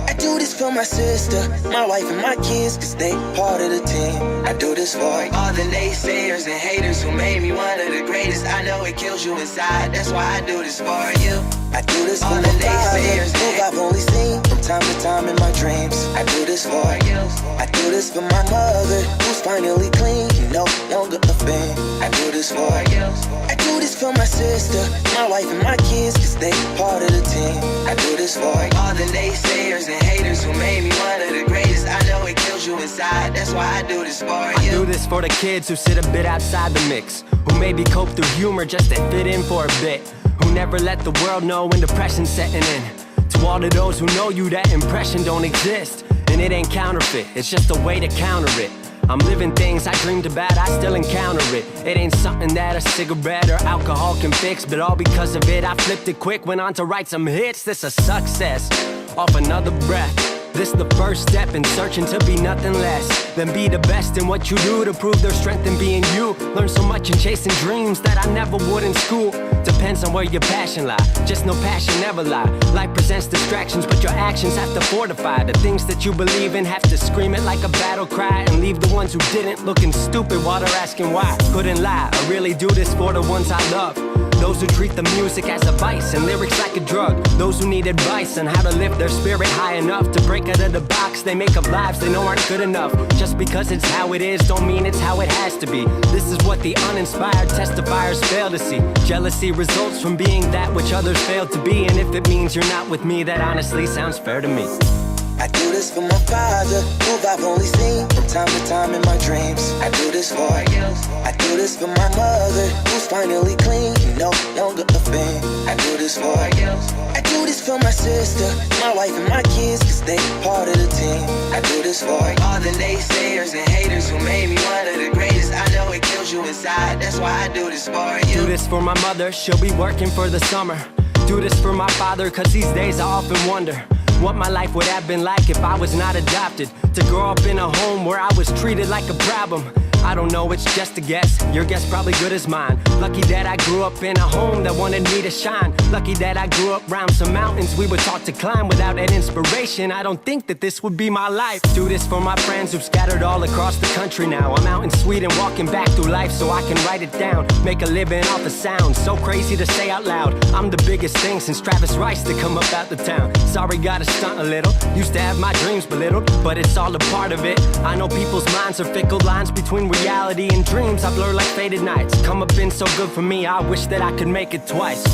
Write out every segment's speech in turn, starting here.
I do this for my sister, my wife and my kids, cause they part of the team. I do this for all the naysayers and haters who made me one of the greatest. I know it kills you inside, that's why I do this for you. I do this for the naysayers who I've only seen from time to time in my dreams. I do this for you. I do this for my mother who's finally clean, no longer a fan. I do this for you. I do this for my sister, my wife and my kids, cause they part of the team. I do this for all the naysayers and haters who made me one of the greatest. I know it kills you inside, that's why I do this for you. I do this for the kids who sit a bit outside the mix, who maybe cope through humor just to fit in for a bit, who never let the world know when depression's setting in. To all of those who know you, that impression don't exist, and it ain't counterfeit, it's just a way to counter it. I'm living things I dreamed about, I still encounter it. It ain't something that a cigarette or alcohol can fix, but all because of it, I flipped it quick, went on to write some hits. This a success, off another breath. This the first step in searching to be nothing less than be the best in what you do to prove there's strength in being you. Learn so much in chasing dreams that I never would in school. Depends on where your passion lie, just no passion never lie. Life presents distractions, but your actions have to fortify. The things that you believe in have to scream it like a battle cry, and leave the ones who didn't looking stupid while they're asking why. Couldn't lie, I really do this for the ones I love. Those who treat the music as a vice and lyrics like a drug. Those who need advice on how to lift their spirit high enough to break out of the box they make of lives they know aren't good enough. Just because it's how it is don't mean it's how it has to be. This is what the uninspired testifiers fail to see. Jealousy results from being that which others fail to be, and if it means you're not with me, that honestly sounds fair to me. I do this for my father, who I've only seen from time to time in my dreams. I do this for you. I do this for my mother, who's finally clean, no longer a fan. I do this for you. I do this for my sister, my wife and my kids, cause they part of the team. I do this for all the naysayers and haters who made me one of the greatest. I know it kills you inside, that's why I do this for you. Do this for my mother, she'll be working for the summer. Do this for my father, cause these days I often wonder what my life would have been like if I was not adopted. To grow up in a home where I was treated like a problem. I don't know, it's just a guess. Your guess probably good as mine. Lucky that I grew up in a home that wanted me to shine. Lucky that I grew up around some mountains we were taught to climb. Without that inspiration, I don't think that this would be my life. Do this for my friends who've scattered all across the country now. I'm out in Sweden walking back through life so I can write it down. Make a living off the sound, so crazy to say out loud. I'm the biggest thing since Travis Rice to come up out the town. Sorry, gotta stunt a little. Used to have my dreams belittled, but it's all a part of it. I know people's minds are fickle, lines between reality and dreams I blur like faded nights. Come up been so good for me, I wish that I could make it twice.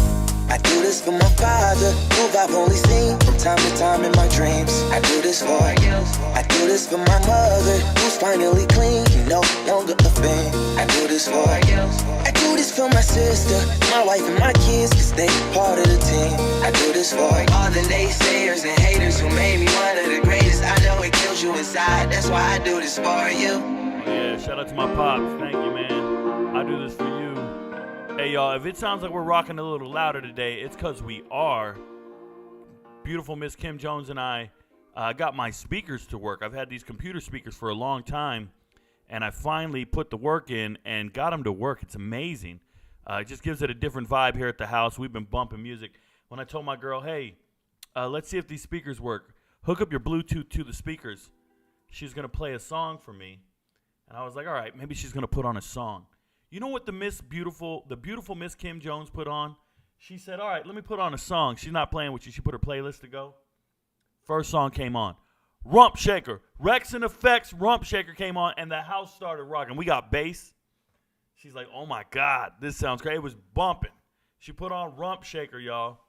I do this for my father, who I've only seen from time to time in my dreams. I do this for you. I do this for my mother, who's finally clean, no longer a fan. I do this for you. I do this for my sister, my wife and my kids, cause they part of the team. I do this for all the naysayers and haters who made me one of the greatest. I know it kills you inside, that's why I do this for you. Yeah, shout out to my pops. Thank you, man. I do this for you. Hey, y'all, if it sounds like we're rocking a little louder today, it's because we are. Beautiful Miss Kim Jones and I got my speakers to work. I've had these computer speakers for a long time, and I finally put the work in and got them to work. It's amazing. It just gives it a different vibe here at the house. We've been bumping music. When I told my girl, hey, let's see if these speakers work. Hook up your Bluetooth to the speakers. She's going to play a song for me. And I was like, all right, maybe she's going to put on a song. You know what the beautiful Miss Kim Jones put on? She said, all right, let me put on a song. She's not playing with you. She put her playlist to go. First song came on. Rump Shaker. Rex and Effects Rump Shaker came on, and the house started rocking. We got bass. She's like, oh, my God, this sounds great. It was bumping. She put on Rump Shaker, y'all.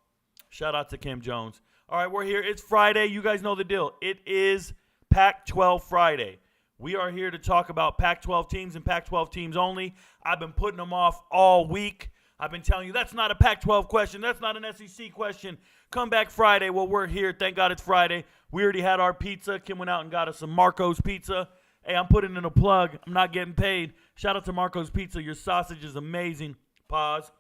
Shout out to Kim Jones. All right, we're here. It's Friday. You guys know the deal. It is PAC12 Friday. We are here to talk about PAC12 teams and PAC12 teams only. I've been putting them off all week. I've been telling you that's not a PAC12 question. That's not an SEC question. Come back Friday. Well, we're here. Thank God it's Friday. We already had our pizza. Kim went out and got us some Marco's Pizza. Hey, I'm putting in a plug. I'm not getting paid. Shout out to Marco's Pizza. Your sausage is amazing. Pause.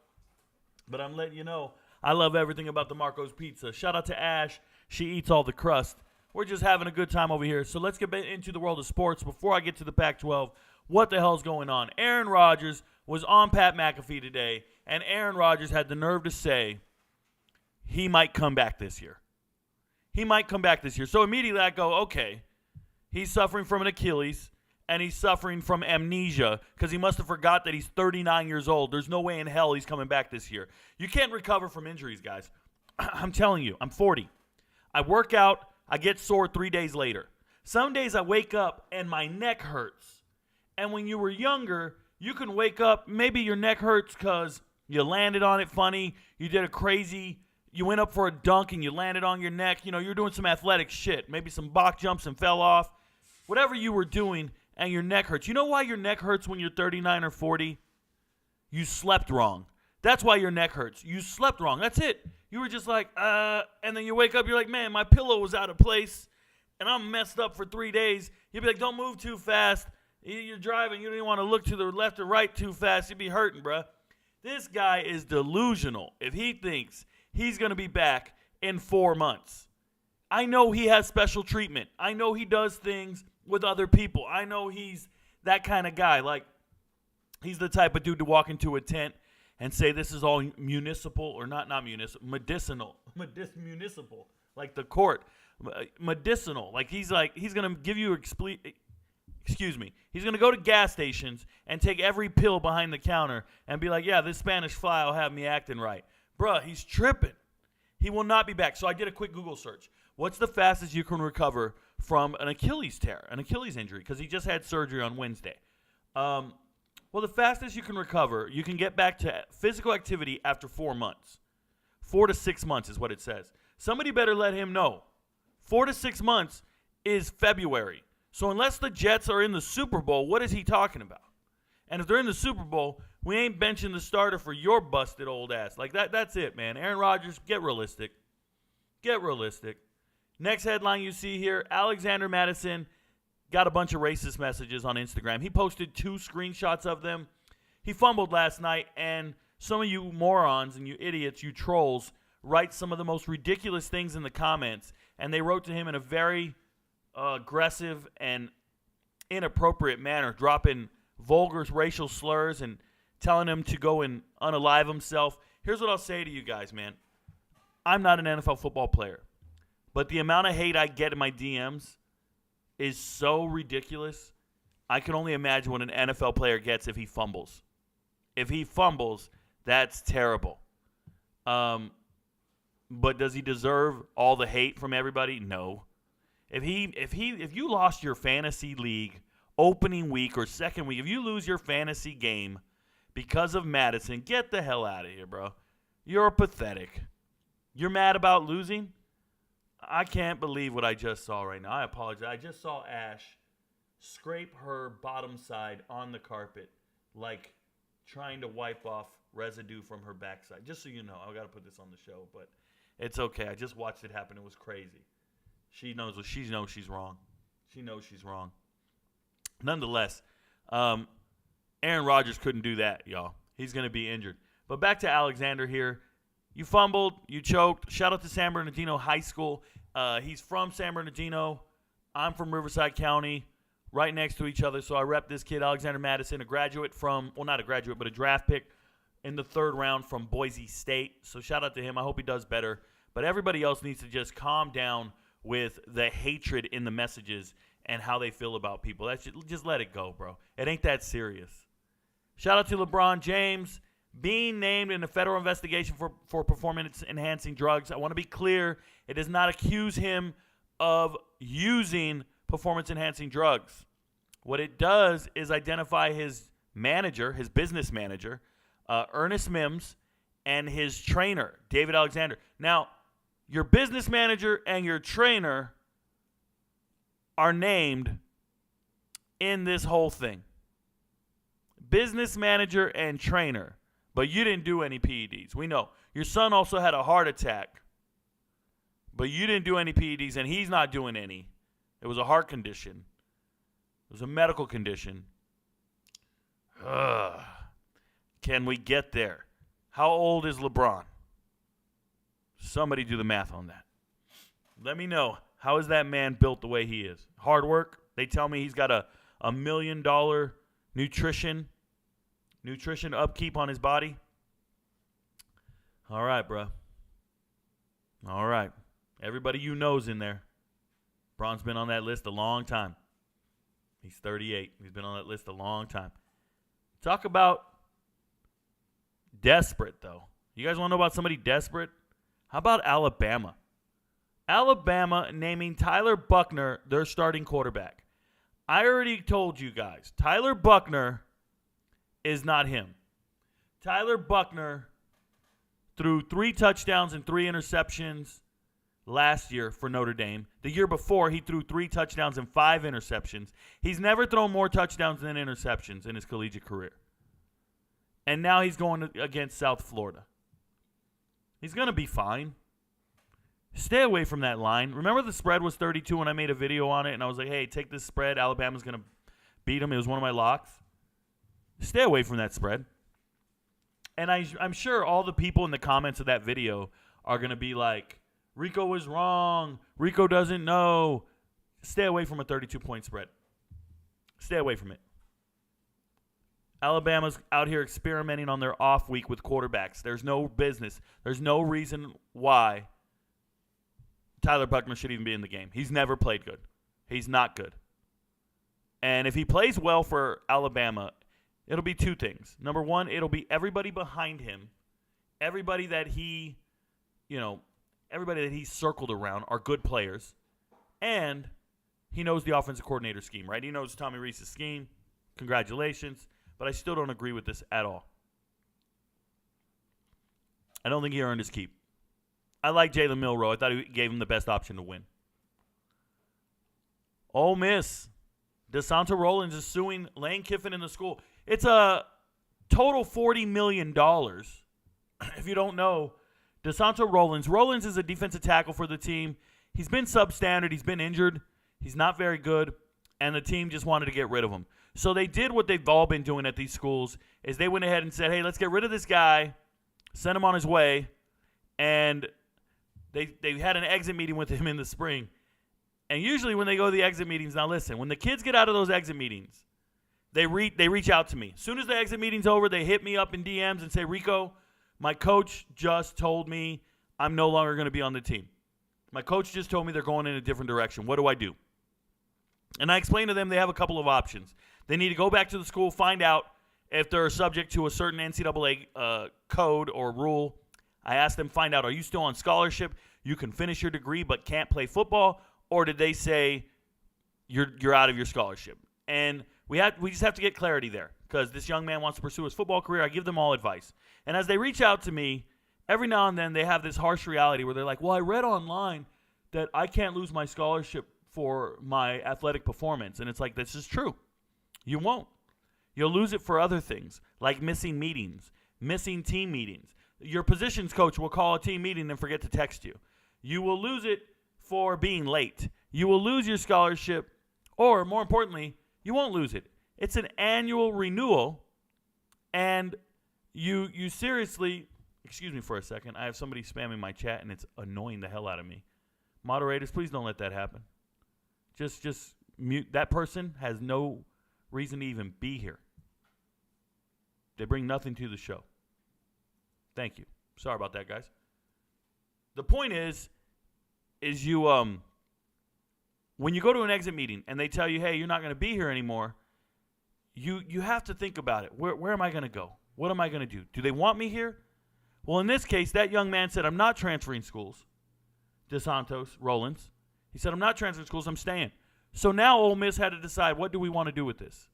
But I'm letting you know, I love everything about the Marco's Pizza. Shout out to Ash. She eats all the crust. We're just having a good time over here. So let's get into the world of sports. Before I get to the Pac-12, what the hell's going on? Aaron Rodgers was on Pat McAfee today, and Aaron Rodgers had the nerve to say he might come back this year. He might come back this year. So immediately I go, okay, he's suffering from an Achilles, and he's suffering from amnesia because he must have forgot that he's 39 years old. There's no way in hell he's coming back this year. You can't recover from injuries, guys. I'm telling you, I'm 40. I work out, I get sore 3 days later. Some days I wake up and my neck hurts. And when you were younger, you can wake up, maybe your neck hurts because you landed on it funny, you went up for a dunk and you landed on your neck. You know, you're doing some athletic shit. Maybe some box jumps and fell off. Whatever you were doing and your neck hurts. You know why your neck hurts when you're 39 or 40? You slept wrong. That's why your neck hurts. You slept wrong. That's it. You were just like, and then you wake up, you're like, man, my pillow was out of place and I'm messed up for 3 days. You'd be like, don't move too fast. You're driving. You don't even want to look to the left or right too fast. You'd be hurting, bruh. This guy is delusional if he thinks he's going to be back in 4 months. I know he has special treatment. I know he does things with other people. I know he's that kind of guy. Like, he's the type of dude to walk into a tent and say this is all municipal or not municipal, municipal, like the court, medicinal. Like he's going to give you he's going to go to gas stations and take every pill behind the counter and be like, yeah, this Spanish fly will have me acting right. Bruh, he's tripping. He will not be back. So I did a quick Google search. What's the fastest you can recover from an Achilles tear, an Achilles injury? Because he just had surgery on Wednesday. Well, the fastest you can recover, you can get back to physical activity after 4 months. 4 to 6 months is what it says. Somebody better let him know. 4 to 6 months is February. So unless the Jets are in the Super Bowl, what is he talking about? And if they're in the Super Bowl, we ain't benching the starter for your busted old ass. Like that's it, man. Aaron Rodgers, get realistic. Get realistic. Next headline you see here, Alexander Mattison got a bunch of racist messages on Instagram. He posted 2 screenshots of them. He fumbled last night, and some of you morons and you idiots, you trolls, write some of the most ridiculous things in the comments, and they wrote to him in a very aggressive and inappropriate manner, dropping vulgar racial slurs and telling him to go and unalive himself. Here's what I'll say to you guys, man. I'm not an NFL football player, but the amount of hate I get in my DMs is so ridiculous. I can only imagine what an NFL player gets if he fumbles. If he fumbles, that's terrible. But does he deserve all the hate from everybody? No. If you lost your fantasy league opening week or second week, if you lose your fantasy game because of Madison, get the hell out of here, bro. You're pathetic. You're mad about losing? I can't believe what I just saw right now. I apologize. I just saw Ash scrape her bottom side on the carpet like trying to wipe off residue from her backside. Just so you know, I got to put this on the show, but it's okay. I just watched it happen. It was crazy. She knows she's wrong. She knows she's wrong. Nonetheless, Aaron Rodgers couldn't do that, y'all. He's going to be injured. But back to Alexander here. You fumbled. You choked. Shout out to San Bernardino High School. He's from San Bernardino. I'm from Riverside County, right next to each other. So I rep this kid, Alexander Mattison, a graduate from, well, not a graduate, but a draft pick in the 3rd round from Boise State. So shout out to him. I hope he does better. But everybody else needs to just calm down with the hatred in the messages and how they feel about people. Just let it go, bro. It ain't that serious. Shout out to LeBron James being named in a federal investigation for performance-enhancing drugs. I want to be clear. It does not accuse him of using performance-enhancing drugs. What it does is identify his manager, his business manager, Ernest Mims, and his trainer, David Alexander. Now, your business manager and your trainer are named in this whole thing. Business manager and trainer. But you didn't do any PEDs. We know. Your son also had a heart attack. But you didn't do any PEDs, and he's not doing any. It was a heart condition. It was a medical condition. Can we get there? How old is LeBron? Somebody do the math on that. Let me know. How is that man built the way he is? Hard work? They tell me he's got a $1 million nutrition upkeep on his body. All right, bro. All right. Everybody you know's in there. Braun's been on that list a long time. He's 38. He's been on that list a long time. Talk about desperate, though. You guys want to know about somebody desperate? How about Alabama? Alabama naming Tyler Buckner their starting quarterback. I already told you guys, Tyler Buckner is not him. Tyler Buckner threw 3 touchdowns and 3 interceptions last year for Notre Dame. The year before, he threw 3 touchdowns and 5 interceptions. He's never thrown more touchdowns than interceptions in his collegiate career. And now he's going against South Florida. He's going to be fine. Stay away from that line. Remember the spread was 32 when I made a video on it, and I was like, hey, take this spread. Alabama's going to beat him. It was one of my locks. Stay away from that spread. And I'm sure all the people in the comments of that video are going to be like, Rico was wrong. Rico doesn't know. Stay away from a 32-point spread. Stay away from it. Alabama's out here experimenting on their off week with quarterbacks. There's no business. There's no reason why Tyler Buckner should even be in the game. He's never played good. He's not good. And if he plays well for Alabama, it'll be 2 things. Number 1, it'll be everybody behind him, everybody that he circled around are good players, and he knows the offensive coordinator scheme, right? He knows Tommy Rees's scheme. Congratulations. But I still don't agree with this at all. I don't think he earned his keep. I like Jalen Milroe. I thought he gave him the best option to win. Ole Miss. DeSanto Rollins is suing Lane Kiffin in the school. It's a total $40 million. If you don't know, DeSanto Rollins is a defensive tackle for the team. He's been substandard. He's been injured. He's not very good. And the team just wanted to get rid of him. So they did what they've all been doing at these schools, is they went ahead and said, hey, let's get rid of this guy, send him on his way, and they had an exit meeting with him in the spring. And usually when they go to the exit meetings, now listen, when the kids get out of those exit meetings, they reach out to me. As soon as the exit meeting's over, they hit me up in DMs and say, Rico, my coach just told me I'm no longer going to be on the team. My coach just told me they're going in a different direction. What do I do? And I explained to them they have a couple of options. They need to go back to the school, find out if they're subject to a certain NCAA code or rule. I asked them, find out, are you still on scholarship? You can finish your degree but can't play football? Or did they say you're out of your scholarship? And we just have to get clarity there because this young man wants to pursue his football career. I give them all advice. And as they reach out to me, every now and then they have this harsh reality where they're like, well, I read online that I can't lose my scholarship for my athletic performance. And it's like, this is true. You won't. You'll lose it for other things, like missing meetings, missing team meetings. Your positions coach will call a team meeting and forget to text you. You will lose it for being late. You will lose your scholarship, or more importantly, you won't lose it. It's an annual renewal, and you seriously, excuse me for a second, I have somebody spamming my chat, and it's annoying the hell out of me. Moderators, please don't let that happen. Just mute. That person has no reason to even be here. They bring nothing to the show. Thank you. Sorry about that, guys. The point is you when you go to an exit meeting and they tell you, hey, you're not going to be here anymore, you have to think about it. Where am I going to go? What am I going to do? Do they want me here? Well, in this case, that young man said, I'm not transferring schools. DeSantos Rollins. He said, I'm not transferring schools. I'm staying. So now Ole Miss had to decide, what do we want to do with this?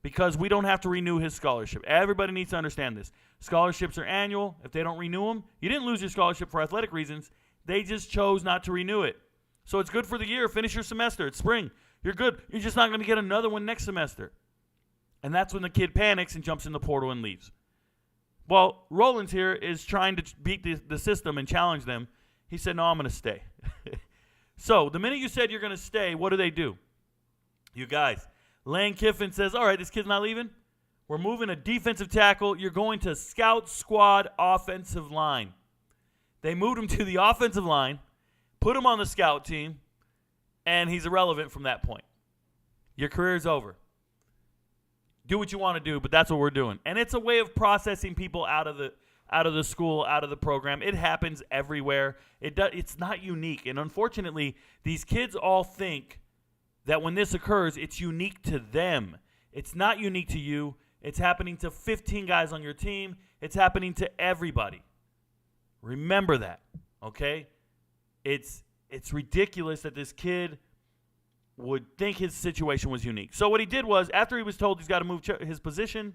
Because we don't have to renew his scholarship. Everybody needs to understand this. Scholarships are annual. If they don't renew them, you didn't lose your scholarship for athletic reasons. They just chose not to renew it. So it's good for the year. Finish your semester. It's spring. You're good. You're just not going to get another one next semester. And that's when the kid panics and jumps in the portal and leaves. Well, Rollins here is trying to beat the system and challenge them. He said, no, I'm going to stay. So the minute you said you're going to stay, what do? You guys, Lane Kiffin says, all right, this kid's not leaving. We're moving a defensive tackle. You're going to scout squad offensive line. They moved him to the offensive line, put him on the scout team, and he's irrelevant from that point. Your career's over. Do what you want to do, but that's what we're doing. And it's a way of processing people out of out of the school, out of the program. It happens everywhere. It's not unique. And unfortunately, these kids all think that when this occurs, it's unique to them. It's not unique to you. It's happening to 15 guys on your team. It's happening to everybody. Remember that, okay? It's ridiculous that this kid would think his situation was unique. So what he did was, after he was told he's got to move his position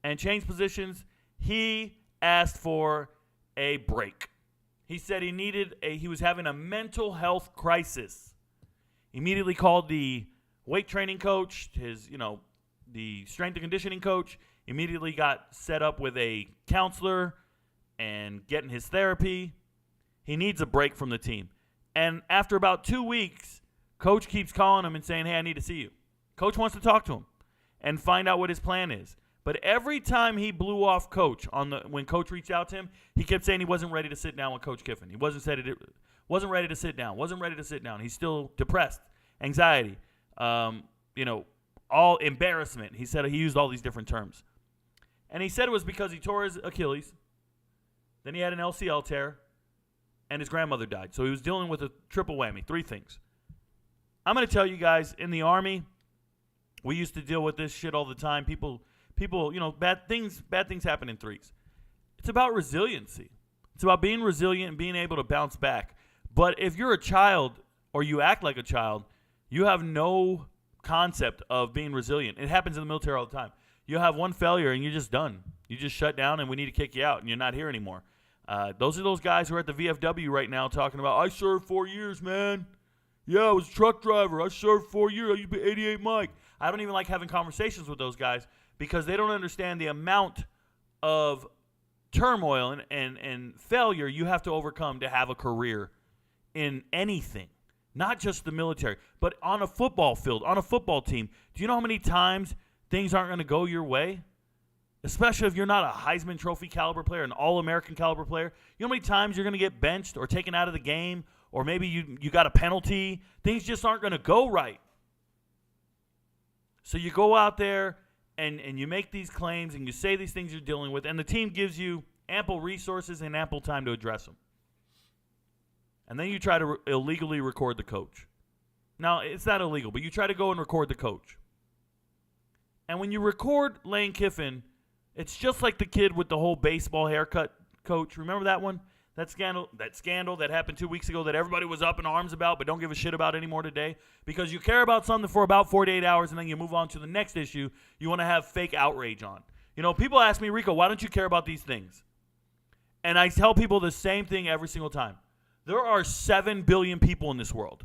and change positions, he asked for a break. He said he was having a mental health crisis. Immediately called the weight training coach, the strength and conditioning coach, immediately got set up with a counselor and getting his therapy. He needs a break from the team. And after about 2 weeks, coach keeps calling him and saying, hey, I need to see you. Coach wants to talk to him and find out what his plan is. But every time he blew off coach when coach reached out to him, he kept saying he wasn't ready to sit down with Coach Kiffin. He wasn't ready to sit down. He's still depressed, anxiety, all embarrassment. He said he used all these different terms. And he said it was because he tore his Achilles. Then he had an LCL tear, and his grandmother died. So he was dealing with a triple whammy, 3 things. I'm going to tell you guys, in the Army, we used to deal with this shit all the time. People, bad things happen in threes. It's about resiliency. It's about being resilient and being able to bounce back. But if you're a child or you act like a child, you have no concept of being resilient. It happens in the military all the time. You have one failure and you're just done. You just shut down and we need to kick you out and you're not here anymore. Those are those guys who are at the VFW right now talking about, I served 4 years, man. Yeah, I was a truck driver. I served 4 years. I used to be 88 Mike. I don't even like having conversations with those guys because they don't understand the amount of turmoil and failure you have to overcome to have a career in anything. Not just the military, but on a football field, on a football team. Do you know how many times things aren't going to go your way? Especially if you're not a Heisman Trophy caliber player, an All-American caliber player. You know how many times you're going to get benched or taken out of the game, or maybe you got a penalty. Things just aren't going to go right. So you go out there and you make these claims and you say these things you're dealing with, and the team gives you ample resources and ample time to address them. And then you try to illegally record the coach. Now, it's not illegal, but you try to go and record the coach. And when you record Lane Kiffin, it's just like the kid with the whole baseball haircut coach. Remember that one? That scandal that happened 2 weeks ago that everybody was up in arms about but don't give a shit about anymore today? Because you care about something for about 48 hours and then you move on to the next issue you want to have fake outrage on. People ask me, Rico, why don't you care about these things? And I tell people the same thing every single time. There are 7 billion people in this world.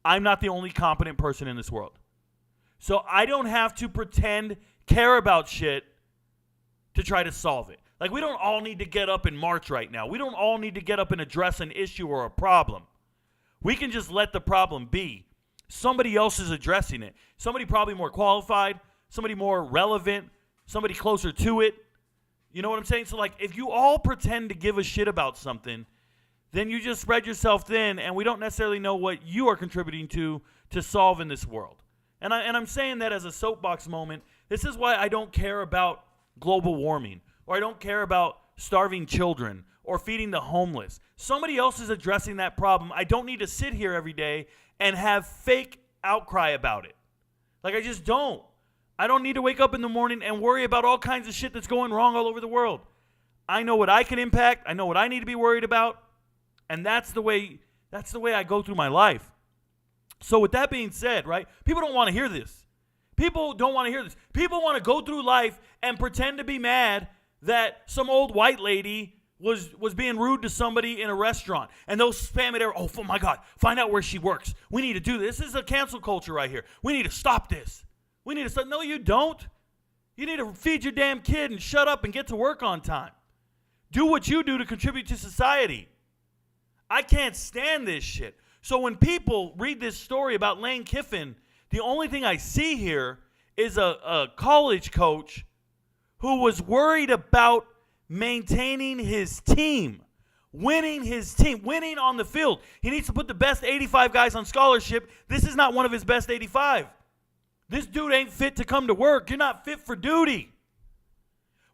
I'm not the only competent person in this world. So I don't have to pretend care about shit to try to solve it. Like, we don't all need to get up and march right now. We don't all need to get up and address an issue or a problem. We can just let the problem be. Somebody else is addressing it. Somebody probably more qualified, somebody more relevant, somebody closer to it. You know what I'm saying? So, if you all pretend to give a shit about something, then you just spread yourself thin, and we don't necessarily know what you are contributing to solve in this world. And I'm saying that as a soapbox moment. This is why I don't care about global warming, or I don't care about starving children or feeding the homeless. Somebody else is addressing that problem. I don't need to sit here every day and have fake outcry about it. I just don't. I don't need to wake up in the morning and worry about all kinds of shit that's going wrong all over the world. I know what I can impact. I know what I need to be worried about. And that's the way I go through my life. So with that being said, right, people don't want to hear this. People don't want to hear this. People want to go through life and pretend to be mad that some old white lady was being rude to somebody in a restaurant. And they'll spam it everywhere. Oh my God, find out where she works. We need to do this. This is a cancel culture right here. We need to stop this. We need to stop. No, you don't. You need to feed your damn kid and shut up and get to work on time. Do what you do to contribute to society. I can't stand this shit. So when people read this story about Lane Kiffin, the only thing I see here is a college coach who was worried about maintaining his team, winning on the field. He needs to put the best 85 guys on scholarship. This is not one of his best 85. This dude ain't fit to come to work. You're not fit for duty.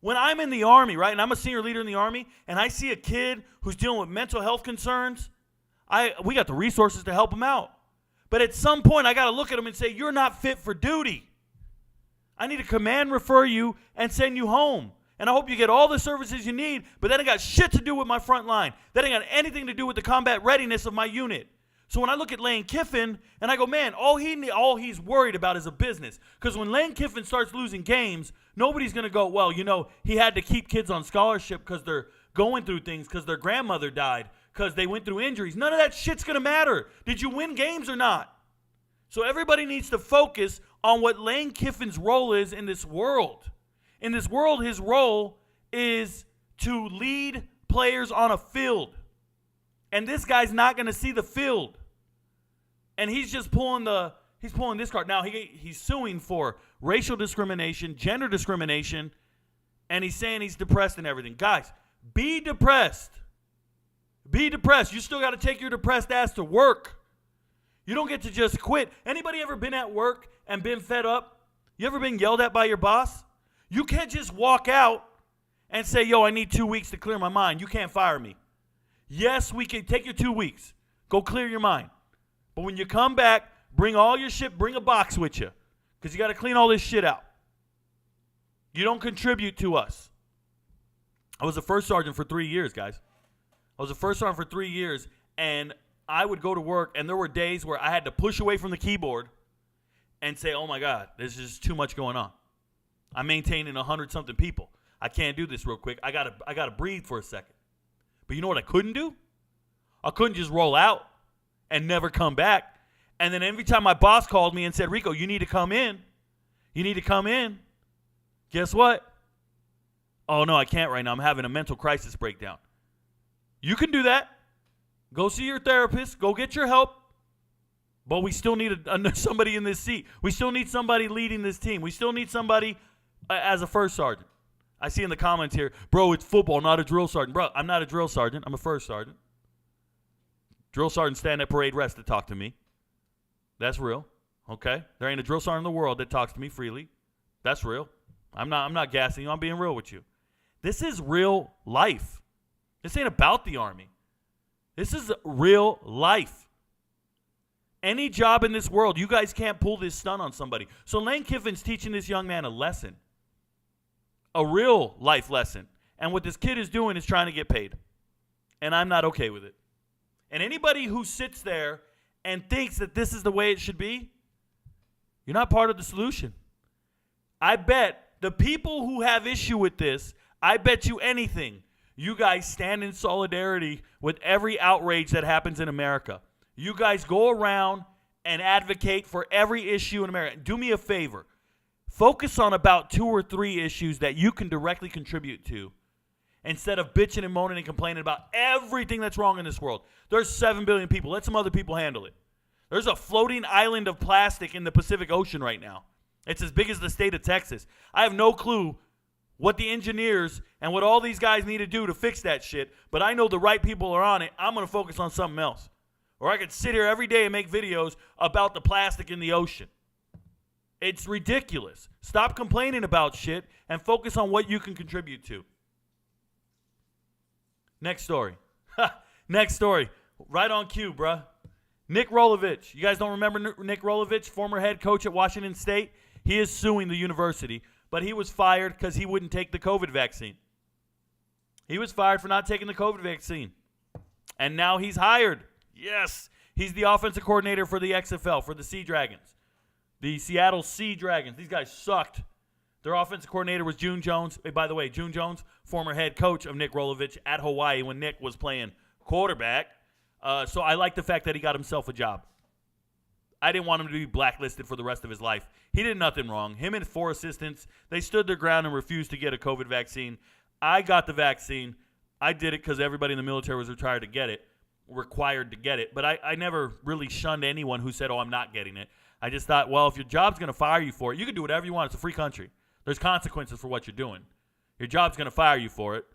When I'm in the Army, right, and I'm a senior leader in the Army, and I see a kid who's dealing with mental health concerns, we got the resources to help him out. But at some point, I got to look at him and say, you're not fit for duty. I need to command refer you and send you home. And I hope you get all the services you need, but that ain't got shit to do with my front line. That ain't got anything to do with the combat readiness of my unit. So when I look at Lane Kiffin, and I go, man, all he's worried about is a business. Because when Lane Kiffin starts losing games, nobody's going to go, well, he had to keep kids on scholarship because they're going through things, because their grandmother died, because they went through injuries. None of that shit's going to matter. Did you win games or not? So everybody needs to focus on what Lane Kiffin's role is in this world. In this world, his role is to lead players on a field. And this guy's not going to see the field. And he's just pulling this card. Now, he's suing for racial discrimination, gender discrimination, and he's saying he's depressed and everything. Guys, be depressed. Be depressed. You still got to take your depressed ass to work. You don't get to just quit. Anybody ever been at work and been fed up? You ever been yelled at by your boss? You can't just walk out and say, yo, I need 2 weeks to clear my mind. You can't fire me. Yes, we can take your 2 weeks. Go clear your mind. But when you come back, bring all your shit, bring a box with you, because you got to clean all this shit out. You don't contribute to us. I was a first sergeant for 3 years, guys. I was a first sergeant for 3 years, and I would go to work, and there were days where I had to push away from the keyboard and say, oh, my God, there's just too much going on. I'm maintaining 100-something people. I can't do this real quick. I gotta breathe for a second. But you know what I couldn't do? I couldn't just roll out and never come back. And then every time my boss called me and said, Rico, you need to come in. You need to come in. Guess what? Oh, no, I can't right now. I'm having a mental crisis breakdown. You can do that. Go see your therapist. Go get your help. But we still need somebody in this seat. We still need somebody leading this team. We still need somebody as a first sergeant. I see in the comments here, bro, it's football, not a drill sergeant. Bro, I'm not a drill sergeant. I'm a first sergeant. Drill sergeants stand at parade rest to talk to me. That's real. Okay? There ain't a drill sergeant in the world that talks to me freely. That's real. I'm not gassing you. I'm being real with you. This is real life. This ain't about the Army. This is real life. Any job in this world, you guys can't pull this stunt on somebody. So Lane Kiffin's teaching this young man a lesson. A real life lesson. And what this kid is doing is trying to get paid. And I'm not okay with it. And anybody who sits there and thinks that this is the way it should be, you're not part of the solution. I bet the people who have issue with this, I bet you anything, you guys stand in solidarity with every outrage that happens in America. You guys go around and advocate for every issue in America. Do me a favor. Focus on about 2 or 3 issues that you can directly contribute to instead of bitching and moaning and complaining about everything that's wrong in this world. There's 7 billion people. Let some other people handle it. There's a floating island of plastic in the Pacific Ocean right now. It's as big as the state of Texas. I have no clue what the engineers and what all these guys need to do to fix that shit, but I know the right people are on it. I'm going to focus on something else. Or I could sit here every day and make videos about the plastic in the ocean. It's ridiculous. Stop complaining about shit and focus on what you can contribute to. Next story. Next story. Right on cue, bruh. Nick Rolovich. You guys don't remember Nick Rolovich, former head coach at Washington State? He is suing the university, but he was fired because he wouldn't take the COVID vaccine. He was fired for not taking the COVID vaccine. And now he's hired. Yes. He's the offensive coordinator for the XFL, for the Sea Dragons. The Seattle Sea Dragons. These guys sucked. Their offensive coordinator was June Jones. Hey, by the way, June Jones, former head coach of Nick Rolovich at Hawaii when Nick was playing quarterback. So I like the fact that he got himself a job. I didn't want him to be blacklisted for the rest of his life. He did nothing wrong. Him and 4 assistants, they stood their ground and refused to get a COVID vaccine. I got the vaccine. I did it because everybody in the military was required to get it. But I never really shunned anyone who said, oh, I'm not getting it. I just thought, well, if your job's going to fire you for it, you can do whatever you want. It's a free country. There's consequences for what you're doing. Your job's going to fire you for it.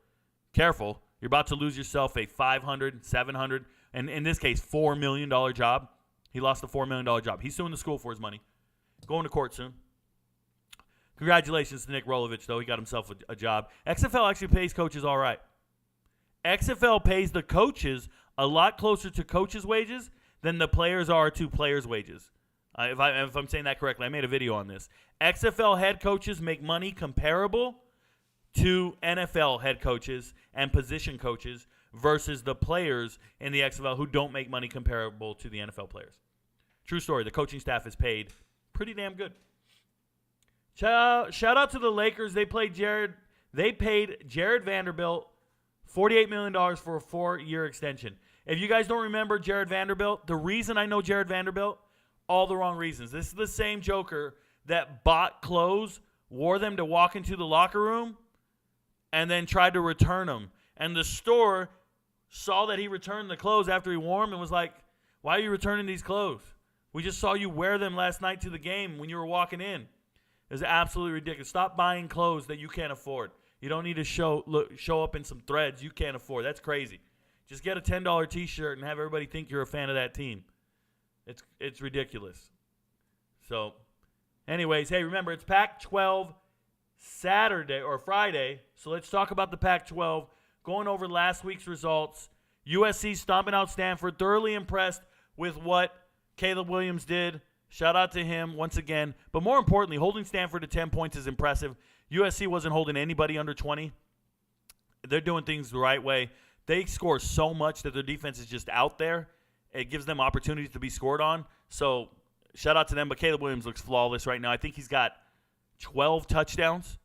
Careful. You're about to lose yourself a $500, $700, and in this case, $4 million job. He lost a $4 million job. He's suing the school for his money. Going to court soon. Congratulations to Nick Rolovich, though. He got himself a job. XFL actually pays coaches all right. XFL pays the coaches a lot closer to coaches' wages than the players are to players' wages. If I'm saying that correctly, I made a video on this. XFL head coaches make money comparable to NFL head coaches and position coaches versus the players in the XFL who don't make money comparable to the NFL players. True story. The coaching staff is paid pretty damn good. Shout out to the Lakers. They paid Jared Vanderbilt $48 million for a 4-year extension. If you guys don't remember Jared Vanderbilt, the reason I know Jared Vanderbilt, all the wrong reasons. This is the same Joker that bought clothes, wore them to walk into the locker room, and then tried to return them. And the store saw that he returned the clothes after he wore them and was like, why are you returning these clothes? We just saw you wear them last night to the game when you were walking in. It's absolutely ridiculous. Stop buying clothes that you can't afford. You don't need to show up in some threads you can't afford. That's crazy. Just get a $10 T-shirt and have everybody think you're a fan of that team. It's ridiculous. So, anyways, hey, remember, it's Pac-12 Saturday or Friday. So let's talk about the Pac-12. Going over last week's results. USC stomping out Stanford. Thoroughly impressed with what Caleb Williams did. Shout out to him once again. But more importantly, holding Stanford to 10 points is impressive. USC wasn't holding anybody under 20. They're doing things the right way. They score so much that their defense is just out there. It gives them opportunities to be scored on. So shout out to them. But Caleb Williams looks flawless right now. I think he's got 12 touchdowns,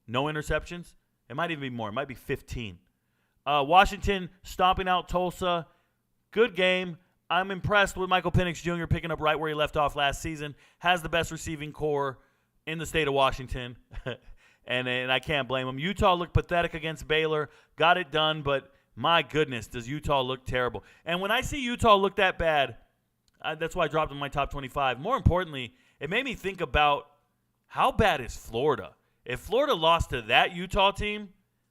no interceptions. It might even be more. It might be 15. Washington stomping out Tulsa. Good game. I'm impressed with Michael Penix Jr. picking up right where he left off last season. Has the best receiving core in the state of Washington. and I can't blame him. Utah looked pathetic against Baylor. Got it done, but my goodness, does Utah look terrible. And when I see Utah look that bad, that's why I dropped them in my top 25. More importantly, it made me think about how bad is Florida. If Florida lost to that Utah team,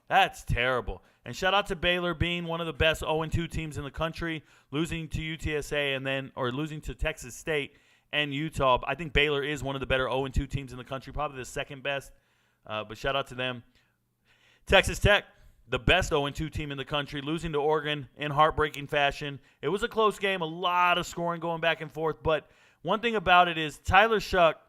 that's terrible. And shout out to Baylor being one of the best 0-2 teams in the country, losing to UTSA or losing to Texas State and Utah. I think Baylor is one of the better 0-2 teams in the country, probably the second best. But shout out to them. Texas Tech, the best 0-2 team in the country, losing to Oregon in heartbreaking fashion. It was a close game, a lot of scoring going back and forth. But one thing about it is Tyler Shuck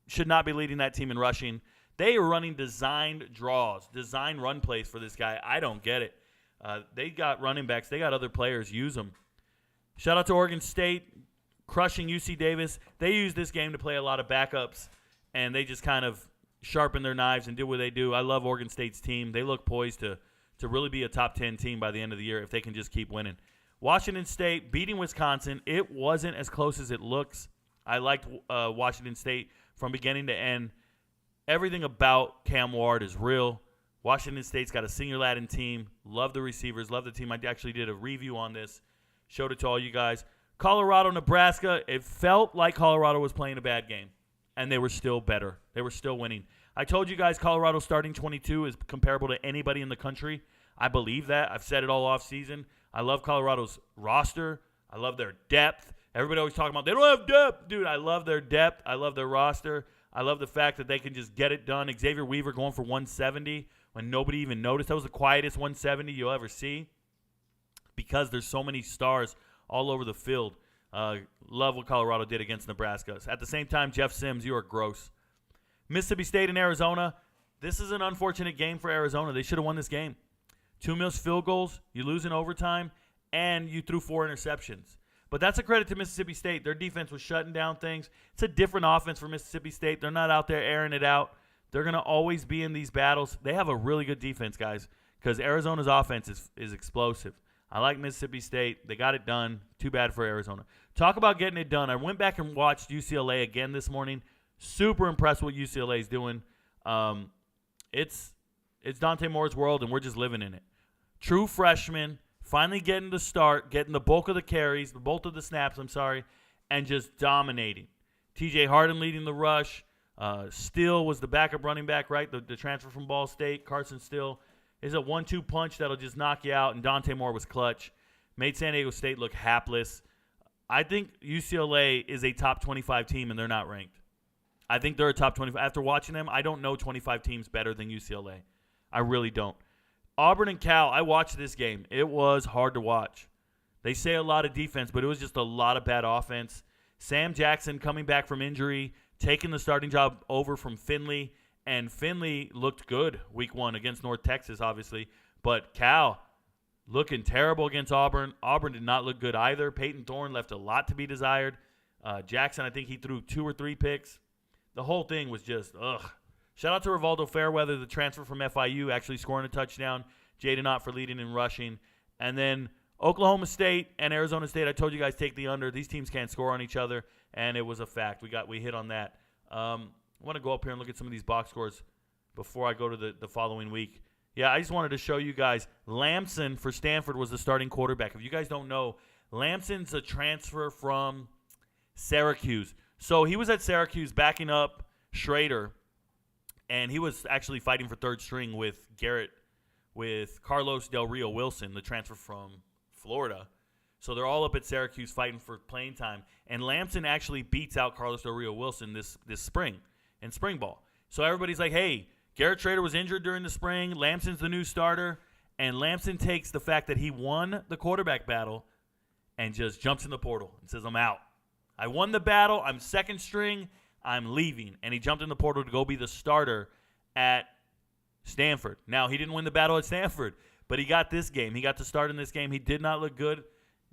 should not be leading that team in rushing. They are running designed draws, designed run plays for this guy. I don't get it. They got running backs. They got other players. Use them. Shout out to Oregon State, crushing UC Davis. They use this game to play a lot of backups, and they just kind of sharpen their knives and do what they do. I love Oregon State's team. They look poised to really be a top 10 team by the end of the year if they can just keep winning. Washington State beating Wisconsin. It wasn't as close as it looks. I liked Washington State from beginning to end. Everything about Cam Ward is real. Washington State's got a senior Latin team. Love the receivers. Love the team. I actually did a review on this. Showed it to all you guys. Colorado, Nebraska. It felt like Colorado was playing a bad game. And they were still better. They were still winning. I told you guys Colorado starting 22 is comparable to anybody in the country. I believe that. I've said it all off season. I love Colorado's roster. I love their depth. Everybody always talking about they don't have depth. Dude, I love their depth. I love their roster. I love the fact that they can just get it done. Xavier Weaver going for 170 when nobody even noticed. That was the quietest 170 you'll ever see because there's so many stars all over the field. Love what Colorado did against Nebraska. At the same time, Jeff Sims, you are gross. Mississippi State and Arizona. This is an unfortunate game for Arizona. They should have won this game. 2 missed field goals, you lose in overtime, and you threw 4 interceptions. But that's a credit to Mississippi State. Their defense was shutting down things. It's a different offense for Mississippi State. They're not out there airing it out. They're going to always be in these battles. They have a really good defense, guys, because Arizona's offense is explosive. I like Mississippi State. They got it done. Too bad for Arizona. Talk about getting it done. I went back and watched UCLA again this morning. Super impressed with what UCLA is doing. It's Dante Moore's world, and we're just living in it. True freshman. Finally getting the start, getting the bulk of the carries, the bulk of the snaps, and just dominating. TJ Harden leading the rush. Steele was the backup running back, right? The transfer from Ball State. Carson Steele is a 1-2 punch that'll just knock you out, and Dante Moore was clutch. Made San Diego State look hapless. I think UCLA is a top 25 team, and they're not ranked. I think they're a top 25. After watching them, I don't know 25 teams better than UCLA. I really don't. Auburn and Cal, I watched this game. It was hard to watch. They say a lot of defense, but it was just a lot of bad offense. Sam Jackson coming back from injury, taking the starting job over from Finley, and Finley looked good week 1 against North Texas, obviously. But Cal looking terrible against Auburn. Auburn did not look good either. Peyton Thorne left a lot to be desired. Jackson, I think he threw 2 or 3 picks. The whole thing was just, ugh. Shout out to Rivaldo Fairweather, the transfer from FIU, actually scoring a touchdown. Jaden Ott for leading and rushing. And then Oklahoma State and Arizona State, I told you guys take the under. These teams can't score on each other, and it was a fact. We hit on that. I want to go up here and look at some of these box scores before I go to the following week. Yeah, I just wanted to show you guys. Lamson for Stanford was the starting quarterback. If you guys don't know, Lamson's a transfer from Syracuse. So he was at Syracuse backing up Schrader, and he was actually fighting for third string with Carlos Del Rio Wilson, the transfer from Florida. So they're all up at Syracuse fighting for playing time. And Lamson actually beats out Carlos Del Rio Wilson this spring in spring ball. So everybody's like, hey, Garrett Schrader was injured during the spring. Lamson's the new starter. And Lamson takes the fact that he won the quarterback battle and just jumps in the portal and says, I'm out. I won the battle. I'm second string. I'm leaving. And he jumped in the portal to go be the starter at Stanford. Now, he didn't win the battle at Stanford, but he got this game. He got to start in this game. He did not look good.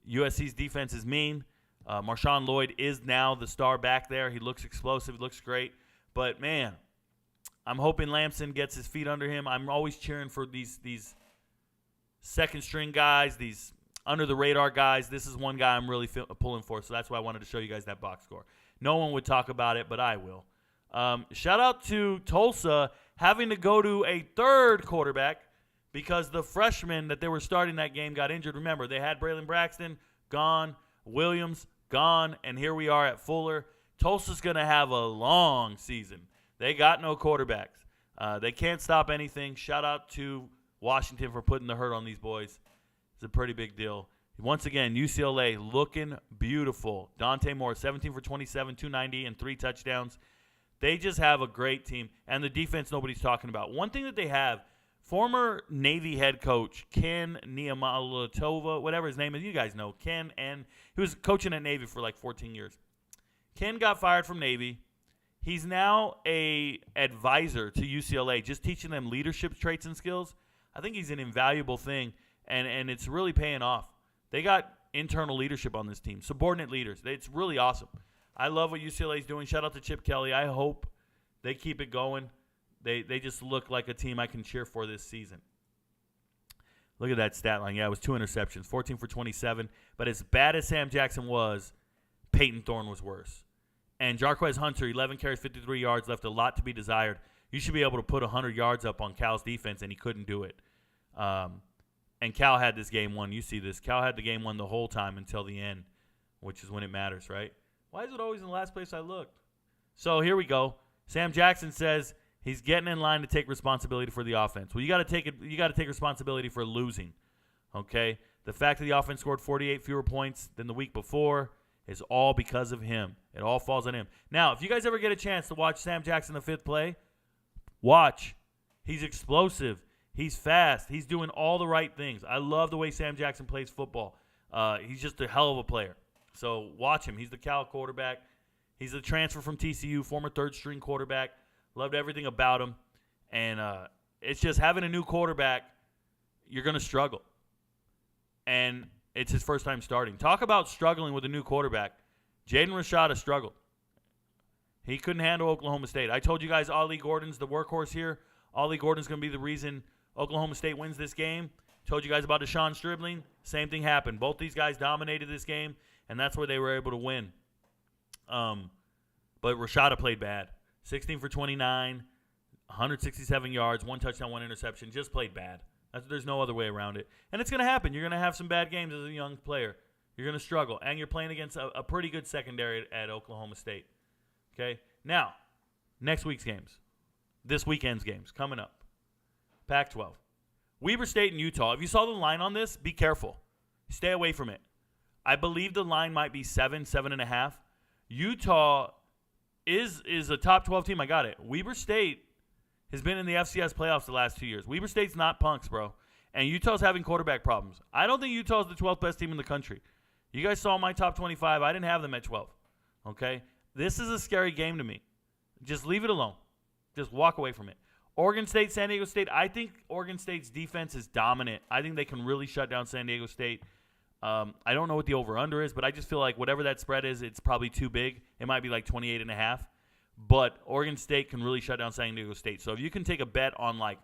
USC's defense is mean. Marshawn Lloyd is now the star back there. He looks explosive. He looks great. But, man, I'm hoping Lamson gets his feet under him. I'm always cheering for these second-string guys, these under-the-radar guys. This is one guy I'm really pulling for, so that's why I wanted to show you guys that box score. No one would talk about it, but I will. Shout out to Tulsa having to go to a third quarterback because the freshman that they were starting that game got injured. Remember, they had Braylon Braxton, gone, Williams, gone, and here we are at Fuller. Tulsa's going to have a long season. They got no quarterbacks. They can't stop anything. Shout out to Washington for putting the hurt on these boys. It's a pretty big deal. Once again, UCLA looking beautiful. Dante Moore, 17 for 27, 290, and 3 touchdowns. They just have a great team. And the defense nobody's talking about. One thing that they have, former Navy head coach Ken Niamalatova, whatever his name is, you guys know Ken, and he was coaching at Navy for like 14 years. Ken got fired from Navy. He's now a advisor to UCLA, just teaching them leadership traits and skills. I think he's an invaluable thing, and it's really paying off. They got internal leadership on this team, subordinate leaders. It's really awesome. I love what UCLA is doing. Shout out to Chip Kelly. I hope they keep it going. They just look like a team I can cheer for this season. Look at that stat line. Yeah, it was 2 interceptions, 14 for 27. But as bad as Sam Jackson was, Peyton Thorne was worse. And Jarquez Hunter, 11 carries, 53 yards, left a lot to be desired. You should be able to put 100 yards up on Cal's defense, and he couldn't do it. And Cal had this game won. You see this. Cal had the game won the whole time until the end, which is when it matters, right? Why is it always in the last place I looked? So here we go. Sam Jackson says he's getting in line to take responsibility for the offense. Well, you got to take it. You got to take responsibility for losing. Okay? The fact that the offense scored 48 fewer points than the week before is all because of him. It all falls on him. Now, if you guys ever get a chance to watch Sam Jackson the fifth play, watch. He's explosive. He's fast. He's doing all the right things. I love the way Sam Jackson plays football. He's just a hell of a player. So watch him. He's the Cal quarterback. He's a transfer from TCU, former third-string quarterback. Loved everything about him. And it's just having a new quarterback, you're going to struggle. And it's his first time starting. Talk about struggling with a new quarterback. Jaden Rashada struggled. He couldn't handle Oklahoma State. I told you guys Ollie Gordon's the workhorse here. Ollie Gordon's going to be the reason Oklahoma State wins this game. Told you guys about Deshaun Stribling. Same thing happened. Both these guys dominated this game, and that's where they were able to win. But Rashada played bad. 16 for 29, 167 yards, 1 touchdown, 1 interception. Just played bad. There's no other way around it. And it's going to happen. You're going to have some bad games as a young player. You're going to struggle. And you're playing against a pretty good secondary at Oklahoma State. Okay? Now, next week's games. This weekend's games coming up. PAC12. Weber State and Utah. If you saw the line on this, be careful. Stay away from it. I believe the line might be 7.5. Utah is a top 12 team. I got it. Weber State has been in the FCS playoffs the last 2 years. Weber State's not punks, bro. And Utah's having quarterback problems. I don't think Utah's the 12th best team in the country. You guys saw my top 25. I didn't have them at 12. Okay? This is a scary game to me. Just leave it alone. Just walk away from it. Oregon State, San Diego State. I think Oregon State's defense is dominant. I think they can really shut down San Diego State. I don't know what the over-under is, but I just feel like whatever that spread is, it's probably too big. It might be like 28.5. But Oregon State can really shut down San Diego State. So if you can take a bet on like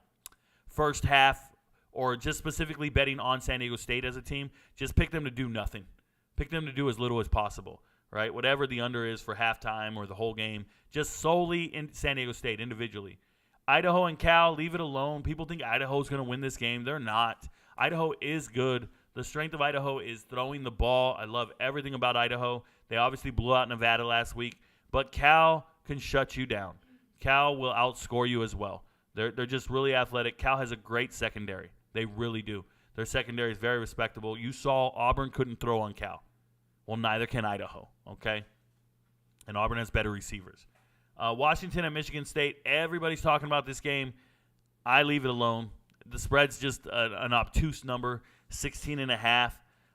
first half or just specifically betting on San Diego State as a team, just pick them to do nothing. Pick them to do as little as possible, right? Whatever the under is for halftime or the whole game, just solely in San Diego State individually. Idaho and Cal, leave it alone. People think Idaho's going to win this game. They're not. Idaho is good. The strength of Idaho is throwing the ball. I love everything about Idaho. They obviously blew out Nevada last week, but Cal can shut you down. Cal will outscore you as well. They're just really athletic. Cal has a great secondary. They really do. Their secondary is very respectable. You saw Auburn couldn't throw on Cal. Well, neither can Idaho, okay? And Auburn has better receivers. Washington and Michigan State, everybody's talking about this game. I leave it alone. The spread's just an obtuse number, 16.5.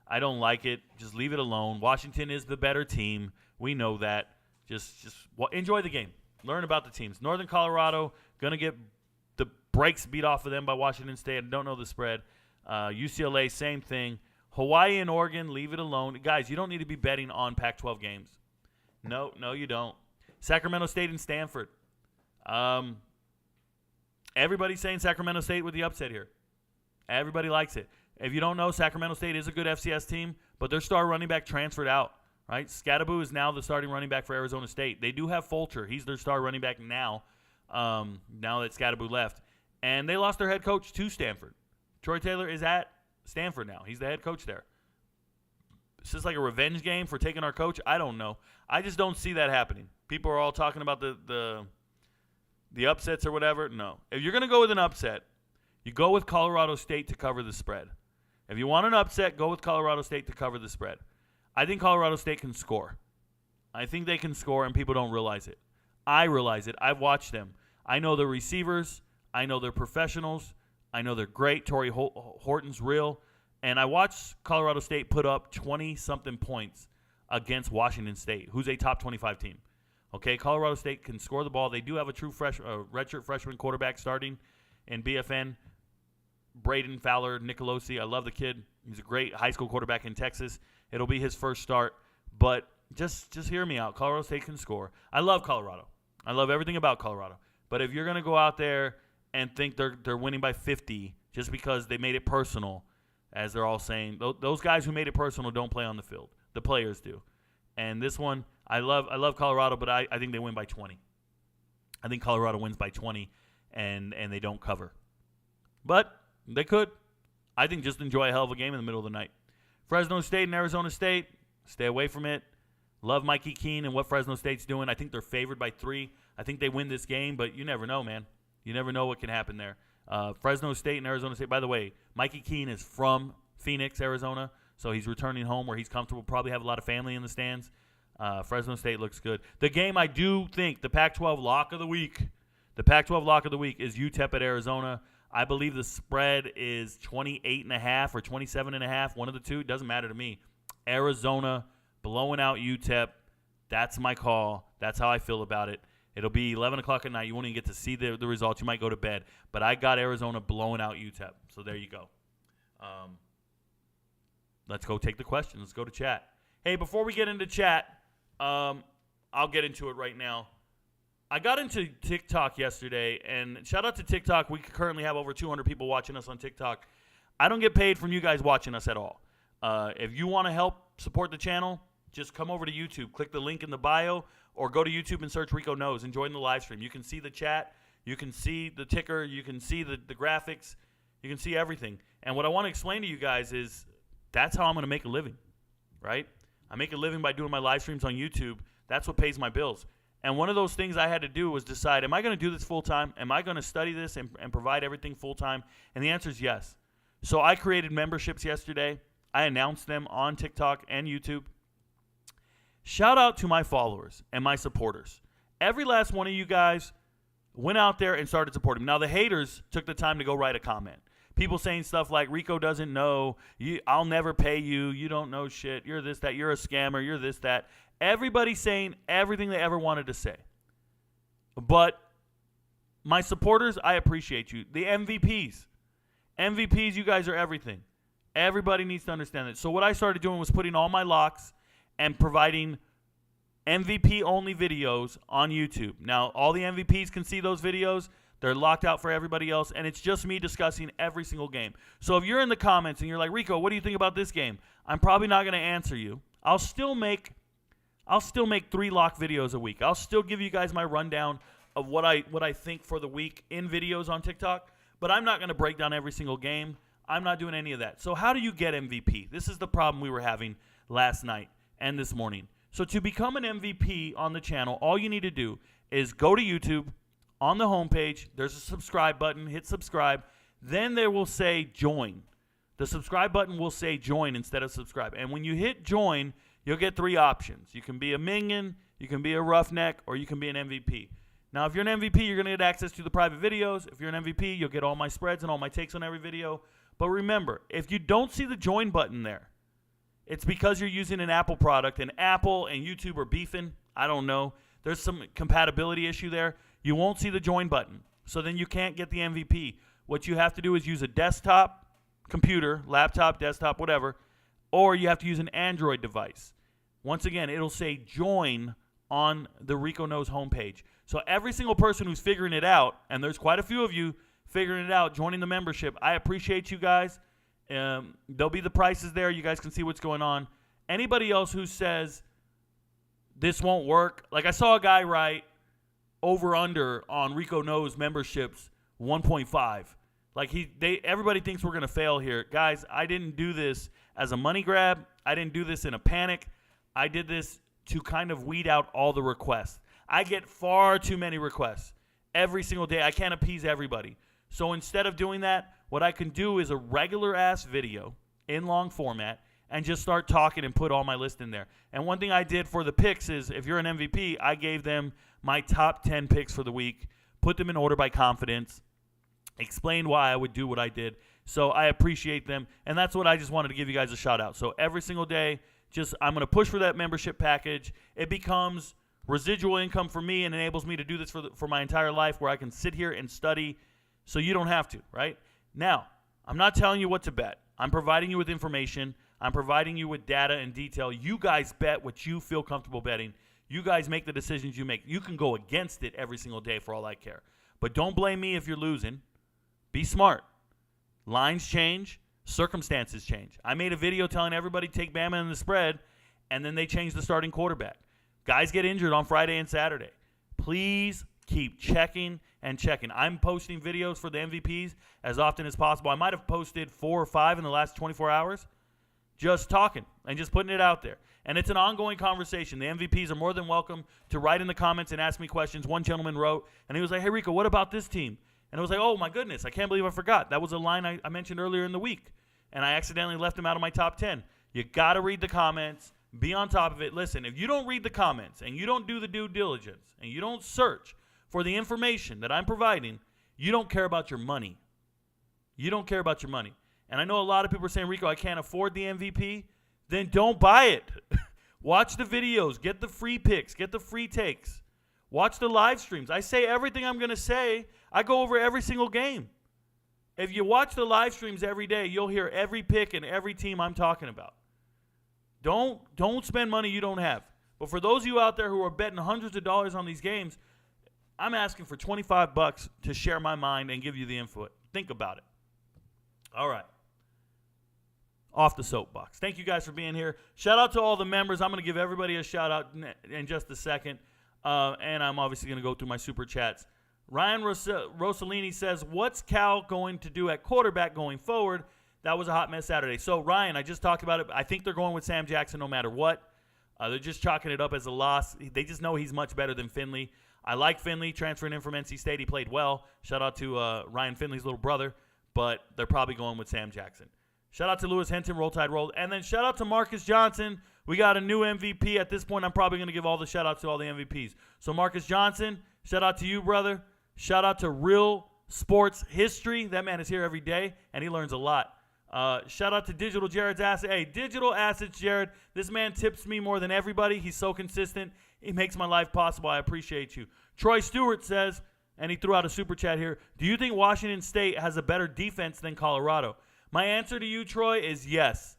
I don't like it. Just leave it alone. Washington is the better team. We know that. Just enjoy the game. Learn about the teams. Northern Colorado, going to get the brakes beat off of them by Washington State. I don't know the spread. UCLA, same thing. Hawaii and Oregon, leave it alone. Guys, you don't need to be betting on Pac-12 games. No, you don't. Sacramento State and Stanford. Everybody's saying Sacramento State with the upset here. Everybody likes it. If you don't know, Sacramento State is a good FCS team, but their star running back transferred out. Right? Scadaboo is now the starting running back for Arizona State. They do have Fulcher. He's their star running back now, now that Scadaboo left. And they lost their head coach to Stanford. Troy Taylor is at Stanford now. He's the head coach there. Is this like a revenge game for taking our coach? I don't know. I just don't see that happening. People are all talking about the upsets or whatever. No. If you're going to go with an upset, you go with Colorado State to cover the spread. If you want an upset, go with Colorado State to cover the spread. I think Colorado State can score. I think they can score, and people don't realize it. I realize it. I've watched them. I know their receivers. I know they're professionals. I know they're great. Torrey Horton's real. And I watched Colorado State put up 20-something points against Washington State, who's a top 25 team. Okay, Colorado State can score the ball. They do have a true redshirt freshman quarterback starting in BFN, Braden Fowler Nicolosi. I love the kid. He's a great high school quarterback in Texas. It'll be his first start. But just hear me out. Colorado State can score. I love Colorado. I love everything about Colorado. But if you're going to go out there and think they're winning by 50 just because they made it personal, as they're all saying, those guys who made it personal don't play on the field. The players do. And this one, I love Colorado, but I think they win by 20. I think Colorado wins by 20, and they don't cover. But they could. I think just enjoy a hell of a game in the middle of the night. Fresno State and Arizona State, stay away from it. Love Mikey Keene and what Fresno State's doing. I think they're favored by 3. I think they win this game, but you never know, man. You never know what can happen there. Fresno State and Arizona State. By the way, Mikey Keene is from Phoenix, Arizona, so he's returning home where he's comfortable. Probably have a lot of family in the stands. Fresno State looks good. The game I do think, the Pac-12 lock of the week, is UTEP at Arizona. I believe the spread is 28.5 or 27.5, one of the two. It doesn't matter to me. Arizona blowing out UTEP. That's my call. That's how I feel about it. It'll be 11 o'clock at night. You won't even get to see the results. You might go to bed. But I got Arizona blowing out UTEP. So there you go. Let's go take the questions. Let's go to chat. Hey, before we get into chat, I'll get into it right now. I got into TikTok yesterday, and shout out to TikTok. We currently have over 200 people watching us on TikTok. I don't get paid from you guys watching us at all. If you want to help support the channel, just come over to YouTube. Click the link in the bio, or go to YouTube and search Rico Knows and join the live stream. You can see the chat. You can see the ticker. You can see the graphics. You can see everything. And what I want to explain to you guys is that's how I'm going to make a living, right? I make a living by doing my live streams on YouTube. That's what pays my bills. And one of those things I had to do was decide, am I going to do this full-time? Am I going to study this and provide everything full-time? And the answer is yes. So I created memberships yesterday. I announced them on TikTok and YouTube. Shout out to my followers and my supporters. Every last one of you guys went out there and started supporting him. Now, the haters took the time to go write a comment. People saying stuff like, Rico doesn't know, I'll never pay you, you don't know shit, you're this, that, you're a scammer, you're this, that. Everybody saying everything they ever wanted to say. But my supporters, I appreciate you. The MVPs, you guys are everything. Everybody needs to understand that. So what I started doing was putting all my locks and providing MVP-only videos on YouTube. Now, all the MVPs can see those videos. They're locked out for everybody else, and it's just me discussing every single game. So if you're in the comments and you're like, Rico, what do you think about this game? I'm probably not going to answer you. I'll still make 3 lock videos a week. I'll still give you guys my rundown of what I think for the week in videos on TikTok, but I'm not going to break down every single game. I'm not doing any of that. So how do you get MVP? This is the problem we were having last night and this morning. So to become an MVP on the channel, all you need to do is go to YouTube. On the homepage, there's a subscribe button. Hit subscribe. Then there will say join. The subscribe button will say join instead of subscribe. And when you hit join, you'll get 3 options. You can be a minion, you can be a roughneck, or you can be an MVP. Now, if you're an MVP, you're going to get access to the private videos. If you're an MVP, you'll get all my spreads and all my takes on every video. But remember, if you don't see the join button there, it's because you're using an Apple product, and Apple and YouTube are beefing. I don't know. There's some compatibility issue there. You won't see the join button. So then you can't get the MVP. What you have to do is use a desktop computer, laptop, desktop, whatever, or you have to use an Android device. Once again, it'll say join on the Rico Knows homepage. So every single person who's figuring it out, and there's quite a few of you figuring it out, joining the membership, I appreciate you guys. There'll be the prices there. You guys can see what's going on. Anybody else who says this won't work, like I saw a guy write over under on Rico Knows memberships 1.5. Like everybody thinks we're going to fail here. Guys, I didn't do this as a money grab. I didn't do this in a panic. I did this to kind of weed out all the requests. I get far too many requests every single day. I can't appease everybody. So instead of doing that, what I can do is a regular ass video in long format and just start talking and put all my list in there. And one thing I did for the picks is, if you're an MVP, I gave them my top 10 picks for the week, put them in order by confidence, explained why I would do what I did. So I appreciate them, and that's what I just wanted to give you guys a shout out. So every single day, I'm going to push for that membership package. It becomes residual income for me and enables me to do this for my entire life, where I can sit here and study so you don't have to, right? Now, I'm not telling you what to bet. I'm providing you with information. I'm providing you with data and detail. You guys bet what you feel comfortable betting. You guys make the decisions you make. You can go against it every single day for all I care. But don't blame me if you're losing. Be smart. Lines change. Circumstances change. I made a video telling everybody take Bama in the spread, and then they changed the starting quarterback. Guys get injured on Friday and Saturday. Please keep checking and checking. I'm posting videos for the MVPs as often as possible. I might have posted 4 or 5 in the last 24 hours. Just talking and just putting it out there. And it's an ongoing conversation. The MVPs are more than welcome to write in the comments and ask me questions. One gentleman wrote, and he was like, hey, Rico, what about this team? And I was like, oh, my goodness, I can't believe I forgot. That was a line I mentioned earlier in the week, and I accidentally left him out of my top 10. You got to read the comments. Be on top of it. Listen, if you don't read the comments and you don't do the due diligence and you don't search for the information that I'm providing, you don't care about your money. You don't care about your money. And I know a lot of people are saying, Rico, I can't afford the MVP. Then don't buy it. Watch the videos. Get the free picks. Get the free takes. Watch the live streams. I say everything I'm going to say. I go over every single game. If you watch the live streams every day, you'll hear every pick and every team I'm talking about. Don't spend money you don't have. But for those of you out there who are betting hundreds of dollars on these games, I'm asking for $25 to share my mind and give you the input. Think about it. All right. Off the soapbox. Thank you guys for being here. Shout out to all the members. I'm going to give everybody a shout out in just a second. And I'm obviously going to go through my super chats. Ryan Rossellini says, what's Cal going to do at quarterback going forward? That was a hot mess Saturday. So, Ryan, I just talked about it. I think they're going with Sam Jackson no matter what. They're just chalking it up as a loss. They just know he's much better than Finley. I like Finley transferring in from NC State. He played well. Shout out to Ryan Finley's little brother. But they're probably going with Sam Jackson. Shout out to Lewis Henton, Roll Tide Roll. And then shout out to Marcus Johnson, We got a new MVP. At this point, I'm probably going to give all the shout-outs to all the MVPs. So Marcus Johnson, shout-out to you, brother. Shout-out to Real Sports History. That man is here every day, and he learns a lot. Shout-out to Digital Jared's Asset. Hey, Digital Assets, Jared. This man tips me more than everybody. He's so consistent. He makes my life possible. I appreciate you. Troy Stewart says, and he threw out a super chat here, do you think Washington State has a better defense than Colorado? My answer to you, Troy, is yes.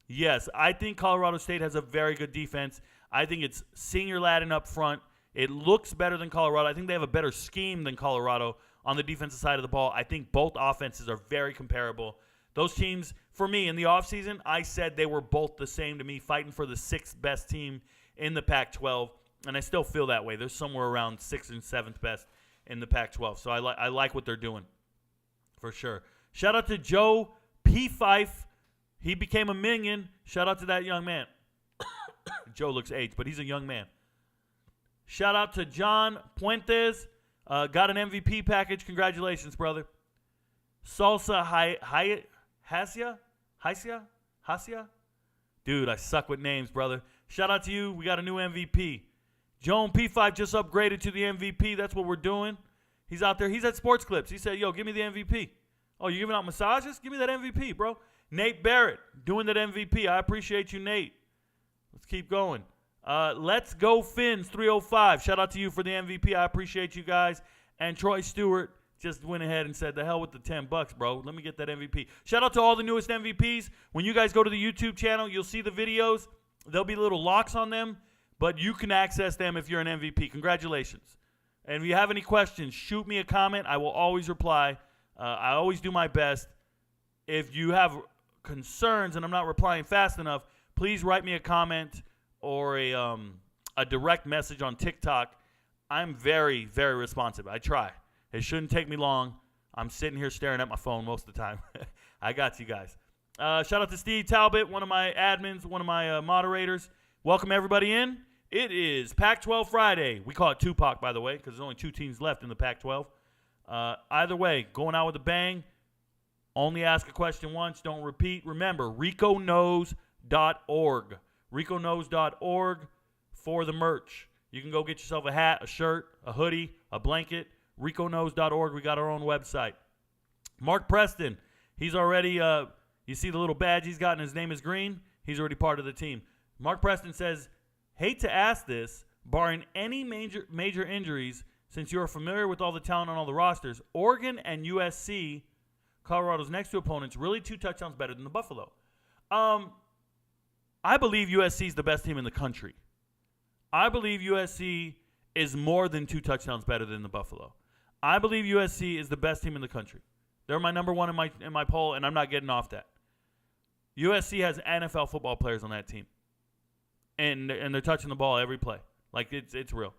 Yes, I think Colorado State has a very good defense. I think it's senior Latin up front. It looks better than Colorado. I think they have a better scheme than Colorado on the defensive side of the ball. I think both offenses are very comparable. Those teams, for me, in the offseason, I said they were both the same to me, fighting for the 6th best team in the Pac-12, and I still feel that way. They're somewhere around 6th and 7th best in the Pac-12, so I like what they're doing, for sure. Shout out to Joe P. Fife. He became a minion. Shout out to that young man. Joe looks aged, but he's a young man. Shout out to John Puentes. Got an MVP package. Congratulations, brother. Salsa Hasia? Dude, I suck with names, brother. Shout out to you. We got a new MVP. Joan P5 just upgraded to the MVP. That's what we're doing. He's out there. He's at Sports Clips. He said, yo, give me the MVP. Oh, you giving out massages? Give me that MVP, bro. Nate Barrett doing that MVP. I appreciate you, Nate. Let's keep going. Let's Go Fins 305. Shout out to you for the MVP. I appreciate you guys. And Troy Stewart just went ahead and said, the hell with the $10, bro. Let me get that MVP. Shout out to all the newest MVPs. When you guys go to the YouTube channel, you'll see the videos. There'll be little locks on them, but you can access them if you're an MVP. Congratulations. And if you have any questions, shoot me a comment. I will always reply. I always do my best. If you have concerns and I'm not replying fast enough, please write me a comment or a direct message on TikTok. I'm very, very responsive. I try. It shouldn't take me long. I'm sitting here staring at my phone most of the time. I got you guys. Shout out to Steve Talbot, one of my admins, one of my moderators. Welcome everybody in. It is Pac-12 Friday. We call it Tupac, by the way, because there's only 2 teams left in the Pac-12. Either way, going out with a bang. Only ask a question once, don't repeat. Remember, RicoKnows.org. RicoKnows.org for the merch. You can go get yourself a hat, a shirt, a hoodie, a blanket. RicoKnows.org. We got our own website. Mark Preston, he's already, you see the little badge he's got and his name is green? He's already part of the team. Mark Preston says, hate to ask this, barring any major injuries, since you are familiar with all the talent on all the rosters, Oregon and USC, Colorado's next 2 opponents, really 2 touchdowns better than the Buffalo. I believe USC is the best team in the country. I believe USC is more than 2 touchdowns better than the Buffalo. I believe USC is the best team in the country. They're my number 1 in my poll, and I'm not getting off that. USC has NFL football players on that team, and they're touching the ball every play. Like it's real.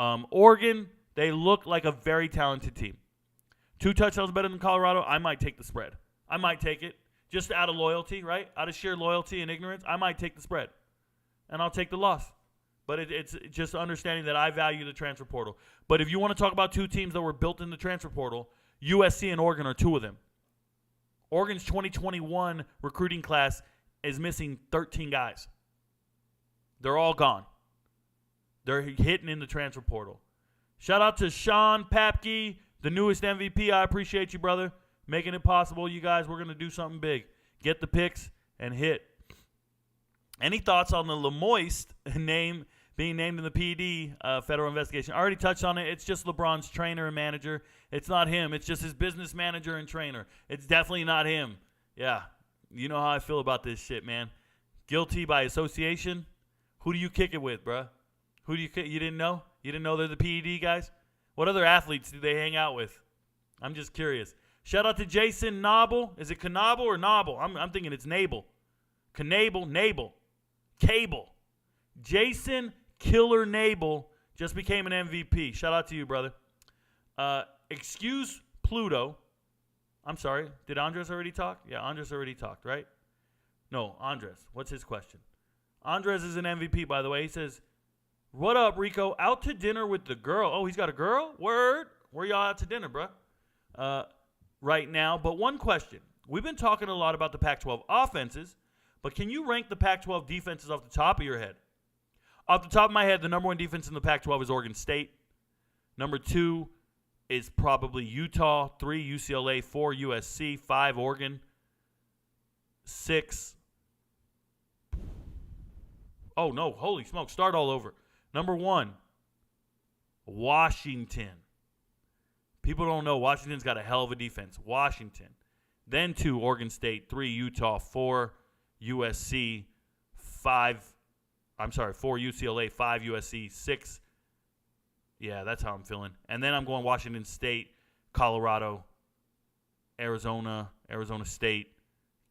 Oregon, they look like a very talented team. 2 touchdowns better than Colorado. I might take the spread. I might take it just out of loyalty, right? Out of sheer loyalty and ignorance, I might take the spread, and I'll take the loss. But it's just understanding that I value the transfer portal. But if you want to talk about 2 teams that were built in the transfer portal, USC and Oregon are 2 of them. Oregon's 2021 recruiting class is missing 13 guys. They're all gone. They're hitting in the transfer portal. Shout out to Sean Papke, the newest MVP. I appreciate you, brother. Making it possible, you guys. We're going to do something big. Get the picks and hit. Any thoughts on the Lemoist name being named in the PD federal investigation? I already touched on it. It's just LeBron's trainer and manager. It's not him. It's just his business manager and trainer. It's definitely not him. Yeah, you know how I feel about this shit, man. Guilty by association. Who do you kick it with, bruh? Who do you kick? You didn't know? You didn't know they're the PED guys? What other athletes do they hang out with? I'm just curious. Shout out to Jason Knobel. Is it Knobel or Knobel? I'm thinking it's Nabel. Nabel. Cable. Jason Killer Nabel just became an MVP. Shout out to you, brother. Excuse Pluto. I'm sorry. Did Andres already talk? Yeah, Andres already talked, right? No, Andres. What's his question? Andres is an MVP, by the way. He says, what up, Rico? Out to dinner with the girl. Oh, he's got a girl? Word. Where y'all out to dinner, bro? Right now. But one question. We've been talking a lot about the Pac-12 offenses, But can you rank the Pac-12 defenses off the top of your head? Off the top of my head, the number one defense in the Pac-12 is Oregon State. Number 2 is probably Utah. 3, UCLA. 4, USC. 5, Oregon. 6. Oh, no. Holy smoke. Start all over. Number 1, Washington. People don't know Washington's got a hell of a defense. Washington. Then 2, Oregon State. 3, Utah. 4, USC. 4, UCLA. 5, USC. 6. Yeah, that's how I'm feeling. And then I'm going Washington State, Colorado, Arizona State,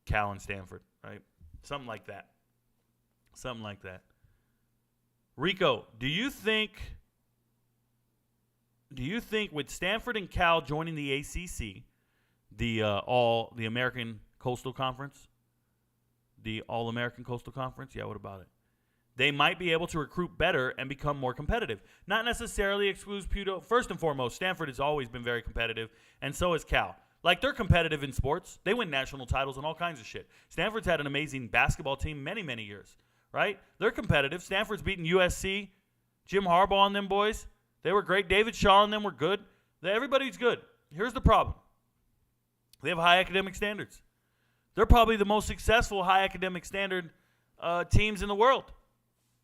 Cal, and Stanford, right? Something like that. Rico, do you think with Stanford and Cal joining the ACC, the American Coastal Conference, the All-American Coastal Conference, yeah, what about it? They might be able to recruit better and become more competitive. Not necessarily exclude Puto. First and foremost, Stanford has always been very competitive, and so has Cal. Like, they're competitive in sports. They win national titles and all kinds of shit. Stanford's had an amazing basketball team many, many years, right? They're competitive. Stanford's beaten USC. Jim Harbaugh and them boys, they were great. David Shaw and them were good. Everybody's good. Here's the problem. They have high academic standards. They're probably the most successful high academic standard teams in the world.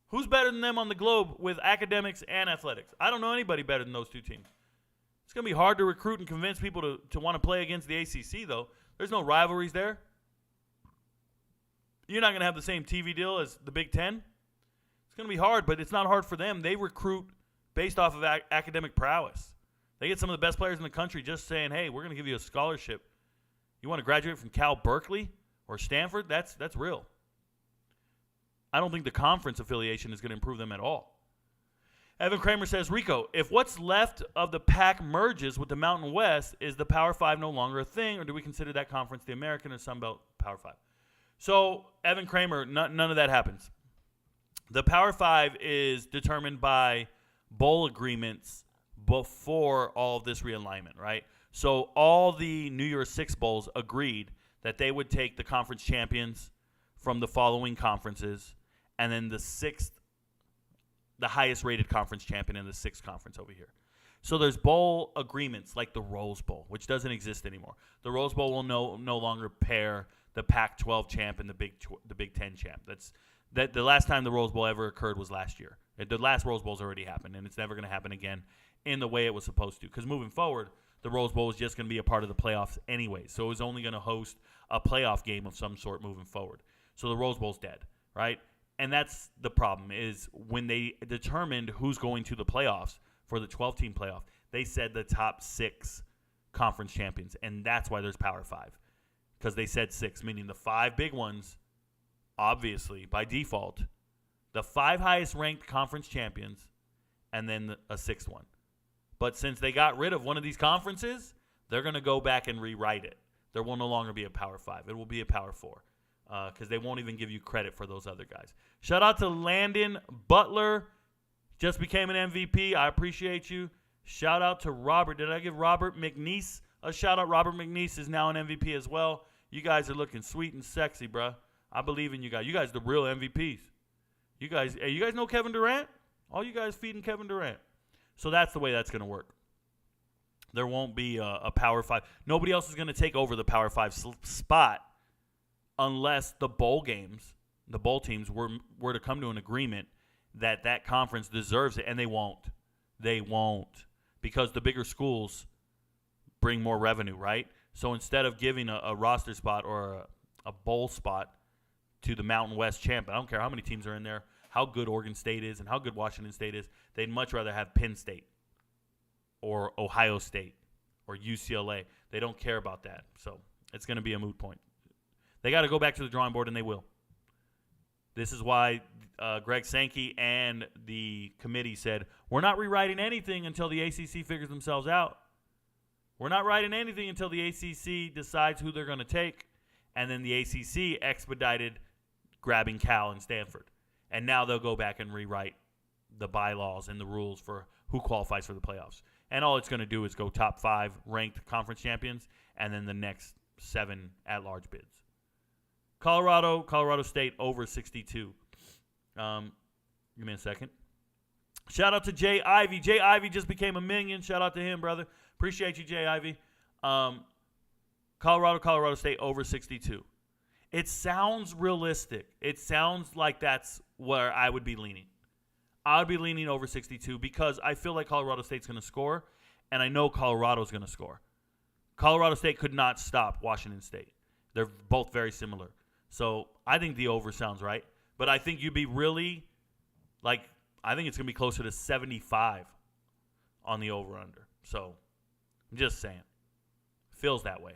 Who's better than them on the globe with academics and athletics? I don't know anybody better than those two teams. It's going to be hard to recruit and convince people to want to play against the ACC, though. There's no rivalries there. You're not going to have the same TV deal as the Big Ten. It's going to be hard, but it's not hard for them. They recruit based off of academic prowess. They get some of the best players in the country just saying, hey, we're going to give you a scholarship. You want to graduate from Cal Berkeley or Stanford? That's real. I don't think the conference affiliation is going to improve them at all. Evan Kramer says, Rico, if what's left of the PAC merges with the Mountain West, is the Power 5 no longer a thing, or do we consider that conference the American or Sunbelt Power 5? So, Evan Kramer, none of that happens. The Power 5 is determined by bowl agreements before all of this realignment, right? So all the New Year's Six bowls agreed that they would take the conference champions from the following conferences, and then the highest rated conference champion in the sixth conference over here. So there's bowl agreements like the Rose Bowl, which doesn't exist anymore. The Rose Bowl will no longer pair the Pac-12 champ and the Big Ten champ. The last time the Rose Bowl ever occurred was last year. The last Rose Bowl's already happened, and it's never going to happen again in the way it was supposed to. Because moving forward, the Rose Bowl is just going to be a part of the playoffs anyway. So it was only going to host a playoff game of some sort moving forward. So the Rose Bowl's dead, right? And that's the problem, is when they determined who's going to the playoffs for the 12-team playoff, they said the top 6 conference champions. And that's why there's Power 5. Because they said 6, meaning the 5 big ones, obviously, by default, the 5 highest ranked conference champions, and then a 6th one. But since they got rid of one of these conferences, they're going to go back and rewrite it. There will no longer be a Power 5. It will be a Power 4. Because they won't even give you credit for those other guys. Shout out to Landon Butler. Just became an MVP. I appreciate you. Shout out to Robert. Did I give Robert McNeese a shout out? Robert McNeese is now an MVP as well. You guys are looking sweet and sexy, bro. I believe in you guys. You guys are the real MVPs. You guys know Kevin Durant? All you guys feeding Kevin Durant. So that's the way that's going to work. There won't be a Power 5. Nobody else is going to take over the Power 5 spot unless the bowl games, the bowl teams were to come to an agreement that conference deserves it, and they won't. They won't, because the bigger schools bring more revenue, right? So instead of giving a roster spot or a bowl spot to the Mountain West champ, I don't care how many teams are in there, how good Oregon State is and how good Washington State is, they'd much rather have Penn State or Ohio State or UCLA. They don't care about that. So it's going to be a moot point. They got to go back to the drawing board, and they will. This is why Greg Sankey and the committee said, we're not rewriting anything until the ACC figures themselves out. We're not writing anything until the ACC decides who they're going to take. And then the ACC expedited grabbing Cal and Stanford. And now they'll go back and rewrite the bylaws and the rules for who qualifies for the playoffs. And all it's going to do is go top 5 ranked conference champions and then the next 7 at-large bids. Colorado State over 62. Give me a second. Shout out to Jay Ivy. Jay Ivy just became a minion. Shout out to him, brother. Appreciate you, Jay Ivy. Colorado State over 62. It sounds realistic. It sounds like that's where I would be leaning. I would be leaning over 62 because I feel like Colorado State's going to score, and I know Colorado's going to score. Colorado State could not stop Washington State. They're both very similar. So I think the over sounds right. But I think you'd be really, I think it's going to be closer to 75 on the over-under. So I'm just saying. Feels that way.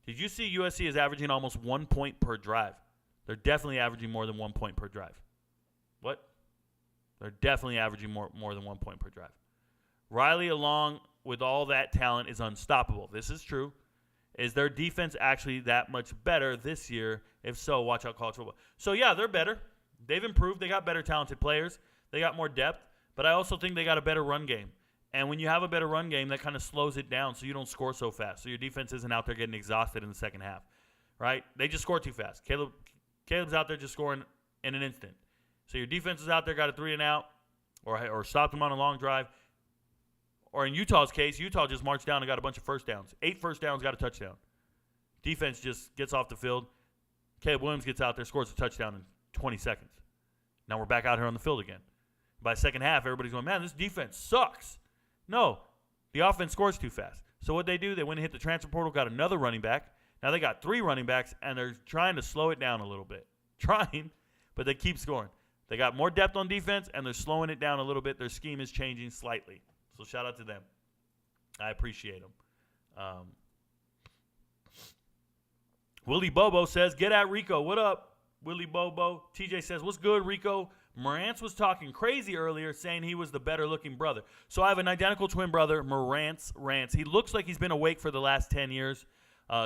Did you see USC is averaging almost 1 point per drive? They're definitely averaging more than 1 point per drive. What? They're definitely averaging more than 1 point per drive. Riley, along with all that talent, is unstoppable. This is true. Is their defense actually that much better this year? If so, watch out college football. So, yeah, they're better. They've improved. They got better talented players. They got more depth. But I also think they got a better run game. And when you have a better run game, that kind of slows it down so you don't score so fast. So your defense isn't out there getting exhausted in the second half, right? They just score too fast. Caleb's out there just scoring in an instant. So your defense is out there, got a 3-and-out, or stopped them on a long drive. Or in Utah's case, Utah just marched down and got a bunch of first downs. 8 first downs, got a touchdown. Defense just gets off the field. Caleb Williams gets out there, scores a touchdown in 20 seconds. Now we're back out here on the field again. By second half, everybody's going, man, this defense sucks. No, the offense scores too fast. So what they do, they went and hit the transfer portal, got another running back. Now they got 3 running backs, and they're trying to slow it down a little bit. Trying, but they keep scoring. They got more depth on defense, and they're slowing it down a little bit. Their scheme is changing slightly. So shout out to them. I appreciate them. Willie Bobo says, get at Rico. What up, Willie Bobo? TJ says, what's good, Rico? Morantz was talking crazy earlier, saying he was the better-looking brother. So I have an identical twin brother, Morantz Rants. He looks like he's been awake for the last 10 years,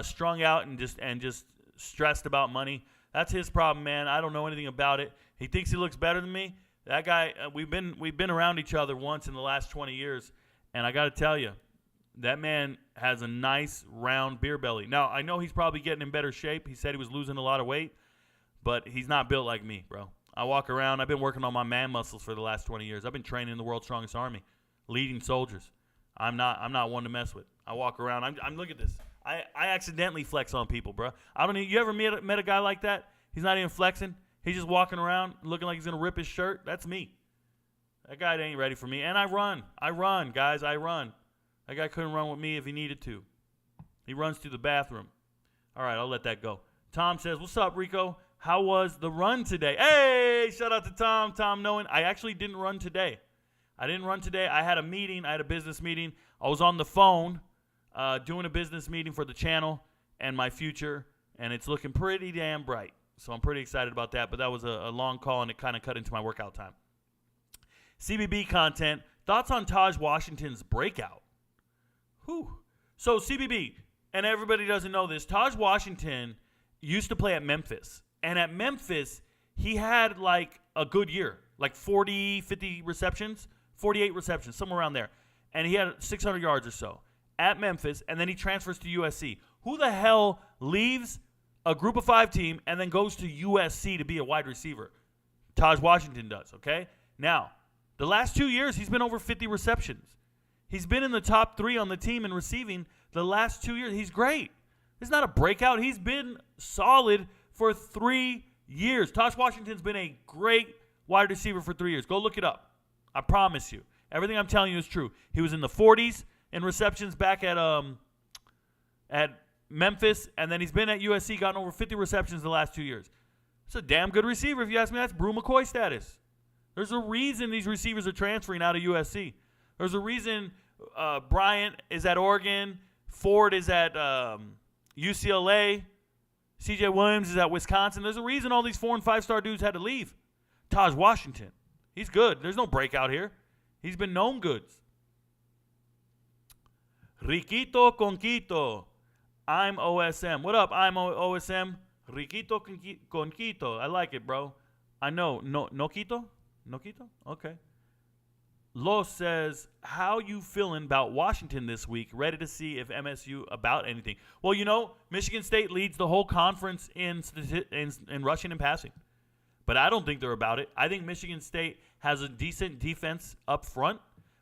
strung out and just stressed about money. That's his problem, man. I don't know anything about it. He thinks he looks better than me. That guy, we've been around each other once in the last 20 years, and I got to tell you, that man has a nice round beer belly. Now I know he's probably getting in better shape. He said he was losing a lot of weight, but he's not built like me, bro. I walk around. I've been working on my man muscles for the last 20 years. I've been training in the world's strongest army, leading soldiers. I'm not one to mess with. I walk around. I'm look at this. I accidentally flex on people, bro. You ever met a guy like that? He's not even flexing. He's just walking around looking like he's going to rip his shirt. That's me. That guy ain't ready for me. And I run. Guys. I run. That guy couldn't run with me if he needed to. He runs to the bathroom. All right, I'll let that go. Tom says, what's up, Rico? How was the run today? Hey, shout out to Tom. Tom knowing. I actually didn't run today. I had a meeting. I had a business meeting. I was on the phone doing a business meeting for the channel and my future, and it's looking pretty damn bright. So I'm pretty excited about that, but that was a long call, and it kind of cut into my workout time. CBB content. Thoughts on Taj Washington's breakout? Whew. So CBB, and everybody doesn't know this, Taj Washington used to play at Memphis. And at Memphis, he had like a good year, like 40, 50 receptions, 48 receptions, somewhere around there. And he had 600 yards or so at Memphis, and then he transfers to USC. Who the hell leaves a group of 5 team and then goes to USC to be a wide receiver? Taj Washington does, okay? Now, the last 2 years, he's been over 50 receptions. He's been in the top 3 on the team in receiving the last 2 years. He's great. It's not a breakout. He's been solid for 3 years. Taj Washington's been a great wide receiver for 3 years. Go look it up. I promise you. Everything I'm telling you is true. He was in the 40s in receptions back at Memphis, and then he's been at USC, gotten over 50 receptions the last 2 years. It's a damn good receiver, if you ask me. That's Brew McCoy status. There's a reason these receivers are transferring out of USC. There's a reason Bryant is at Oregon, Ford is at UCLA, C.J. Williams is at Wisconsin. There's a reason all these 4- and 5-star dudes had to leave. Taj Washington, he's good. There's no breakout here. He's been known goods. Riquito Conquito. I'm OSM. What up, I'm OSM? Riquito Conquito. I like it, bro. I know. No Quito? Okay. Los says, how you feeling about Washington this week? Ready to see if MSU about anything? Well, Michigan State leads the whole conference in rushing and passing. But I don't think they're about it. I think Michigan State has a decent defense up front,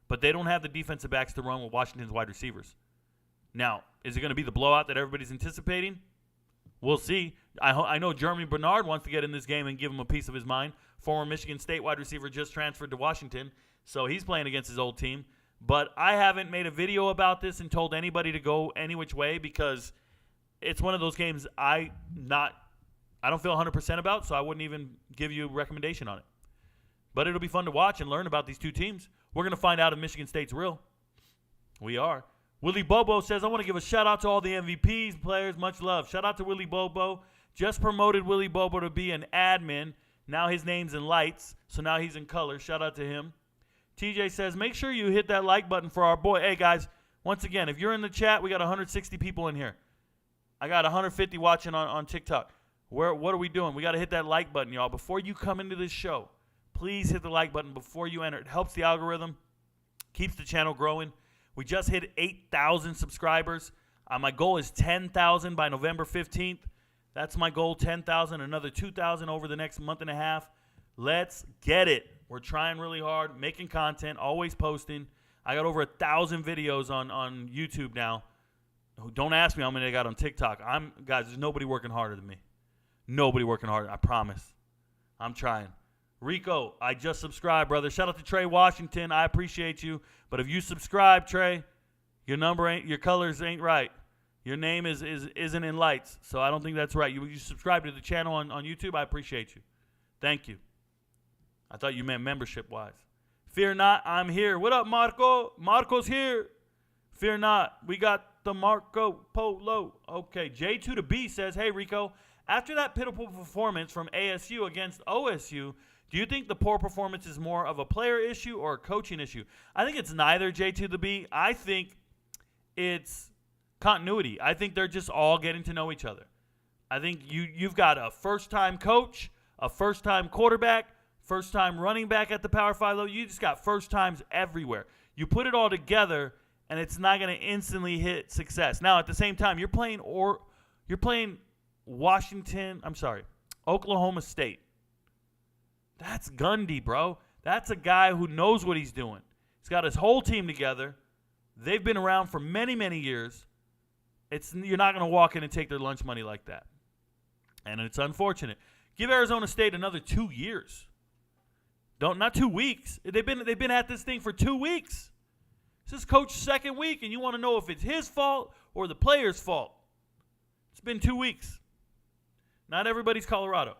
but they don't have the defensive backs to run with Washington's wide receivers. Now, is it going to be the blowout that everybody's anticipating? We'll see. I know Jeremy Bernard wants to get in this game and give him a piece of his mind. Former Michigan State wide receiver just transferred to Washington, so he's playing against his old team. But I haven't made a video about this and told anybody to go any which way because it's one of those games I don't feel 100% about, so I wouldn't even give you a recommendation on it. But it'll be fun to watch and learn about these two teams. We're going to find out if Michigan State's real. We are. Willie Bobo says, I want to give a shout-out to all the MVPs, players. Much love. Shout-out to Willie Bobo. Just promoted Willie Bobo to be an admin. Now his name's in lights, so now he's in color. Shout-out to him. TJ says, make sure you hit that like button for our boy. Hey, guys, once again, if you're in the chat, we got 160 people in here. I got 150 watching on TikTok. What are we doing? We got to hit that like button, y'all. Before you come into this show, please hit the like button before you enter. It helps the algorithm, keeps the channel growing. We just hit 8,000 subscribers. My goal is 10,000 by November 15th. That's my goal, 10,000, another 2,000 over the next month and a half. Let's get it. We're trying really hard, making content, always posting. I got over 1,000 videos on YouTube now. Don't ask me how many I got on TikTok. Guys, there's nobody working harder than me. Nobody working harder, I promise. I'm trying. Rico, I just subscribed, brother. Shout out to Trey Washington. I appreciate you. But if you subscribe, Trey, your colors ain't right. Your name isn't in lights. So I don't think that's right. You subscribe to the channel on YouTube. I appreciate you. Thank you. I thought you meant membership-wise. Fear not, I'm here. What up, Marco? Marco's here. Fear not. We got the Marco Polo. Okay, J2 to B says, hey, Rico, after that pitiful performance from ASU against OSU, do you think the poor performance is more of a player issue or a coaching issue? I think it's neither, J to the B. I think it's continuity. I think they're just all getting to know each other. I think you've got a first-time coach, a first-time quarterback, first-time running back at the Power 5 level. You just got first times everywhere. You put it all together, and it's not going to instantly hit success. Now, at the same time, you're playing Oklahoma State. That's Gundy, bro. That's a guy who knows what he's doing. He's got his whole team together. They've been around for many, many years. You're not going to walk in and take their lunch money like that. And it's unfortunate. Give Arizona State another 2 years. Not 2 weeks. They've been at this thing for 2 weeks. This is Coach's second week, and you want to know if it's his fault or the player's fault. It's been 2 weeks. Not everybody's Colorado.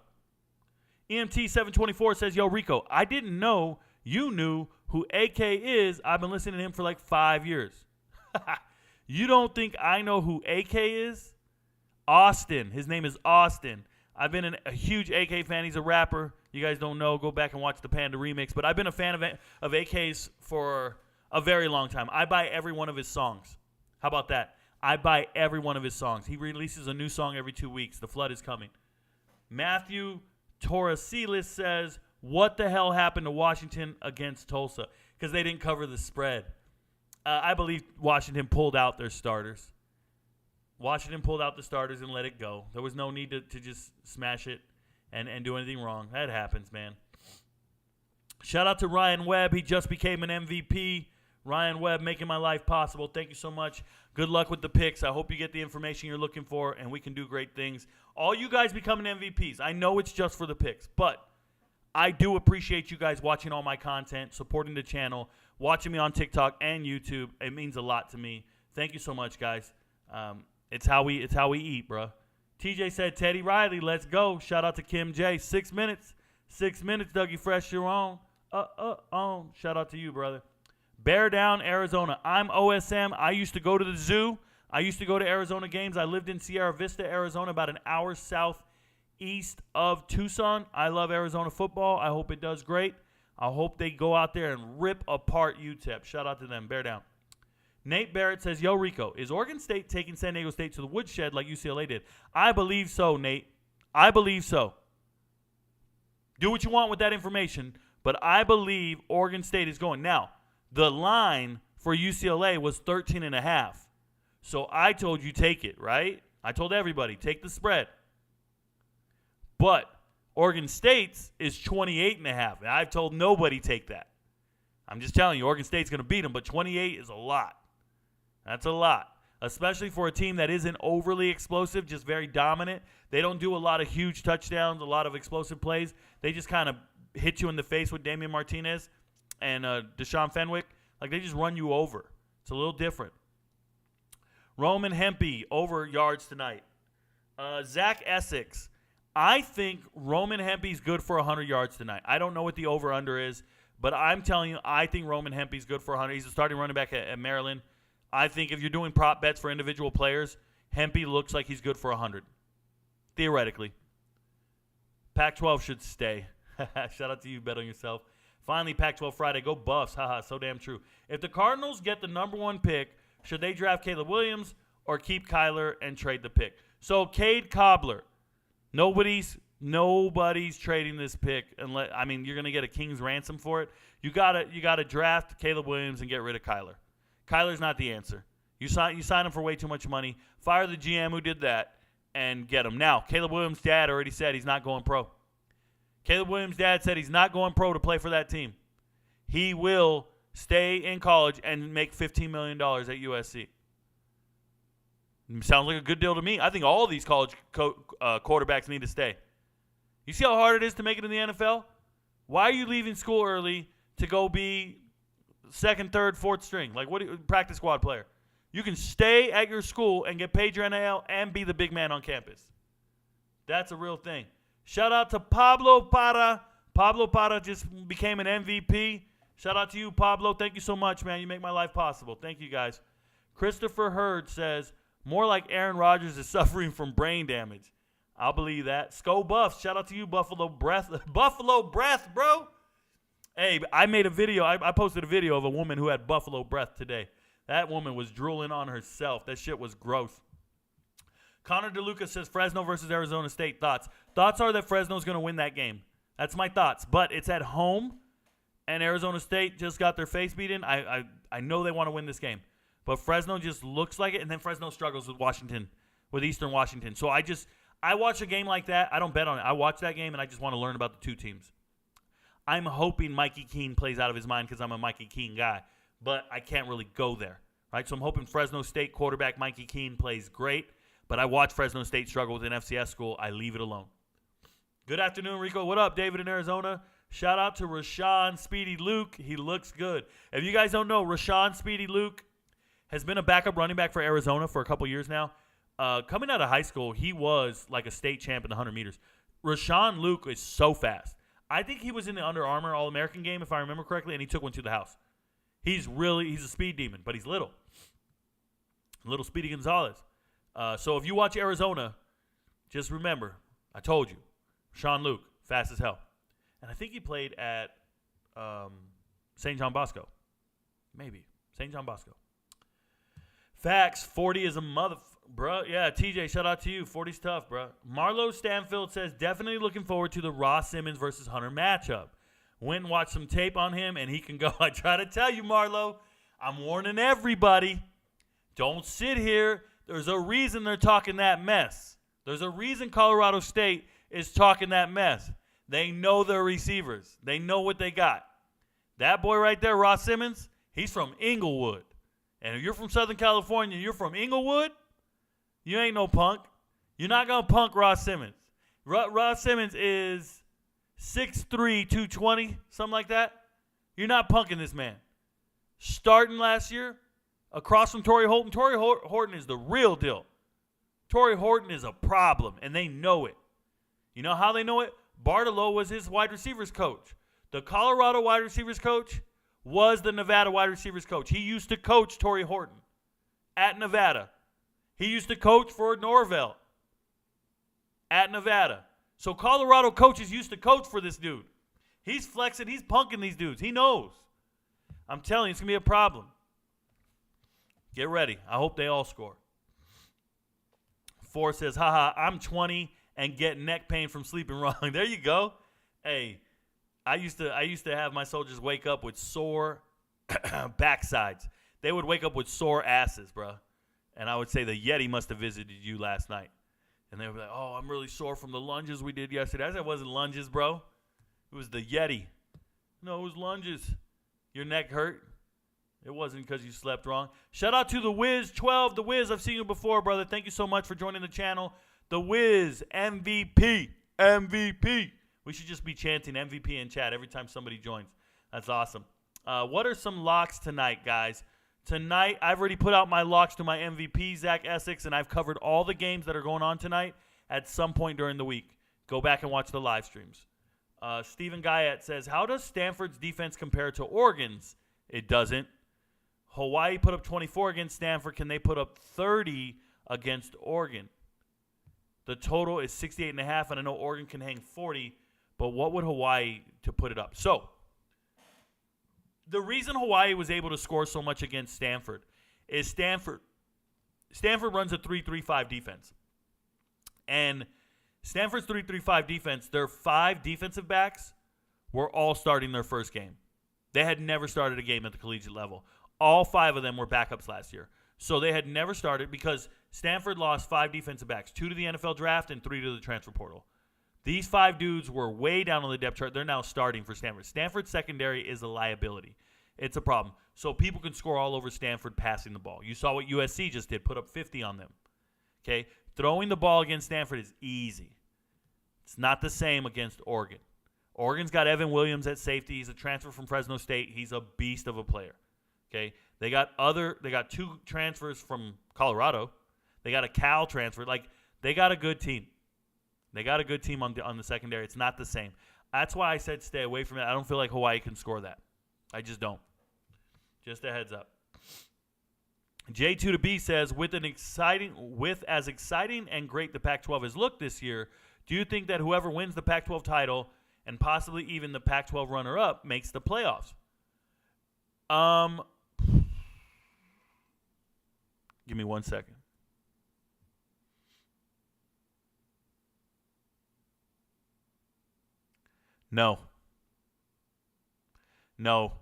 EMT724 says, yo, Rico, I didn't know you knew who AK is. I've been listening to him for like 5 years. You don't think I know who AK is? Austin. His name is Austin. I've been a huge AK fan. He's a rapper. You guys don't know. Go back and watch the Panda remix. But I've been a fan of AK's for a very long time. I buy every one of his songs. How about that? I buy every one of his songs. He releases a new song every 2 weeks. The flood is coming. Matthew Torasilis says, what the hell happened to Washington against Tulsa? Because they didn't cover the spread. I believe Washington pulled out their starters. Washington pulled out the starters and let it go. There was no need to just smash it and do anything wrong. That happens, man. Shout out to Ryan Webb. He just became an MVP. Ryan Webb making my life possible. Thank you so much. Good luck with the picks. I hope you get the information you're looking for, and we can do great things. All you guys becoming MVPs. I know it's just for the picks, but I do appreciate you guys watching all my content, supporting the channel, watching me on TikTok and YouTube. It means a lot to me. Thank you so much, guys. It's how we eat, bro. TJ said, Teddy Riley, let's go. Shout out to Kim J. 6 minutes. 6 minutes, Dougie Fresh, you're on. On. Shout out to you, brother. Bear Down, Arizona. I'm OSM. I used to go to the zoo. I used to go to Arizona games. I lived in Sierra Vista, Arizona, about an hour southeast of Tucson. I love Arizona football. I hope it does great. I hope they go out there and rip apart UTEP. Shout out to them. Bear down. Nate Barrett says, yo, Rico, is Oregon State taking San Diego State to the woodshed like UCLA did? I believe so, Nate. I believe so. Do what you want with that information, but I believe Oregon State is going. Now, The line for UCLA was 13.5. So I told you take it, right? I told everybody, take the spread. But Oregon State's is 28.5. And I've told nobody take that. I'm just telling you, Oregon State's going to beat them, but 28 is a lot. That's a lot, especially for a team that isn't overly explosive, just very dominant. They don't do a lot of huge touchdowns, a lot of explosive plays. They just kind of hit you in the face with Damian Martinez and Deshaun Fenwick. Like, they just run you over. It's a little different. Roman Hempe, over yards tonight. Zach Essex. I think Roman Hempe's good for 100 yards tonight. I don't know what the over-under is, but I'm telling you, I think Roman Hempe's good for 100. He's a starting running back at Maryland. I think if you're doing prop bets for individual players, Hempe looks like he's good for 100. Theoretically. Pac-12 should stay. Shout out to you, bet on yourself. Finally, Pac-12 Friday. Go Buffs. Haha, so damn true. If the Cardinals get the number 1 pick, should they draft Caleb Williams or keep Kyler and trade the pick? So, Cade Cobbler. Nobody's trading this pick unless, I mean, you're going to get a king's ransom for it. You gotta draft Caleb Williams and get rid of Kyler. Kyler's not the answer. You sign him for way too much money. Fire the GM who did that and get him. Now, Caleb Williams' dad already said he's not going pro. Caleb Williams' dad said he's not going pro to play for that team. He will stay in college and make $15 million at USC. Sounds like a good deal to me. I think all of these college quarterbacks need to stay. You see how hard it is to make it in the NFL? Why are you leaving school early to go be second, third, fourth string? Like, what? Practice squad player. You can stay at your school and get paid your NIL and be the big man on campus. That's a real thing. Shout out to Pablo Parra. Pablo Parra just became an MVP. Shout out to you, Pablo. Thank you so much, man. You make my life possible. Thank you, guys. Christopher Hurd says, more like Aaron Rodgers is suffering from brain damage. I'll believe that. Sko Buffs. Shout out to you, Buffalo Breath. Buffalo Breath, bro. Hey, I made a video. I posted a video of a woman who had buffalo breath today. That woman was drooling on herself. That shit was gross. Connor DeLuca says Fresno versus Arizona State. Thoughts? Thoughts are that Fresno's going to win that game. That's my thoughts. But it's at home, and Arizona State just got their face beaten. I know they want to win this game. But Fresno just looks like it, and then Fresno struggles with Eastern Washington. So I watch a game like that. I don't bet on it. I watch that game, and I just want to learn about the two teams. I'm hoping Mikey Keene plays out of his mind because I'm a Mikey Keene guy, but I can't really go there, right? So I'm hoping Fresno State quarterback Mikey Keene plays great, but I watch Fresno State struggle with an FCS school. I leave it alone. Good afternoon, Rico. What up, David in Arizona? Shout out to Rashawn Speedy Luke. He looks good. If you guys don't know, Rashawn Speedy Luke has been a backup running back for Arizona for a couple years now. Coming out of high school, he was like a state champ in the 100 meters. Rashawn Luke is so fast. I think he was in the Under Armour All-American game, if I remember correctly, and he took one to the house. He's a speed demon, but he's little. Little Speedy Gonzalez. So if you watch Arizona, just remember, I told you, Sean Luke, fast as hell. And I think he played at St. John Bosco. Maybe. St. John Bosco. Facts, 40 is a bro. Yeah, TJ, shout out to you. 40's tough, bro. Marlo Stanfield says, definitely looking forward to the Ross Simmons versus Hunter matchup. Went and watched some tape on him, and he can go. I try to tell you, Marlo, I'm warning everybody. Don't sit here. There's a reason they're talking that mess. There's a reason Colorado State is talking that mess. They know their receivers. They know what they got. That boy right there, Ross Simmons, he's from Inglewood. And if you're from Southern California, you're from Inglewood, you ain't no punk. You're not going to punk Ross Simmons. Ross Simmons is 6'3", 220, something like that. You're not punking this man. Starting last year, across from Torrey Horton. Torrey Horton is the real deal. Torrey Horton is a problem, and they know it. You know how they know it? Bartolo was his wide receivers coach. The Colorado wide receivers coach was the Nevada wide receivers coach. He used to coach Torrey Horton at Nevada. He used to coach for Norvell at Nevada. So Colorado coaches used to coach for this dude. He's flexing. He's punking these dudes. He knows. I'm telling you, it's going to be a problem. Get ready. I hope they all score. 4 says, haha, I'm 20 and get neck pain from sleeping wrong. There you go. Hey, I used to have my soldiers wake up with sore backsides. They would wake up with sore asses, bro. And I would say the Yeti must have visited you last night. And they would be like, oh, I'm really sore from the lunges we did yesterday. I said it wasn't lunges, bro. It was the Yeti. No, it was lunges. Your neck hurt? It wasn't because you slept wrong. Shout out to the Wiz12. The Wiz, I've seen you before, brother. Thank you so much for joining the channel. The Wiz, MVP. MVP. We should just be chanting MVP in chat every time somebody joins. That's awesome. What are some locks tonight, guys? Tonight, I've already put out my locks to my MVP, Zach Essex, and I've covered all the games that are going on tonight at some point during the week. Go back and watch the live streams. Stephen Guyette says, how does Stanford's defense compare to Oregon's? It doesn't. Hawaii put up 24 against Stanford. Can they put up 30 against Oregon? The total is 68.5, and I know Oregon can hang 40, but what would Hawaii to put it up? So, the reason Hawaii was able to score so much against Stanford is Stanford runs a 3-3-5 defense. And Stanford's 3-3-5 defense, their 5 defensive backs were all starting their first game. They had never started a game at the collegiate level. All 5 of them were backups last year. So they had never started because Stanford lost 5 defensive backs, 2 to the NFL draft and 3 to the transfer portal. These 5 dudes were way down on the depth chart. They're now starting for Stanford. Stanford's secondary is a liability. It's a problem. So people can score all over Stanford passing the ball. You saw what USC just did, put up 50 on them. Okay? Throwing the ball against Stanford is easy. It's not the same against Oregon. Oregon's got Evan Williams at safety. He's a transfer from Fresno State. He's a beast of a player. Okay? They got 2 transfers from Colorado. They got a Cal transfer. They got a good team. They got a good team on the secondary. It's not the same. That's why I said stay away from it. I don't feel like Hawaii can score that. I just don't. Just a heads up. J2 to B says, with as exciting and great the Pac-12 has looked this year, do you think that whoever wins the Pac-12 title and possibly even the Pac-12 runner-up makes the playoffs? Give me 1 second. No. Nope.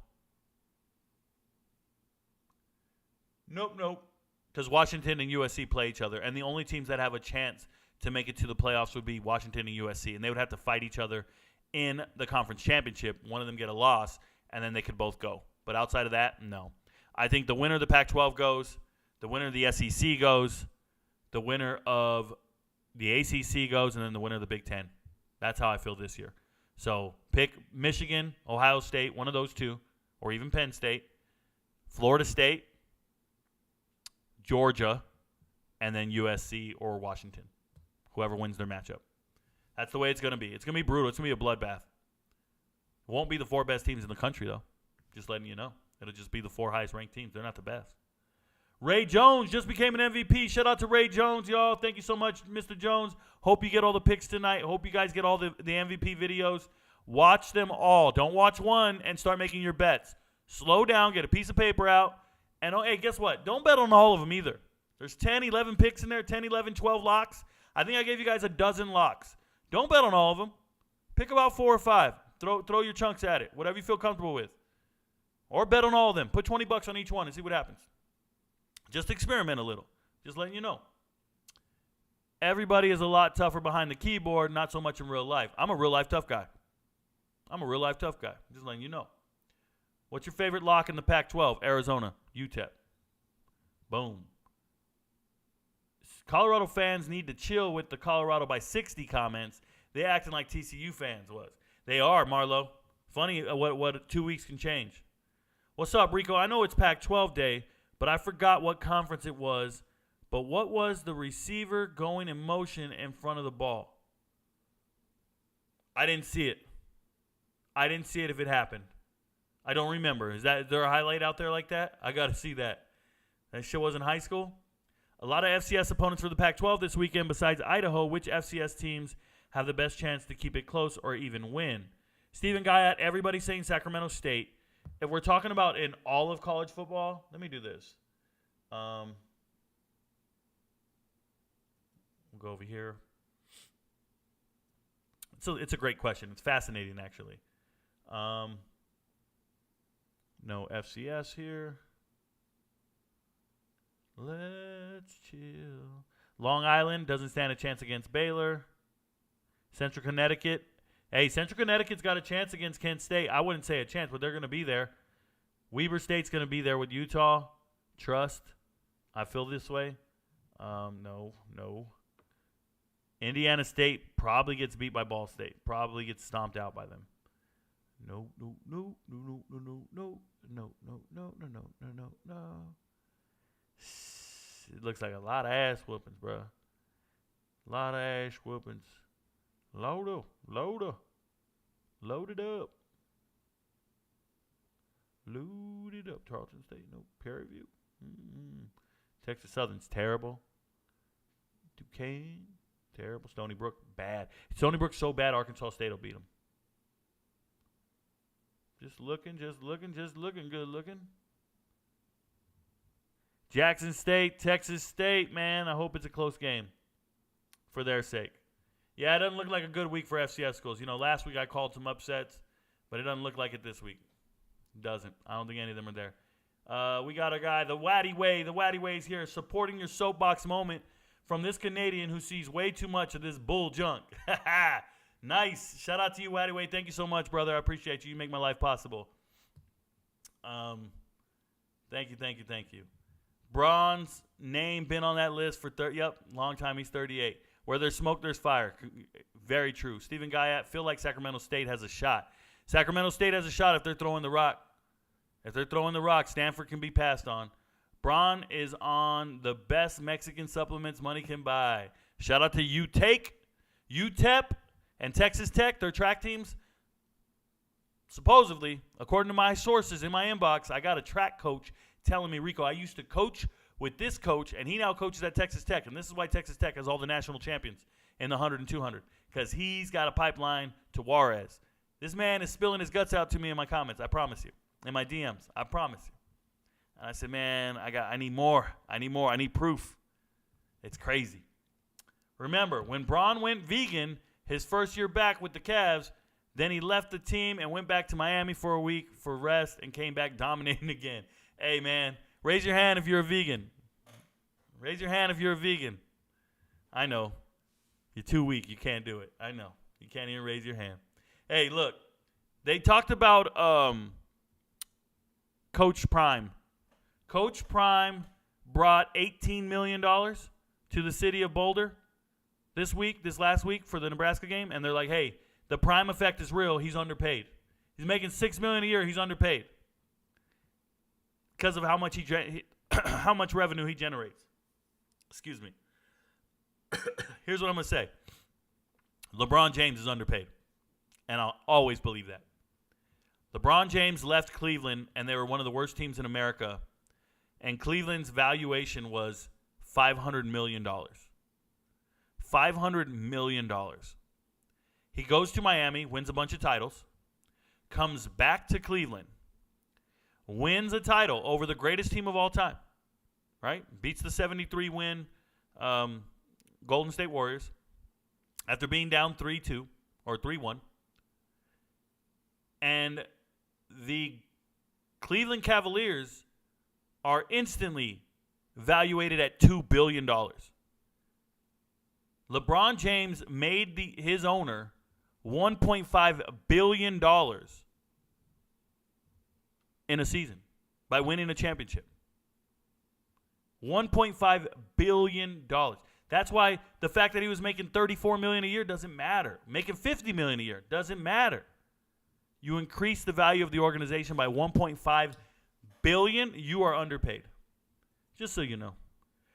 Because Washington and USC play each other, and the only teams that have a chance to make it to the playoffs would be Washington and USC, and they would have to fight each other in the conference championship. One of them get a loss, and then they could both go. But outside of that, no. I think the winner of the Pac-12 goes, the winner of the SEC goes, the winner of the ACC goes, and then the winner of the Big Ten. That's how I feel this year. So pick Michigan, Ohio State, one of those 2, or even Penn State, Florida State, Georgia, and then USC or Washington, whoever wins their matchup. That's the way it's going to be. It's going to be brutal. It's going to be a bloodbath. It won't be the 4 best teams in the country, though. Just letting you know. It'll just be the 4 highest-ranked teams. They're not the best. Ray Jones just became an MVP. Shout out to Ray Jones, y'all. Thank you so much, Mr. Jones. Hope you get all the picks tonight. Hope you guys get all the MVP videos. Watch them all. Don't watch one and start making your bets. Slow down. Get a piece of paper out. And, hey, guess what? Don't bet on all of them either. There's 10, 11 picks in there, 10, 11, 12 locks. I think I gave you guys a dozen locks. Don't bet on all of them. Pick about 4 or 5. Throw your chunks at it, whatever you feel comfortable with. Or bet on all of them. Put $20 on each one and see what happens. Just experiment a little. Just letting you know. Everybody is a lot tougher behind the keyboard, not so much in real life. I'm a real-life tough guy. Just letting you know. What's your favorite lock in the Pac-12? Arizona, UTEP. Boom. Colorado fans need to chill with the Colorado by 60 comments. They acting like TCU fans was. They are, Marlo. Funny what 2 weeks can change. What's up, Rico? I know it's Pac-12 day, but I forgot what conference it was. But what was the receiver going in motion in front of the ball? I didn't see it. If it happened. I don't remember. Is there a highlight out there like that? I got to see that. That shit was in high school? A lot of FCS opponents for the Pac-12 this weekend besides Idaho. Which FCS teams have the best chance to keep it close or even win? Stephen Guyat, everybody saying Sacramento State. If we're talking about in all of college football, let me do this. We'll go over here. So it's a great question. It's fascinating, actually. No FCS here. Let's chill. Long Island doesn't stand a chance against Baylor. Central Connecticut. Hey, Central Connecticut's got a chance against Kent State. I wouldn't say a chance, but they're going to be there. Weber State's going to be there with Utah. Trust. I feel this way. No. Indiana State probably gets beat by Ball State. Probably gets stomped out by them. No. It looks like a lot of ass whoopings, bro. A lot of ass whoopings. Load it up. Load it up. Tarleton State, no. Prairie View. Texas Southern's terrible. Duquesne, terrible. Stony Brook, bad. Stony Brook's so bad, Arkansas State will beat them. Just looking, good looking. Jackson State, Texas State, man. I hope it's a close game for their sake. Yeah, it doesn't look like a good week for FCS schools. Last week I called some upsets, but it doesn't look like it this week. It doesn't. I don't think any of them are there. We got a guy, the Waddy Way. The Waddy Way is here supporting your soapbox moment from this Canadian who sees way too much of this bull junk. Nice. Shout out to you, Waddy Way. Thank you so much, brother. I appreciate you. You make my life possible. Thank you. Braun's name been on that list for long time. He's 38. Where there's smoke, there's fire. Very true. Stephen Guyat, feel like Sacramento State has a shot. Sacramento State has a shot if they're throwing the rock. If they're throwing the rock, Stanford can be passed on. Braun is on the best Mexican supplements money can buy. Shout out to UTEP, and Texas Tech, their track teams. Supposedly, according to my sources in my inbox, I got a track coach telling me, Rico, I used to coach with this coach, and he now coaches at Texas Tech. And this is why Texas Tech has all the national champions in the 100 and 200, because he's got a pipeline to Juarez. This man is spilling his guts out to me in my comments, I promise you. In my DMs, I promise you. And I said, man, I need more. I need proof. It's crazy. Remember, when Braun went vegan his first year back with the Cavs, then he left the team and went back to Miami for a week for rest and came back dominating again. Hey, man, raise your hand if you're a vegan. Raise your hand if you're a vegan. I know. You're too weak. You can't do it. I know. You can't even raise your hand. Hey, look. They talked about Coach Prime. Coach Prime brought $18 million to the city of Boulder this last week for the Nebraska game, and they're like, hey, the Prime effect is real. He's underpaid. He's making $6 million a year. He's underpaid because of how much how much revenue he generates. Excuse me. Here's what I'm going to say. LeBron James is underpaid, and I'll always believe that. LeBron James left Cleveland, and they were one of the worst teams in America, and Cleveland's valuation was $500 million. $500 million. He goes to Miami, wins a bunch of titles, comes back to Cleveland, wins a title over the greatest team of all time, right? Beats the 73-win Golden State Warriors after being down 3-2 or 3-1. And the Cleveland Cavaliers are instantly valuated at $2 billion. LeBron James made his owner $1.5 billion in a season by winning a championship. $1.5 billion. That's why the fact that he was making $34 million a year doesn't matter. Making $50 million a year doesn't matter. You increase the value of the organization by $1.5 billion, you are underpaid. Just so you know.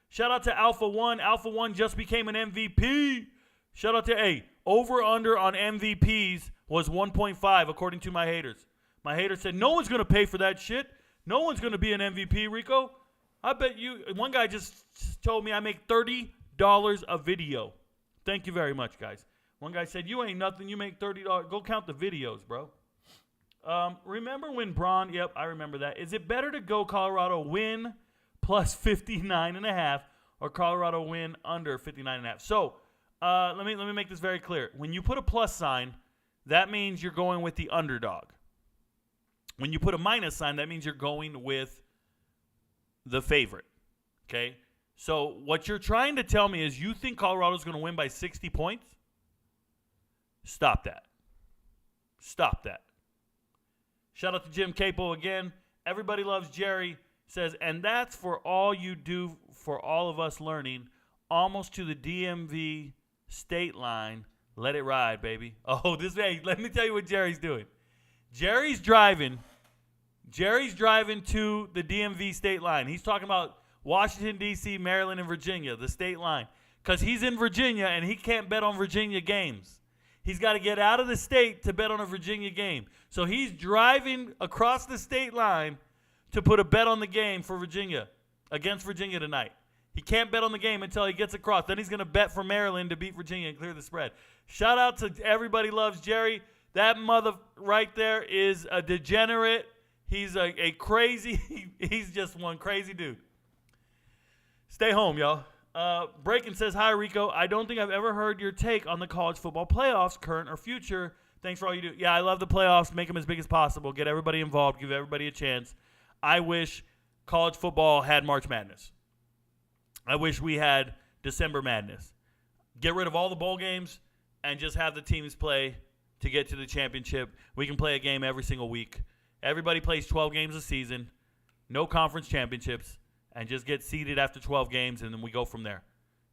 Shout out to Alpha One. Alpha One just became an MVP. Shout out to over-under on MVPs was 1.5 according to my haters. My haters said, no one's going to pay for that shit. No one's going to be an MVP, Rico. I bet you. One guy just told me I make $30 a video. Thank you very much, guys. One guy said, you ain't nothing. You make $30. Go count the videos, bro. Remember when Braun, yep, I remember that. Is it better to go Colorado win plus 59.5 or Colorado win under 59.5? So let me make this very clear. When you put a plus sign, that means you're going with the underdog. When you put a minus sign, that means you're going with the favorite. Okay? So what you're trying to tell me is you think Colorado's going to win by 60 points? Stop that. Stop that. Shout out to Jim Capo again. Everybody loves Jerry. Says, and that's for all you do for all of us learning. Almost to the DMV state line. Let it ride, baby. Oh, let me tell you what Jerry's doing. Jerry's driving to the DMV state line. He's talking about Washington, D.C., Maryland, and Virginia, the state line. Because he's in Virginia, and he can't bet on Virginia games. He's got to get out of the state to bet on a Virginia game. So he's driving across the state line to put a bet on the game for Virginia, against Virginia tonight. He can't bet on the game until he gets across. Then he's going to bet for Maryland to beat Virginia and clear the spread. Shout out to Everybody Loves Jerry. That mother right there is a degenerate. He's a crazy, he's just one crazy dude. Stay home, y'all. Breakin says, hi, Rico. I don't think I've ever heard your take on the college football playoffs, current or future. Thanks for all you do. Yeah, I love the playoffs. Make them as big as possible. Get everybody involved. Give everybody a chance. I wish college football had March Madness. I wish we had December Madness. Get rid of all the bowl games and just have the teams play to get to the championship. We can play a game every single week. Everybody plays 12 games a season. No conference championships. And just get seeded after 12 games, and then we go from there.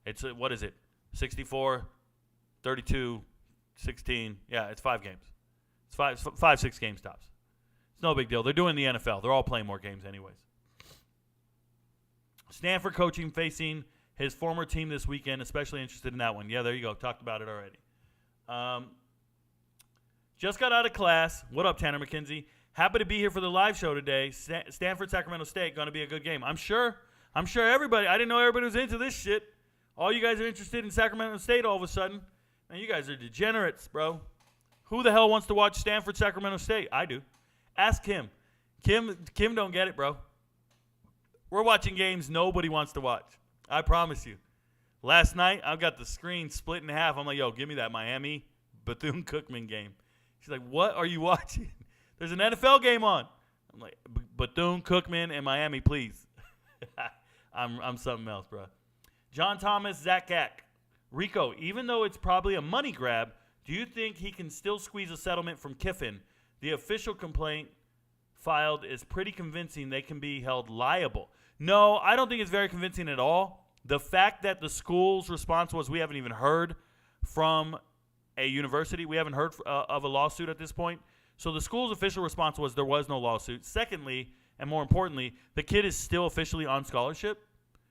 It's, what is it? 64, 32, 16. Yeah, it's 5 games. It's 5, 6 games tops. It's no big deal. They're doing the NFL. They're all playing more games anyways. Stanford coaching facing his former team this weekend. Especially interested in that one. Yeah, there you go. Talked about it already. Just got out of class. What up, Tanner McKenzie? Happy to be here for the live show today. Stanford, Sacramento State, going to be a good game. I'm sure everybody. I didn't know everybody was into this shit. All you guys are interested in Sacramento State all of a sudden. Man, you guys are degenerates, bro. Who the hell wants to watch Stanford, Sacramento State? I do. Ask Kim. Kim don't get it, bro. We're watching games nobody wants to watch. I promise you. Last night, I've got the screen split in half. I'm like, yo, give me that Miami Bethune-Cookman game. She's like, what are you watching? There's an NFL game on. I'm like, Bethune-Cookman and Miami, please. I'm something else, bro. John Thomas, Zach Gack. Rico, even though it's probably a money grab, do you think he can still squeeze a settlement from Kiffin? The official complaint filed is pretty convincing they can be held liable. No, I don't think it's very convincing at all. The fact that the school's response was we haven't even heard from a university. We haven't heard of a lawsuit at this point. So the school's official response was there was no lawsuit. Secondly, and more importantly, the kid is still officially on scholarship.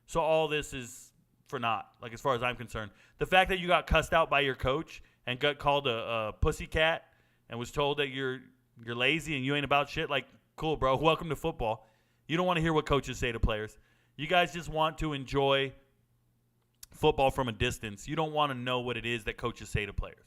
So all this is for naught, like as far as I'm concerned. The fact that you got cussed out by your coach and got called a pussycat and was told that you're lazy and you ain't about shit, like, cool, bro. Welcome to football. You don't want to hear what coaches say to players. You guys just want to enjoy football from a distance. You don't want to know what it is that coaches say to players.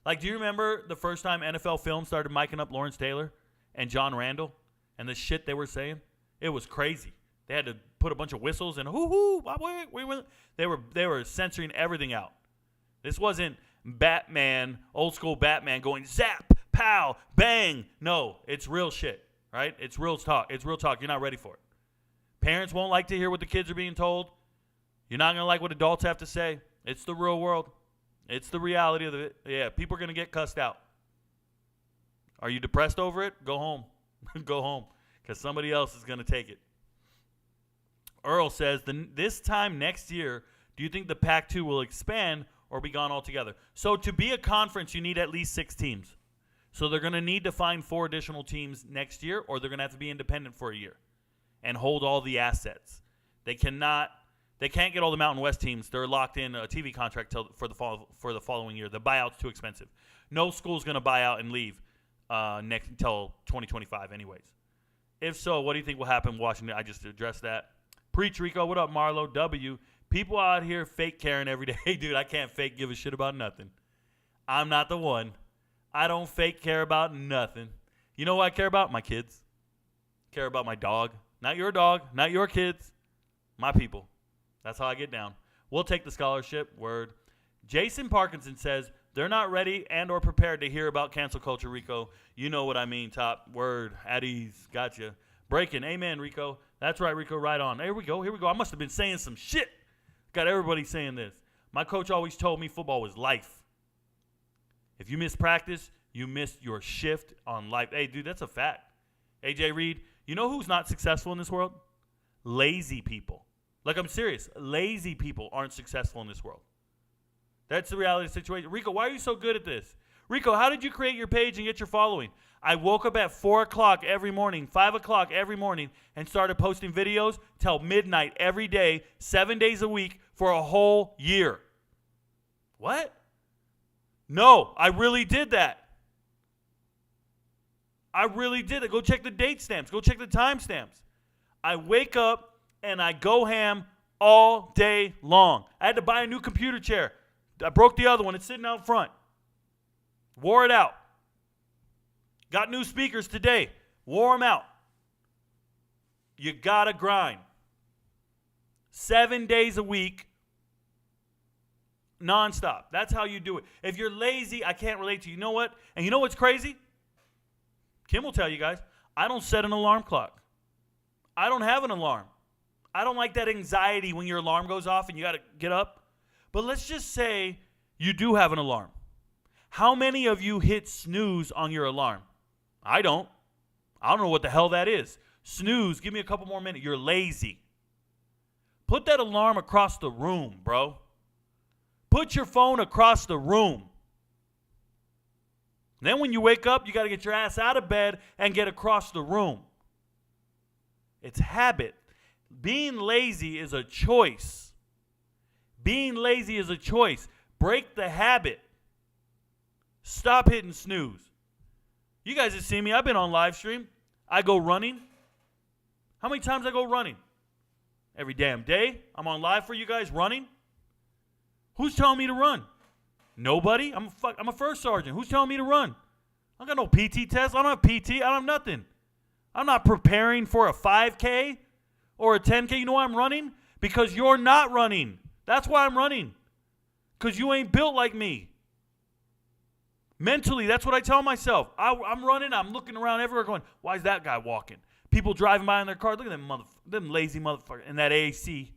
Like, do you remember the first time NFL Film started miking up Lawrence Taylor and John Randall and the shit they were saying? It was crazy. They had to put a bunch of whistles and they were censoring everything out. This wasn't Batman, old school Batman going zap, pow, bang. No, it's real shit, right? It's real talk. It's real talk. You're not ready for it. Parents won't like to hear what the kids are being told. You're not going to like what adults have to say. It's the real world. It's the reality of it. Yeah, people are going to get cussed out. Are you depressed over it? Go home. Go home, because somebody else is going to take it. Earl says, this time next year, do you think the PAC-2 will expand or be gone altogether? So to be a conference, you need at least 6 teams. So they're going to need to find 4 additional teams next year, or they're going to have to be independent for a year and hold all the assets. They can't get all the Mountain West teams. They're locked in a TV contract for the following year. The buyout's too expensive. No school's going to buy out and leave until 2025 anyways. If so, what do you think will happen in Washington? I just addressed that. Preach, Rico. What up, Marlo? W. People out here fake caring every day. Dude, I can't fake give a shit about nothing. I'm not the one. I don't fake care about nothing. You know what I care about? My kids. Care about my dog. Not your dog. Not your kids. My people. That's how I get down. We'll take the scholarship. Word. Jason Parkinson says, They're not ready and or prepared to hear about cancel culture, Rico. You know what I mean, top. Word. At ease. Gotcha. Breaking. Amen, Rico. That's right, Rico. Right on. Here we go. I must have been saying some shit. Got everybody saying this. My coach always told me football was life. If you miss practice, you missed your shift on life. Hey, dude, that's a fact. AJ Reed, you know who's not successful in this world? Lazy people. Like, I'm serious. Lazy people aren't successful in this world. That's the reality of the situation. Rico, why are you so good at this? Rico, how did you create your page and get your following? I woke up at 4 o'clock every morning, 5 o'clock every morning, and started posting videos till midnight every day, 7 days a week for a whole year. What? No, I really did that. I really did it. Go check the date stamps. Go check the time stamps. I wake up and I go ham all day long. I had to buy a new computer chair. I broke the other one. It's sitting out front. Wore it out. Got new speakers today. Wore them out. You gotta grind. 7 days a week, nonstop. That's how you do it. If you're lazy, I can't relate to you. You know what? And you know what's crazy? Kim will tell you guys, I don't set an alarm clock. I don't have an alarm. I don't like that anxiety when your alarm goes off and you got to get up. But let's just say you do have an alarm. How many of you hit snooze on your alarm? I don't. I don't know what the hell that is. Snooze, give me a couple more minutes. You're lazy. Put that alarm across the room, bro. Put your phone across the room. Then when you wake up, you got to get your ass out of bed and get across the room. It's habit. Being lazy is a choice. Being lazy is a choice. Break the habit. Stop hitting snooze. You guys have seen me. I've been on live stream. I go running. How many times I go running? Every damn day. I'm on live for you guys running. Who's telling me to run? Nobody. I'm a first sergeant. Who's telling me to run? I got no PT test. I don't have PT. I don't have nothing. I'm not preparing for a 5K or a 10K. You know why I'm running? Because you're not running. That's why I'm running. Because you ain't built like me. Mentally, that's what I tell myself. I'm running. I'm looking around everywhere going, why is that guy walking? People driving by in their cars. Look at them lazy motherfuckers in that AC.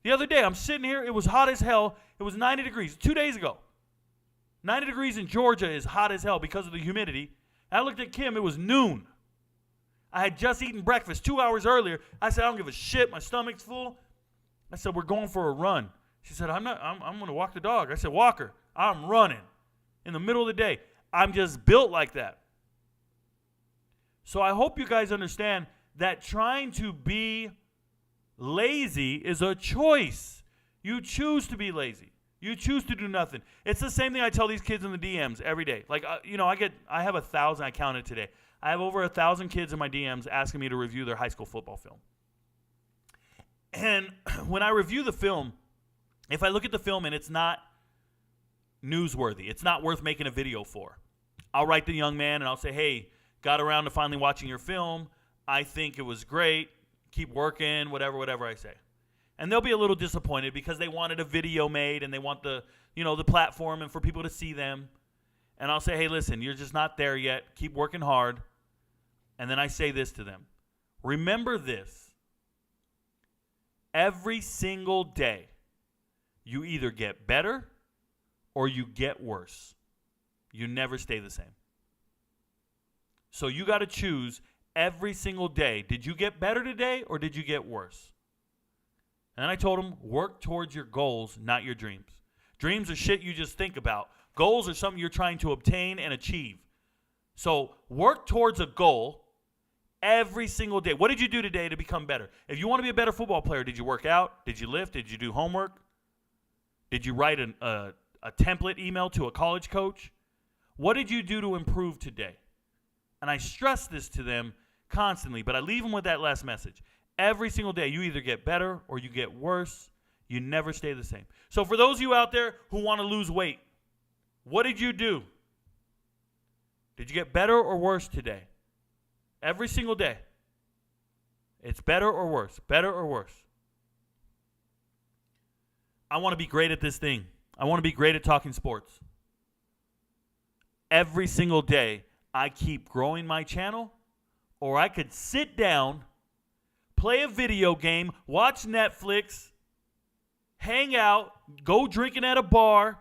The other day, I'm sitting here. It was hot as hell. It was 90 degrees 2 days ago. 90 degrees in Georgia is hot as hell because of the humidity. And I looked at Kim. It was noon. I had just eaten breakfast 2 hours earlier. I said, I don't give a shit. My stomach's full. I said, we're going for a run. She said, I'm going to walk the dog. I said, Walker, I'm running in the middle of the day. I'm just built like that. So I hope you guys understand that trying to be lazy is a choice. You choose to be lazy. You choose to do nothing. It's the same thing I tell these kids in the DMs every day. Like, I have 1,000. I counted today. I have over 1,000 kids in my DMs asking me to review their high school football film. And when I review the film, if I look at the film and it's not newsworthy, it's not worth making a video for, I'll write the young man and I'll say, hey, got around to finally watching your film. I think it was great. Keep working, whatever I say. And they'll be a little disappointed because they wanted a video made and they want the platform and for people to see them. And I'll say, hey, listen, you're just not there yet. Keep working hard. And then I say this to them. Remember this. Every single day, you either get better or you get worse. You never stay the same. So you got to choose every single day. Did you get better today or did you get worse? And I told them, work towards your goals, not your dreams. Dreams are shit you just think about. Goals are something you're trying to obtain and achieve. So work towards a goal every single day. What did you do today to become better? If you want to be a better football player, did you work out? Did you lift? Did you do homework? Did you write a template email to a college coach? What did you do to improve today? And I stress this to them constantly, but I leave them with that last message. Every single day, you either get better or you get worse. You never stay the same. So for those of you out there who want to lose weight, what did you do? Did you get better or worse today? Every single day. It's better or worse. Better or worse. I want to be great at this thing. I want to be great at talking sports. every single day, I keep growing my channel, or I could sit down, play a video game, watch Netflix, hang out, go drinking at a bar.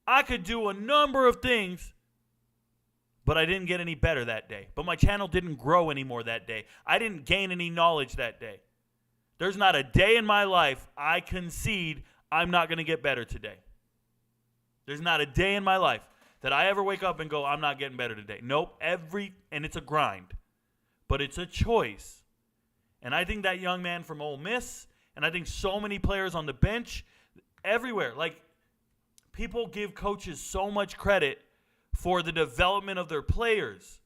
I could do a number of things, but I didn't get any better that day. But my channel didn't grow anymore that day. I didn't gain any knowledge that day. There's not a day in my life I concede I'm not going to get better today. There's not a day in my life that I ever wake up and go, I'm not getting better today. Nope, and it's a grind, but it's a choice. And I think that young man from Ole Miss, and I think so many players on the bench, everywhere, like people give coaches so much credit for the development of their players.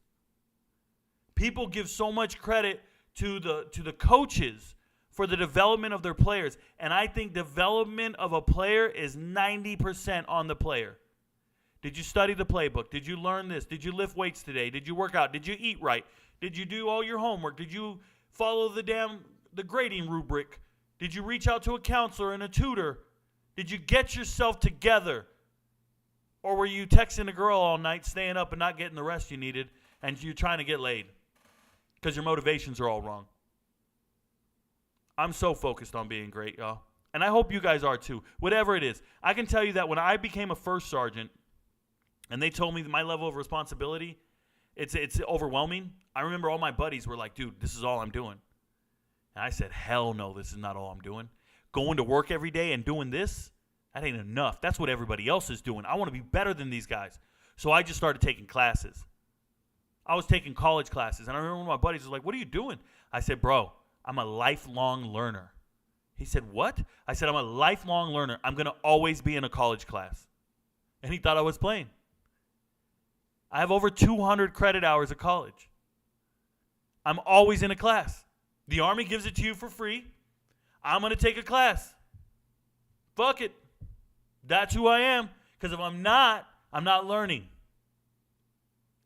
People give so much credit to the coaches for the development of their players. And I think development of a player is 90% on the player. Did you study the playbook? Did you learn this? Did you lift weights today? Did you work out? Did you eat right? Did you do all your homework? Did you follow the grading rubric? Did you reach out to a counselor and a tutor? Did you get yourself together? Or were you texting a girl all night, staying up and not getting the rest you needed, and you're trying to get laid because your motivations are all wrong? I'm so focused on being great, y'all. And I hope you guys are too. Whatever it is. I can tell you that when I became a first sergeant and they told me that my level of responsibility, it's overwhelming. I remember all my buddies were like, dude, this is all I'm doing. And I said, hell no, this is not all I'm doing. Going to work every day and doing this, that ain't enough. That's what everybody else is doing. I want to be better than these guys. So I just started taking classes. I was taking college classes. And I remember one of my buddies was like, what are you doing? I said, bro, I'm a lifelong learner. He said, what? I said, I'm a lifelong learner. I'm going to always be in a college class. And he thought I was playing. I have over 200 credit hours of college. I'm always in a class. The Army gives it to you for free. I'm going to take a class. Fuck it. That's who I am. Because if I'm not learning.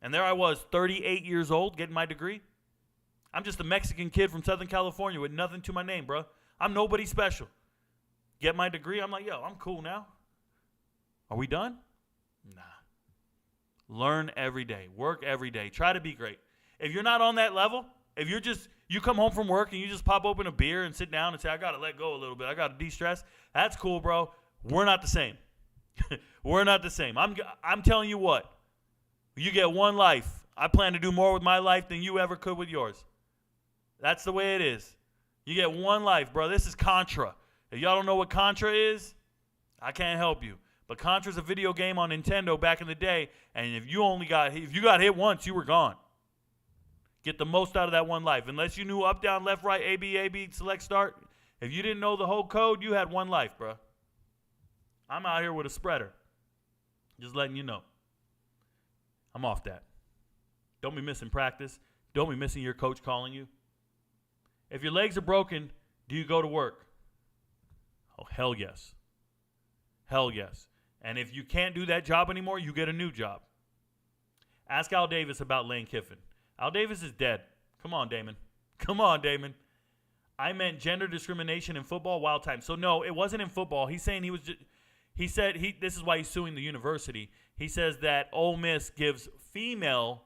And there I was, 38 years old, getting my degree. I'm just a Mexican kid from Southern California with nothing to my name, bro. I'm nobody special. Get my degree, I'm like, yo, I'm cool now. Are we done? Nah. Learn every day. Work every day. Try to be great. If you're not on that level, if you come home from work and you just pop open a beer and sit down and say, I got to let go a little bit. I got to de-stress. That's cool, bro. We're not the same. We're not the same. I'm telling you what. You get one life. I plan to do more with my life than you ever could with yours. That's the way it is. You get one life, bro. This is Contra. If y'all don't know what Contra is, I can't help you. But Contra's a video game on Nintendo back in the day, and if you got hit once, you were gone. Get the most out of that one life. Unless you knew up, down, left, right, A, B, select, start. If you didn't know the whole code, you had one life, bro. I'm out here with a spreader. Just letting you know. I'm off that. Don't be missing practice. Don't be missing your coach calling you. If your legs are broken, do you go to work? Oh, hell yes. Hell yes. And if you can't do that job anymore, you get a new job. Ask Al Davis about Lane Kiffin. Al Davis is dead. Come on, Damon. Come on, Damon. I meant gender discrimination in football, wild time. So, no, it wasn't in football. He's saying this is why he's suing the university. He says that Ole Miss gives female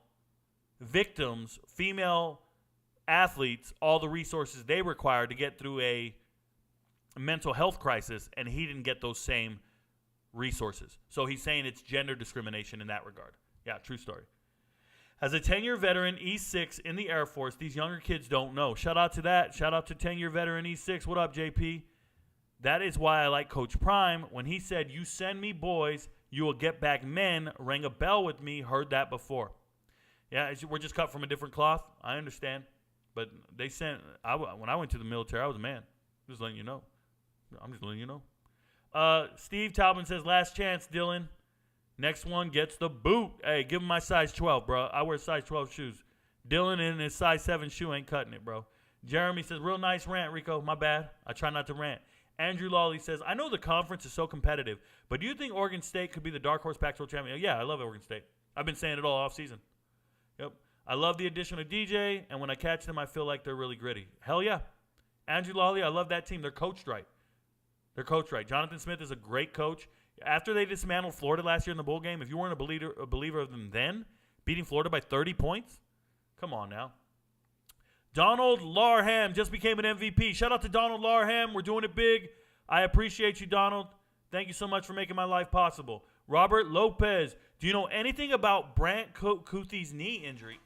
victims, female athletes, all the resources they require to get through a mental health crisis, and he didn't get those same resources. So he's saying it's gender discrimination in that regard. Yeah, true story. As a 10-year veteran, E6 in the Air Force, these younger kids don't know. Shout out to that. Shout out to 10-year veteran E6. What up, JP? That is why I like Coach Prime. When he said, you send me boys, you will get back men, rang a bell with me, heard that before. Yeah, we're just cut from a different cloth. I understand. But they sent, when I went to the military, I was a man. Just letting you know. I'm just letting you know. Steve Taubman says, last chance, Dylan. Next one gets the boot. Hey, give him my size 12, bro. I wear size 12 shoes. Dylan in his size 7 shoe ain't cutting it, bro. Jeremy says, real nice rant, Rico. My bad. I try not to rant. Andrew Lawley says, I know the conference is so competitive, but do you think Oregon State could be the dark horse Pac-12 champion? Yeah, I love Oregon State. I've been saying it all off season. Yep. I love the addition of DJ, and when I catch them, I feel like they're really gritty. Hell yeah. Andrew Lawley, I love that team. They're coached right. Jonathan Smith is a great coach. After they dismantled Florida last year in the bowl game, if you weren't a believer of them then, beating Florida by 30 points, come on now. Donald Larham just became an MVP. Shout out to Donald Larham. We're doing it big. I appreciate you, Donald. Thank you so much for making my life possible. Robert Lopez, do you know anything about Brant Kuthe's knee injury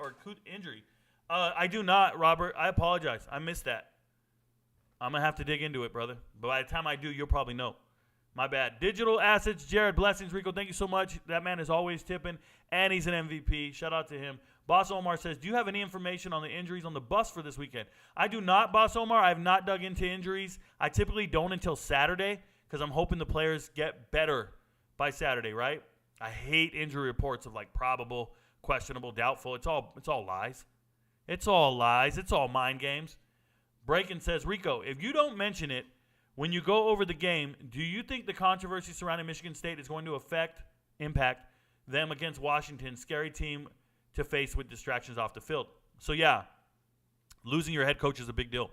I do not, Robert. I apologize. I missed that. I'm going to have to dig into it, brother. But by the time I do, you'll probably know. My bad. Digital Assets, Jared. Blessings, Rico. Thank you so much. That man is always tipping, and he's an MVP. Shout out to him. Boss Omar says, do you have any information on the injuries on the bus for this weekend? I do not, Boss Omar. I have not dug into injuries. I typically don't until Saturday because I'm hoping the players get better by Saturday, right? I hate injury reports of like probable, questionable, doubtful. It's all lies. It's all lies. It's all mind games. Breakin says, Rico, if you don't mention it when you go over the game, do you think the controversy surrounding Michigan State is going to impact them against Washington, scary team to face with distractions off the field? So, yeah, losing your head coach is a big deal.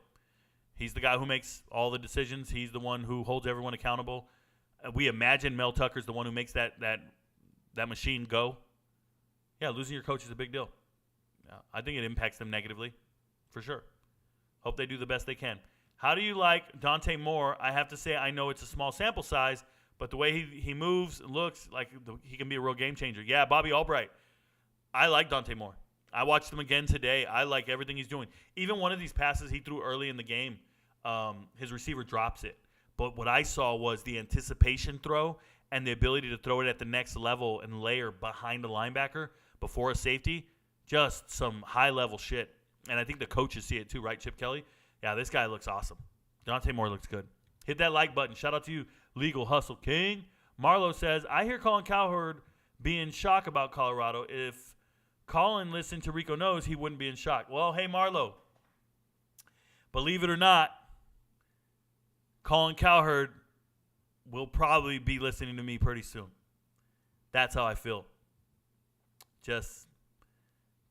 He's the guy who makes all the decisions. He's the one who holds everyone accountable. We imagine Mel Tucker's the one who makes that machine go. Yeah, losing your coach is a big deal. I think it impacts them negatively, for sure. Hope they do the best they can. How do you like Dante Moore? I have to say I know it's a small sample size, but the way he moves and looks like he can be a real game changer. Yeah, Bobby Albright. I like Dante Moore. I watched him again today. I like everything he's doing. Even one of these passes he threw early in the game, his receiver drops it. But what I saw was the anticipation throw and the ability to throw it at the next level and layer behind a linebacker before a safety. Just some high-level shit. And I think the coaches see it too, right, Chip Kelly? Yeah, this guy looks awesome. Dante Moore looks good. Hit that like button. Shout out to you, Legal Hustle King. Marlo says, I hear Colin Cowherd be in shock about Colorado. If Colin listened to Rico Knows, he wouldn't be in shock. Well, hey, Marlo. Believe it or not, Colin Cowherd will probably be listening to me pretty soon. That's how I feel. Just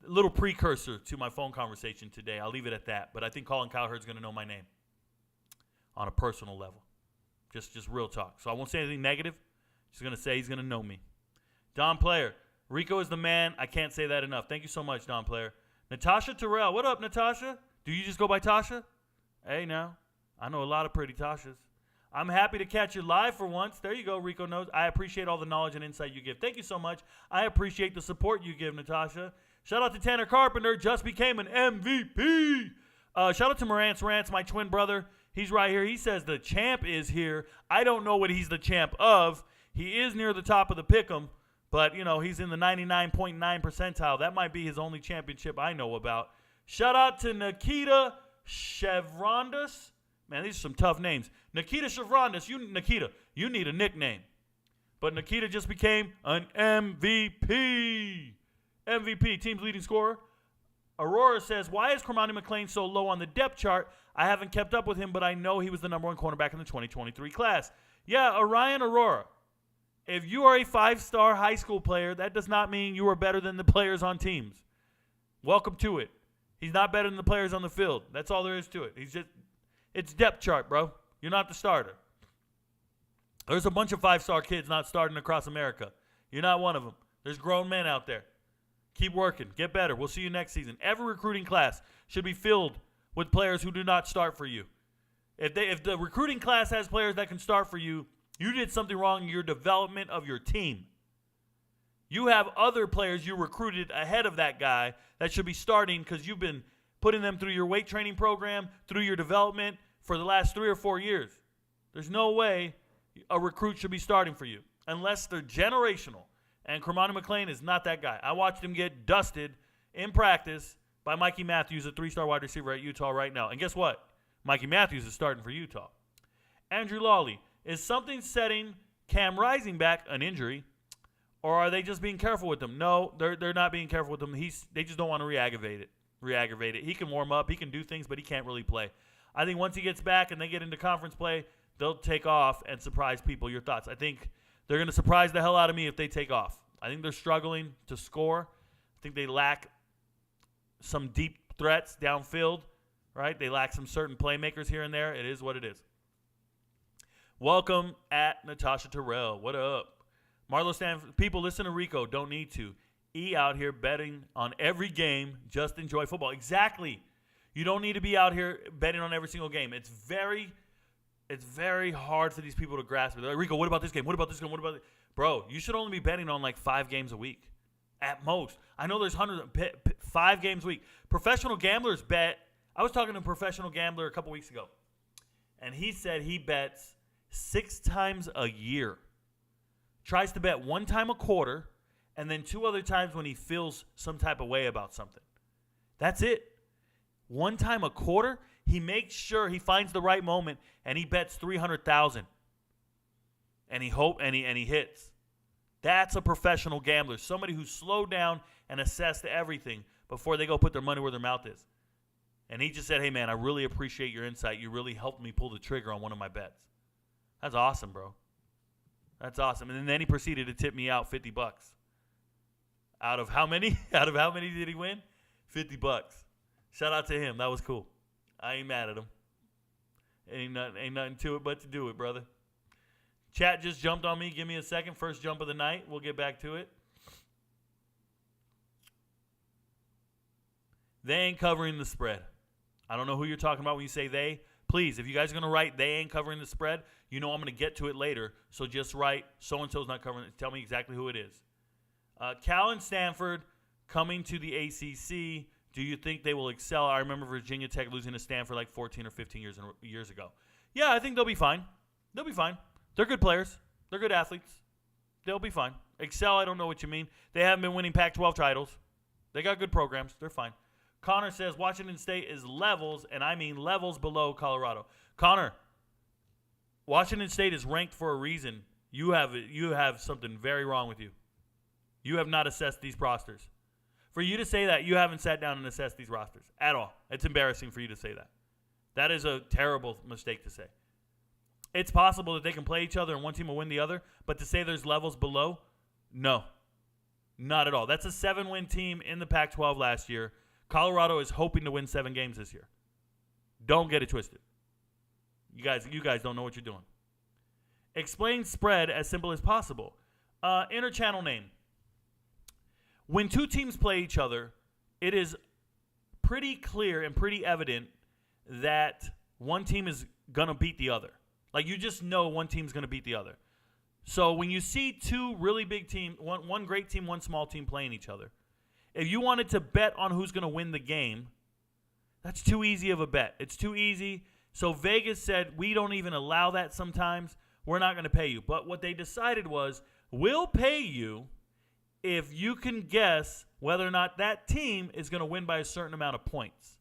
a little precursor to my phone conversation today. I'll leave it at that. But I think Colin Cowherd's going to know my name on a personal level. Just real talk. So I won't say anything negative. Just going to say he's going to know me. Don Player. Rico is the man. I can't say that enough. Thank you so much, Don Player. Natasha Terrell. What up, Natasha? Do you just go by Tasha? Hey, now. I know a lot of pretty Tashas. I'm happy to catch you live for once. There you go, Rico Knows. I appreciate all the knowledge and insight you give. Thank you so much. I appreciate the support you give, Natasha. Shout out to Tanner Carpenter. Just became an MVP. Shout out to Marantz Rants, my twin brother. He's right here. He says the champ is here. I don't know what he's the champ of. He is near the top of the pick'em, but, you know, he's in the 99.9 percentile. That might be his only championship I know about. Shout out to Nikita Chevrondas. Man, these are some tough names. Nikita Chevrondas. Nikita, you need a nickname. But Nikita just became an MVP. MVP, team's leading scorer. Aurora says, why is Cormani McClain so low on the depth chart? I haven't kept up with him, but I know he was the number one cornerback in the 2023 class. Yeah, Orion Aurora. If you are a 5-star high school player, that does not mean you are better than the players on teams. Welcome to it. He's not better than the players on the field. That's all there is to it. It's depth chart, bro. You're not the starter. There's a bunch of 5-star kids not starting across America. You're not one of them. There's grown men out there. Keep working. Get better. We'll see you next season. Every recruiting class should be filled with players who do not start for you. If the recruiting class has players that can start for you, you did something wrong in your development of your team. You have other players you recruited ahead of that guy that should be starting because you've been putting them through your weight training program, through your development for the last 3 or 4 years. There's no way a recruit should be starting for you unless they're generational. And Cormani McClain is not that guy. I watched him get dusted in practice by Mikey Matthews, a 3-star wide receiver at Utah right now. And guess what? Mikey Matthews is starting for Utah. Andrew Lawley, is something setting Cam Rising back an injury, or are they just being careful with him? No, they're not being careful with him. They just don't want to re-aggravate it. He can warm up. He can do things, but he can't really play. I think once he gets back and they get into conference play, they'll take off and surprise people. Your thoughts? I think they're going to surprise the hell out of me if they take off. I think they're struggling to score. I think they lack some deep threats downfield, right? They lack some certain playmakers here and there. It is what it is. Welcome at Natasha Terrell. What up? Marlo Stanford. People, listen to Rico. Don't need to. E out here betting on every game. Just enjoy football. Exactly. You don't need to be out here betting on every single game. It's very hard for these people to grasp it. They're like, Rico, what about this game? What about this game? What about it? Bro, you should only be betting on like 5 games a week at most. I know there's hundreds of 5 games a week. Professional gamblers bet. I was talking to a professional gambler a couple weeks ago, and he said he bets 6 times a year. Tries to bet 1 time a quarter, and then 2 other times when he feels some type of way about something. That's it. 1 time a quarter, he makes sure he finds the right moment, and he bets 300,000. And he hits. That's a professional gambler, somebody who's slowed down and assessed everything before they go put their money where their mouth is. And he just said, hey, man, I really appreciate your insight. You really helped me pull the trigger on one of my bets. That's awesome, bro. That's awesome. And then he proceeded to tip me out $50. Out of how many? Out of how many did he win? $50. Shout out to him. That was cool. I ain't mad at him. Ain't nothing to it but to do it, brother. Chat just jumped on me. Give me a second. First jump of the night. We'll get back to it. They ain't covering the spread. I don't know who you're talking about when you say they. Please, if you guys are going to write they ain't covering the spread, you know I'm going to get to it later. So just write so-and-so's not covering it. Tell me exactly who it is. Cal and Stanford coming to the ACC. Do you think they will excel? I remember Virginia Tech losing to Stanford like 14 or 15 years ago. Yeah, I think they'll be fine. They'll be fine. They're good players. They're good athletes. They'll be fine. Excel, I don't know what you mean. They haven't been winning Pac-12 titles. They got good programs. They're fine. Connor says Washington State is levels, and I mean levels below Colorado. Connor, Washington State is ranked for a reason. You have something very wrong with you. You have not assessed these rosters. For you to say that, you haven't sat down and assessed these rosters at all. It's embarrassing for you to say that. That is a terrible mistake to say. It's possible that they can play each other and one team will win the other, but to say there's levels below, no. Not at all. That's a 7-win team in the Pac-12 last year. Colorado is hoping to win 7 games this year. Don't get it twisted. You guys don't know what you're doing. Explain spread as simple as possible. Inter-channel name. When 2 teams play each other, it is pretty clear and pretty evident that one team is going to beat the other. Like, you just know one team's going to beat the other. So when you see 2 really big teams, one great team, one small team playing each other, if you wanted to bet on who's going to win the game, that's too easy of a bet. It's too easy. So Vegas said, we don't even allow that sometimes. We're not going to pay you. But what they decided was, we'll pay you if you can guess whether or not that team is going to win by a certain amount of points.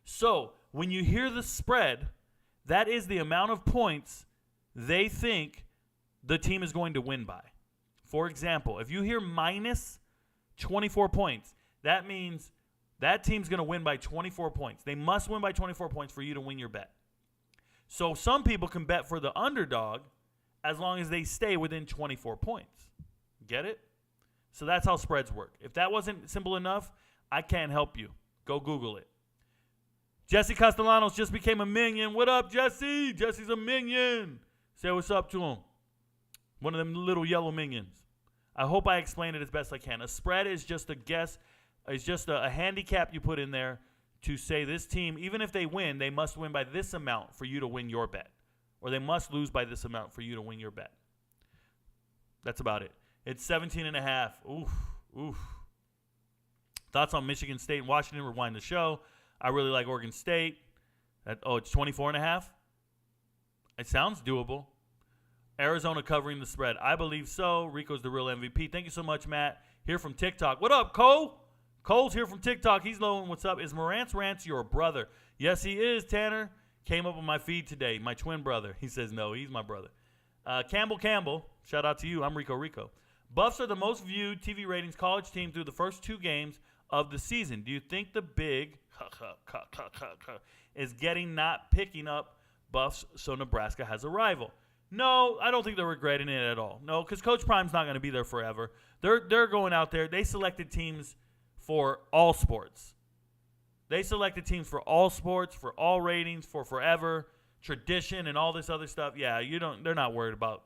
So when you hear the spread, that is the amount of points they think the team is going to win by. For example, if you hear minus 24 points, that means that team's going to win by 24 points. They must win by 24 points for you to win your bet. So some people can bet for the underdog as long as they stay within 24 points. Get it? So that's how spreads work. If that wasn't simple enough, I can't help you. Go Google it. Jesse Castellanos just became a minion. What up, Jesse? Jesse's a minion. Say what's up to him. One of them little yellow minions. I hope I explained it as best I can. A spread is just a guess. It's just a handicap you put in there to say this team, even if they win, they must win by this amount for you to win your bet. Or they must lose by this amount for you to win your bet. That's about it. It's 17.5. Oof. Thoughts on Michigan State and Washington? Rewind the show. I really like Oregon State. It's 24.5? It sounds doable. Arizona covering the spread. I believe so. Rico's the real MVP. Thank you so much, Matt. Here from TikTok. What up, Cole? Cole's here from TikTok. He's low and what's up? Is Morant's Rants your brother? Yes, he is, Tanner. Came up on my feed today. My twin brother. He says no. He's my brother. Campbell. Shout out to you. I'm Rico. Buffs are the most viewed TV ratings college team through the first 2 games of the season. Do you think the big is not picking up Buffs so Nebraska has a rival? No, I don't think they're regretting it at all. No, because Coach Prime's not going to be there forever. They're going out there. They selected teams for all sports. They selected teams for all sports, for all ratings, for forever, tradition and all this other stuff, yeah, they're not worried about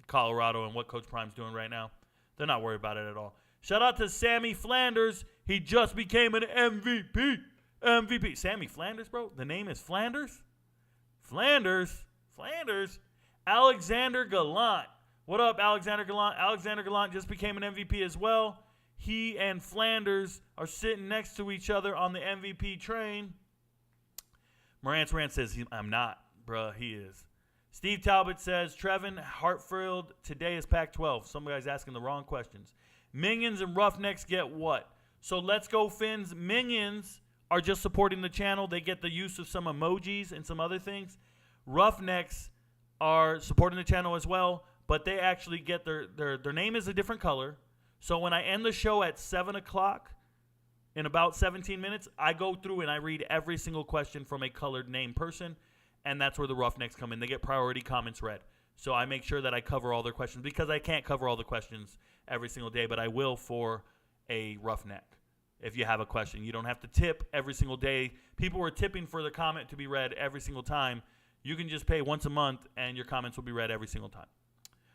Colorado and what Coach Prime's doing right now. They're not worried about it at all. Shout out to Sammy Flanders. He just became an MVP. MVP. Sammy Flanders, bro? The name is Flanders? Flanders? Alexander Gallant. What up, Alexander Gallant? Alexander Gallant just became an MVP as well. He and Flanders are sitting next to each other on the MVP train. Morant's Rant says, I'm not. Bruh, he is. Steve Talbot says, Trevin Hartfield, today is Pac-12. Some guy's asking the wrong questions. Minions and Roughnecks get what? So Let's Go Fins. Minions are just supporting the channel. They get the use of some emojis and some other things. Roughnecks are supporting the channel as well, but they actually get their name is a different color. So when I end the show at 7 o'clock, in about 17 minutes, I go through and I read every single question from a colored name person, and that's where the Roughnecks come in. They get priority comments read. So I make sure that I cover all their questions because I can't cover all the questions every single day, but I will for a Roughneck. If you have a question, you don't have to tip every single day. People were tipping for the comment to be read every single time. You can just pay once a month, and your comments will be read every single time.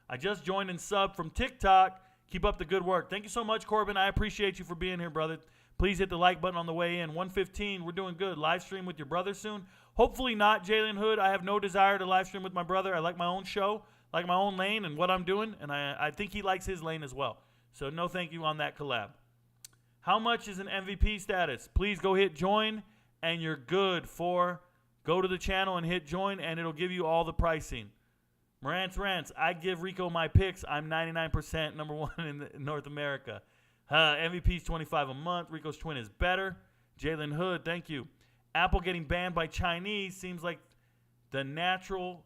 I just joined and subbed from TikTok. Keep up the good work. Thank you so much, Corbin. I appreciate you for being here, brother. Please hit the like button on the way in. 115, we're doing good. Live stream with your brother soon. Hopefully not, Jalen Hood. I have no desire to live stream with my brother. I like my own show, like my own lane and what I'm doing, and I think he likes his lane as well. So no thank you on that collab. How much is an MVP status? Please go hit join, and you're good for go to the channel and hit join, and it'll give you all the pricing. Morant's Rants, I give Rico my picks. I'm 99% number one in North America. MVP's $25 a month. Rico's twin is better. Jalen Hood, thank you. Apple getting banned by Chinese seems like the natural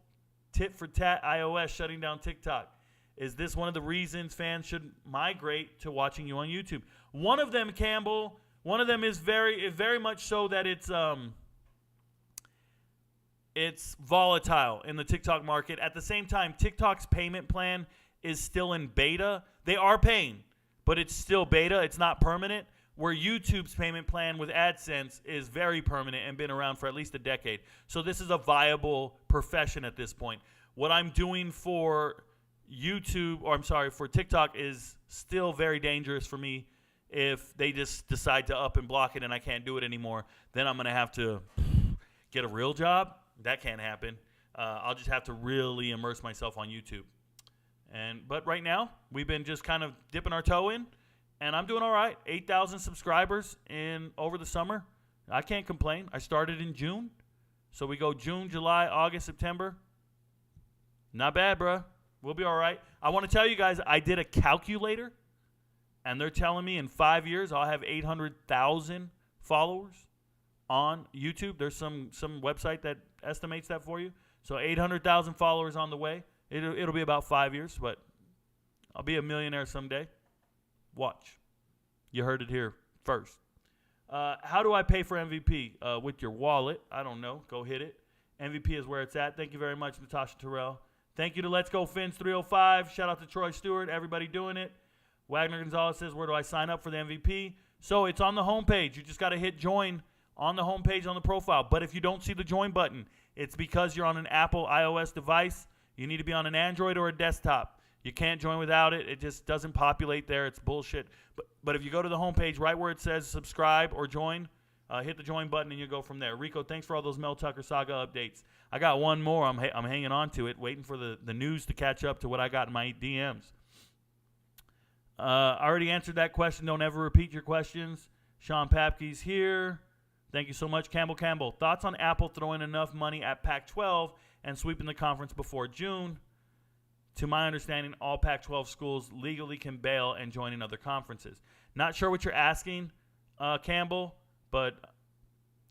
tit-for-tat iOS shutting down TikTok. Is this one of the reasons fans should migrate to watching you on YouTube? One of them, Campbell, one of them is very much so that it's volatile in the TikTok market. At the same time, TikTok's payment plan is still in beta. They are paying, but it's still beta. It's not permanent. Where YouTube's payment plan with AdSense is very permanent and been around for at least a decade. So this is a viable profession at this point. What I'm doing for for TikTok is still very dangerous for me. If they just decide to up and block it and I can't do it anymore, then I'm going to have to get a real job. That can't happen. I'll just have to really immerse myself on YouTube. But right now, we've been just kind of dipping our toe in, and I'm doing all right. 8,000 subscribers over the summer. I can't complain. I started in June. So we go June, July, August, September. Not bad, bro. We'll be all right. I want to tell you guys, I did a calculator, and they're telling me in 5 years I'll have 800,000 followers on YouTube. There's some website that estimates that for you. So 800,000 followers on the way. It'll be about 5 years, but I'll be a millionaire someday. Watch. You heard it here first. How do I pay for MVP? With your wallet. I don't know. Go hit it. MVP is where it's at. Thank you very much, Natasha Terrell. Thank you to Let's Go Fins 305. Shout out to Troy Stewart. Everybody doing it. Wagner Gonzalez says, where do I sign up for the MVP? So it's on the homepage. You just got to hit join on the homepage on the profile. But if you don't see the join button, it's because you're on an Apple iOS device. You need to be on an Android or a desktop. You can't join without it. It just doesn't populate there. It's bullshit. But if you go to the homepage right where it says subscribe or join, hit the join button and you go from there. Rico, thanks for all those Mel Tucker saga updates. I got one more. I'm hanging on to it, waiting for the news to catch up to what I got in my DMs. I already answered that question. Don't ever repeat your questions. Sean Papke's here. Thank you so much, Campbell. Thoughts on Apple throwing enough money at Pac-12 and sweeping the conference before June? To my understanding, all Pac-12 schools legally can bail and join in other conferences. Not sure what you're asking, Campbell, but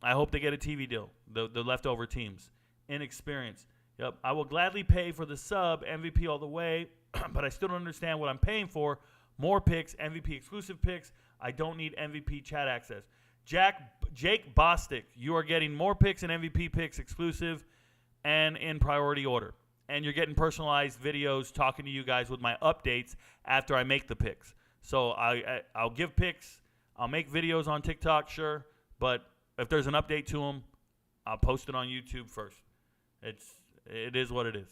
I hope they get a TV deal, the leftover teams. Inexperience. Yep, I will gladly pay for the sub, MVP all the way, but I still don't understand what I'm paying for. More picks, MVP exclusive picks. I don't need MVP chat access. Jake Bostic, you are getting more picks and MVP picks exclusive and in priority order. And you're getting personalized videos talking to you guys with my updates after I make the picks. So I'll give picks. I'll make videos on TikTok, sure. But if there's an update to them, I'll post it on YouTube first. It is what it is.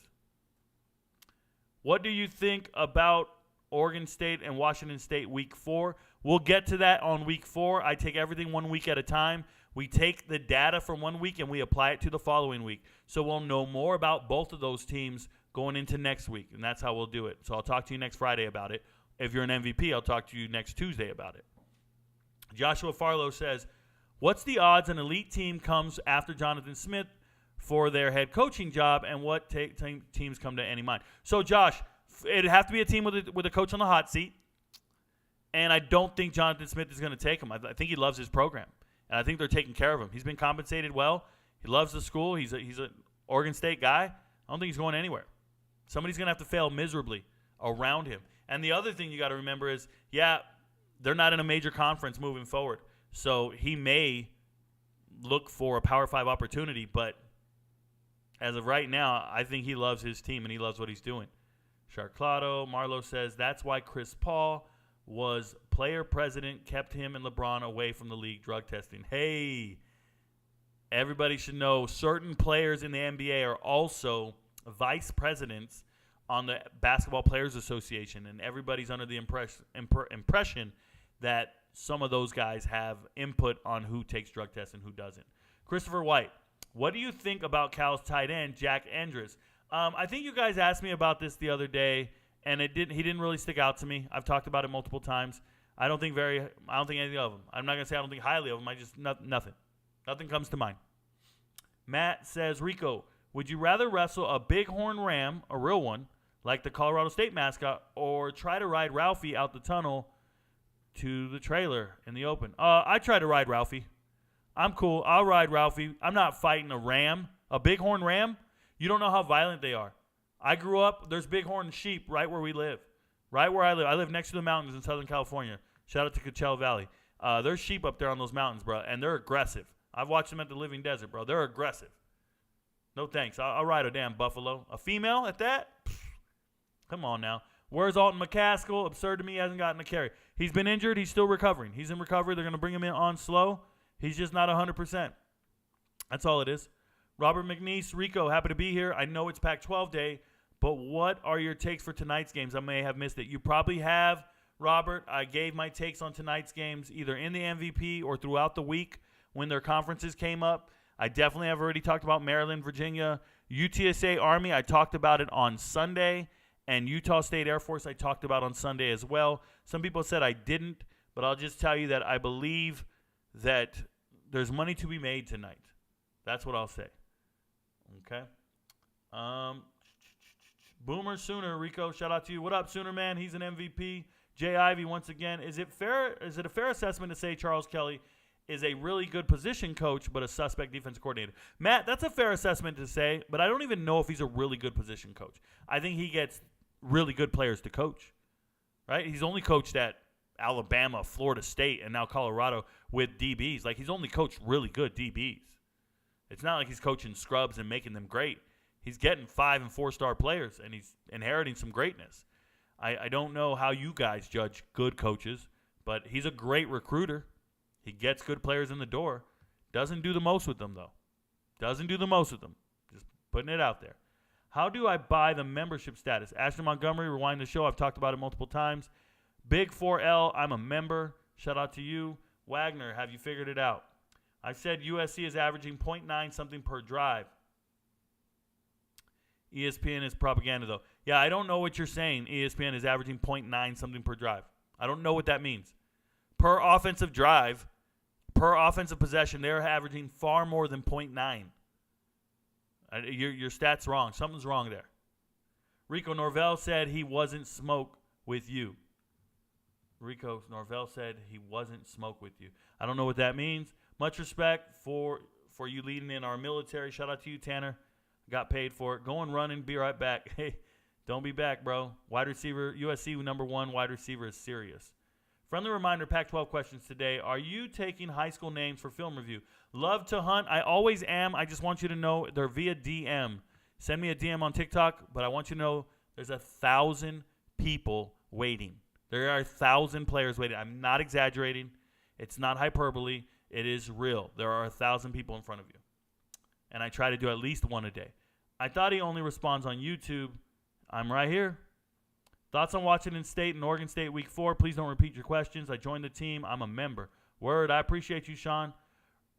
What do you think about Oregon State and Washington State week 4? We'll get to that on week 4. I take everything 1 week at a time. We take the data from 1 week and we apply it to the following week. So we'll know more about both of those teams going into next week, and that's how we'll do it. So I'll talk to you next Friday about it. If you're an MVP, I'll talk to you next Tuesday about it. Joshua Farlow says, what's the odds an elite team comes after Jonathan Smith for their head coaching job, and what teams come to any mind? So, Josh, it'd have to be a team with a coach on the hot seat, and I don't think Jonathan Smith is going to take him. I think he loves his program, and I think they're taking care of him. He's been compensated well. He loves the school. He's an Oregon State guy. I don't think he's going anywhere. Somebody's going to have to fail miserably around him. And the other thing you got to remember is, they're not in a major conference moving forward, so he may look for a Power 5 opportunity, but as of right now, I think he loves his team and he loves what he's doing. Charclado, Marlowe says, that's why Chris Paul was player president, kept him and LeBron away from the league drug testing. Hey, everybody should know certain players in the NBA are also vice presidents on the Basketball Players Association, and everybody's under the impression that some of those guys have input on who takes drug tests and who doesn't. Christopher White, what do you think about Cal's tight end, Jack Andrews? I think you guys asked me about this the other day, and he didn't really stick out to me. I've talked about it multiple times. I don't think anything of him. I'm not going to say I don't think highly of him. I just, nothing. Nothing comes to mind. Matt says, Rico, would you rather wrestle a bighorn ram, a real one, like the Colorado State mascot, or try to ride Ralphie out the tunnel to the trailer in the open? I try to ride Ralphie. I'm cool. I'll ride Ralphie. I'm not fighting a ram. A bighorn ram? You don't know how violent they are. I grew up, there's bighorn sheep right where we live. Right where I live. I live next to the mountains in Southern California. Shout out to Coachella Valley. There's sheep up there on those mountains, bro, and they're aggressive. I've watched them at the Living Desert, bro. They're aggressive. No thanks. I'll ride a damn buffalo. A female at that? Pfft. Come on now. Where's Alton McCaskill? Absurd to me. He hasn't gotten a carry. He's been injured. He's still recovering. He's in recovery. They're going to bring him in on slow. He's just not 100%. That's all it is. Robert McNeese, Rico, happy to be here. I know it's Pac-12 day, but what are your takes for tonight's games? I may have missed it. You probably have, Robert. I gave my takes on tonight's games either in the MVP or throughout the week when their conferences came up. I definitely have already talked about Maryland, Virginia, UTSA Army. I talked about it on Sunday. And Utah State Air Force I talked about on Sunday as well. Some people said I didn't, but I'll just tell you that I believe that there's money to be made tonight. That's what I'll say. Okay. Boomer Sooner, Rico, shout out to you. What up, Sooner man? He's an MVP. Jay Ivey once again. Is it a fair assessment to say Charles Kelly is a really good position coach but a suspect defensive coordinator? Matt, that's a fair assessment to say, but I don't even know if he's a really good position coach. I think he gets really good players to coach, right? He's only coached at Alabama, Florida State, and now Colorado with DBs. Like, he's only coached really good DBs. It's not like he's coaching scrubs and making them great. He's getting 5- and 4-star players, and he's inheriting some greatness. I don't know how you guys judge good coaches, but he's a great recruiter. He gets good players in the door. Doesn't do the most with them, though. Doesn't do the most with them. Just putting it out there. How do I buy the membership status? Ashton Montgomery, rewind the show. I've talked about it multiple times. Big 4L, I'm a member. Shout out to you. Wagner, have you figured it out? I said USC is averaging 0.9 something per drive. ESPN is propaganda, though. Yeah, I don't know what you're saying. ESPN is averaging 0.9 something per drive. I don't know what that means. Per offensive drive, per offensive possession, they're averaging far more than 0.9. Your stats wrong. Something's wrong there. Rico Norvell said he wasn't smoke with you. Rico Norvell said he wasn't smoke with you. I don't know what that means. Much respect for you leading in our military. Shout out to you, Tanner. Got paid for it. Go and run and be right back. Hey, don't be back, bro. Wide receiver, USC #1 wide receiver is serious. Friendly reminder, Pac-12 questions today. Are you taking high school names for film review? Love to hunt. I always am. I just want you to know they're via DM. Send me a DM on TikTok, but I want you to know there's 1,000 people waiting. There are 1,000 players waiting. I'm not exaggerating. It's not hyperbole. It is real. There are 1,000 people in front of you. And I try to do at least one a day. I thought he only responds on YouTube. I'm right here. Thoughts on Washington State and Oregon State Week 4? Please don't repeat your questions. I joined the team. I'm a member. Word, I appreciate you, Sean.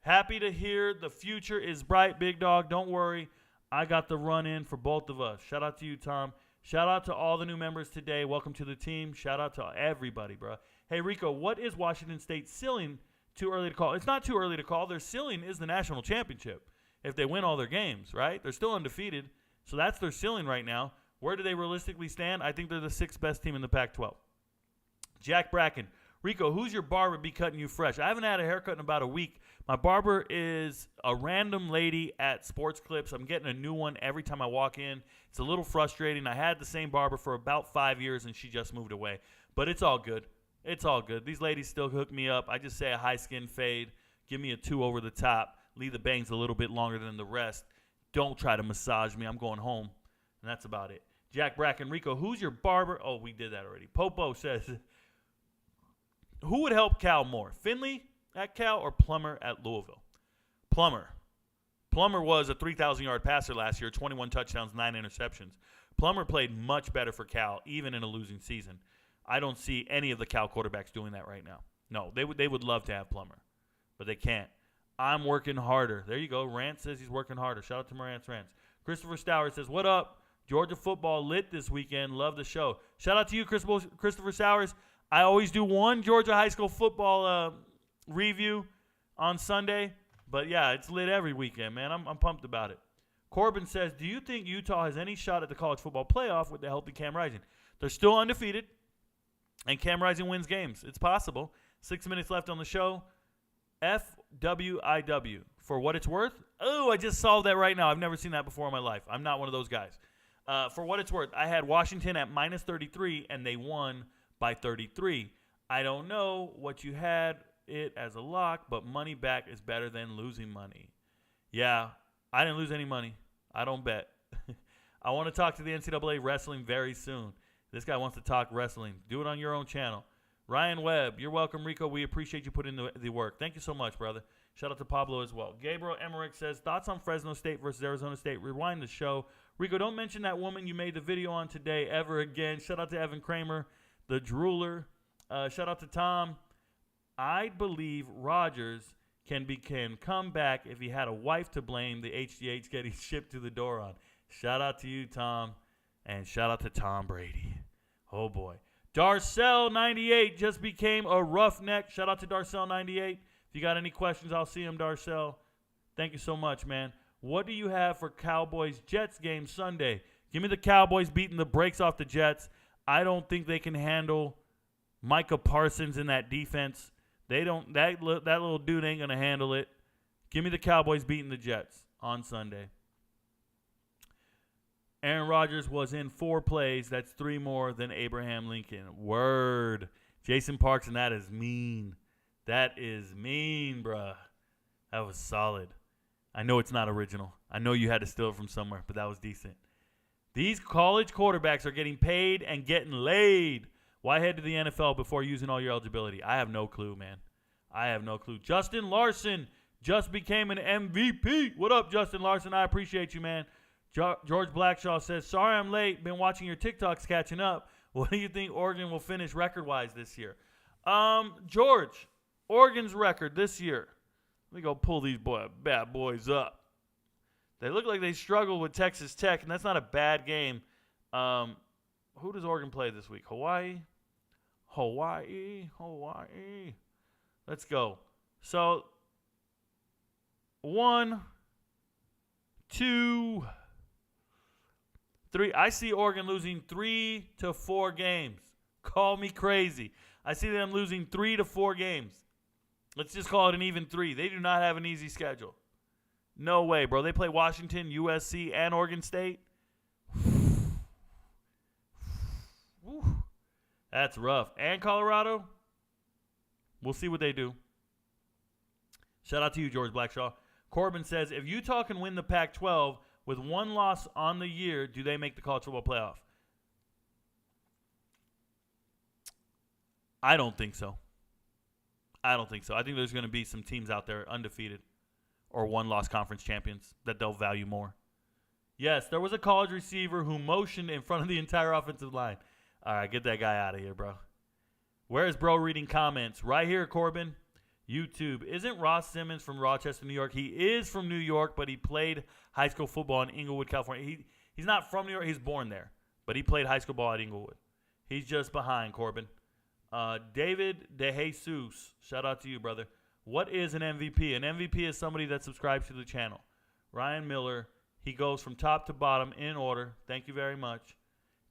Happy to hear the future is bright, big dog. Don't worry. I got the run in for both of us. Shout out to you, Tom. Shout out to all the new members today. Welcome to the team. Shout out to everybody, bro. Hey, Rico, what is Washington State ceiling too early to call? It's not too early to call. Their ceiling is the national championship if they win all their games, right? They're still undefeated, so that's their ceiling right now. Where do they realistically stand? I think they're the 6th best team in the Pac-12. Jack Bracken. Rico, who's your barber be cutting you fresh? I haven't had a haircut in about a week. My barber is a random lady at Sports Clips. I'm getting a new one every time I walk in. It's a little frustrating. I had the same barber for about 5 years, and she just moved away. But it's all good. It's all good. These ladies still hook me up. I just say a high skin fade. Give me a 2 over the top. Leave the bangs a little bit longer than the rest. Don't try to massage me. I'm going home. And that's about it. Jack Bracken, Rico, who's your barber? Oh, we did that already. Popo says, who would help Cal more, Finley at Cal or Plummer at Louisville? Plummer. Plummer was a 3,000-yard passer last year, 21 touchdowns, 9 interceptions. Plummer played much better for Cal, even in a losing season. I don't see any of the Cal quarterbacks doing that right now. No, they would love to have Plummer, but they can't. I'm working harder. There you go. Rant says he's working harder. Shout out to Morant's Rants. Christopher Stower says, what up? Georgia football lit this weekend. Love the show. Shout out to you, Christopher Sowers. I always do one Georgia high school football review on Sunday. But, yeah, it's lit every weekend, man. I'm pumped about it. Corbin says, do you think Utah has any shot at the college football playoff with the healthy Cam Rising? They're still undefeated, and Cam Rising wins games. It's possible. 6 minutes left on the show. FWIW. For what it's worth? Oh, I just solved that right now. I've never seen that before in my life. I'm not one of those guys. For what it's worth, I had Washington at minus 33, and they won by 33. I don't know what you had it as a lock, but money back is better than losing money. Yeah, I didn't lose any money. I don't bet. I want to talk to the NCAA wrestling very soon. This guy wants to talk wrestling. Do it on your own channel. Ryan Webb, you're welcome, Rico. We appreciate you putting in the work. Thank you so much, brother. Shout out to Pablo as well. Gabriel Emmerich says, thoughts on Fresno State versus Arizona State? Rewind the show. Rico, don't mention that woman you made the video on today ever again. Shout out to Evan Kramer, the drooler. Shout out to Tom. I believe Rodgers can come back if he had a wife to blame the HGH getting shipped to the door on. Shout out to you, Tom. And shout out to Tom Brady. Oh, boy. Darcel98 just became a roughneck. Shout out to Darcel98. If you got any questions, I'll see him, Darcel. Thank you so much, man. What do you have for Cowboys-Jets game Sunday? Give me the Cowboys beating the brakes off the Jets. I don't think they can handle Micah Parsons in that defense. They don't. That little dude ain't going to handle it. Give me the Cowboys beating the Jets on Sunday. Aaron Rodgers was in 4 plays. That's 3 more than Abraham Lincoln. Word. Jason Parks, and that is mean. That is mean, bruh. That was solid. I know it's not original. I know you had to steal it from somewhere, but that was decent. These college quarterbacks are getting paid and getting laid. Why head to the NFL before using all your eligibility? I have no clue, man. I have no clue. Justin Larson just became an MVP. What up, Justin Larson? I appreciate you, man. George Blackshaw says, sorry I'm late. Been watching your TikToks catching up. What do you think Oregon will finish record-wise this year? George, Oregon's record this year. Let me go pull these bad boys up. They look like they struggled with Texas Tech, and that's not a bad game. Who does Oregon play this week? Hawaii. Let's go. So, 1, 2, 3. I see Oregon losing 3 to 4 games. Call me crazy. I see them losing 3 to 4 games. Let's just call it an even 3. They do not have an easy schedule. No way, bro. They play Washington, USC, and Oregon State. That's rough. And Colorado. We'll see what they do. Shout out to you, George Blackshaw. Corbin says, if Utah can win the Pac-12 with 1 loss on the year, do they make the college football playoff? I don't think so. I think there's going to be some teams out there undefeated or 1-loss conference champions that they'll value more. Yes, there was a college receiver who motioned in front of the entire offensive line. All right, get that guy out of here, bro. Where's bro reading comments? Right here, Corbin. YouTube. Isn't Ross Simmons from Rochester, New York? He is from New York, but he played high school football in Inglewood, California. He's not from New York. He's born there, but he played high school ball at Inglewood. He's just behind, Corbin. David DeJesus. Shout out to you, brother. What is an MVP? An MVP is somebody that subscribes to the channel. Ryan Miller. He goes from top to bottom in order. Thank you very much.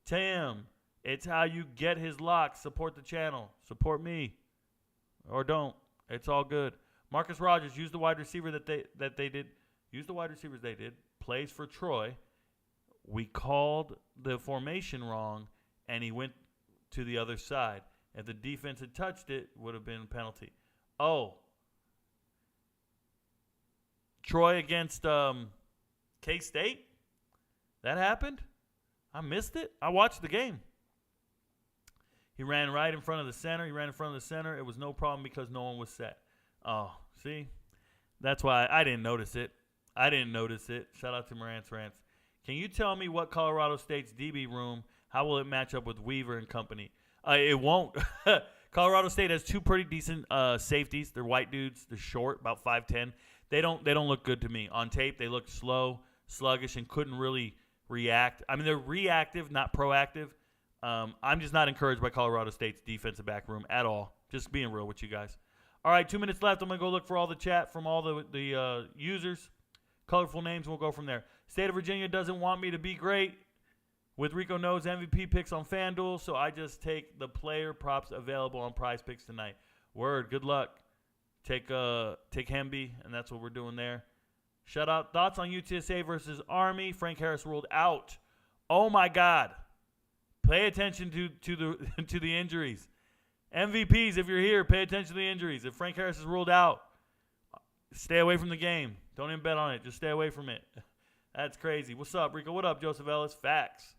Tim. It's how you get his locks. Support the channel. Support me. Or don't. It's all good. Marcus Rogers, use the wide receiver that they did. Use the wide receivers they did. Plays for Troy. We called the formation wrong, and he went to the other side. If the defense had touched it, would have been a penalty. Oh. Troy against K-State? That happened? I missed it? I watched the game. He ran right in front of the center. It was no problem because no one was set. Oh, see? That's why I didn't notice it. Shout out to Marantz Rants. Can you tell me what Colorado State's DB room, how will it match up with Weaver and company? It won't. Colorado State has two pretty decent safeties. They're white dudes. They're short, about 5'10". They don't look good to me. On tape, they look slow, sluggish, and couldn't really react. I mean, they're reactive, not proactive. I'm just not encouraged by Colorado State's defensive back room at all. Just being real with you guys. All right, 2 minutes left. I'm going to go look for all the chat from all the users. Colorful names, we'll go from there. State of Virginia doesn't want me to be great with Rico Knows MVP picks on FanDuel, so I just take the player props available on Prize Picks tonight. Word, good luck. Take Hemby, and that's what we're doing there. Shout out. Thoughts on UTSA versus Army. Frank Harris ruled out. Oh, my God. Pay attention to the injuries. MVPs, if you're here, pay attention to the injuries. If Frank Harris is ruled out, stay away from the game. Don't even bet on it. Just stay away from it. That's crazy. What's up, Rico? What up, Joseph Ellis? Facts.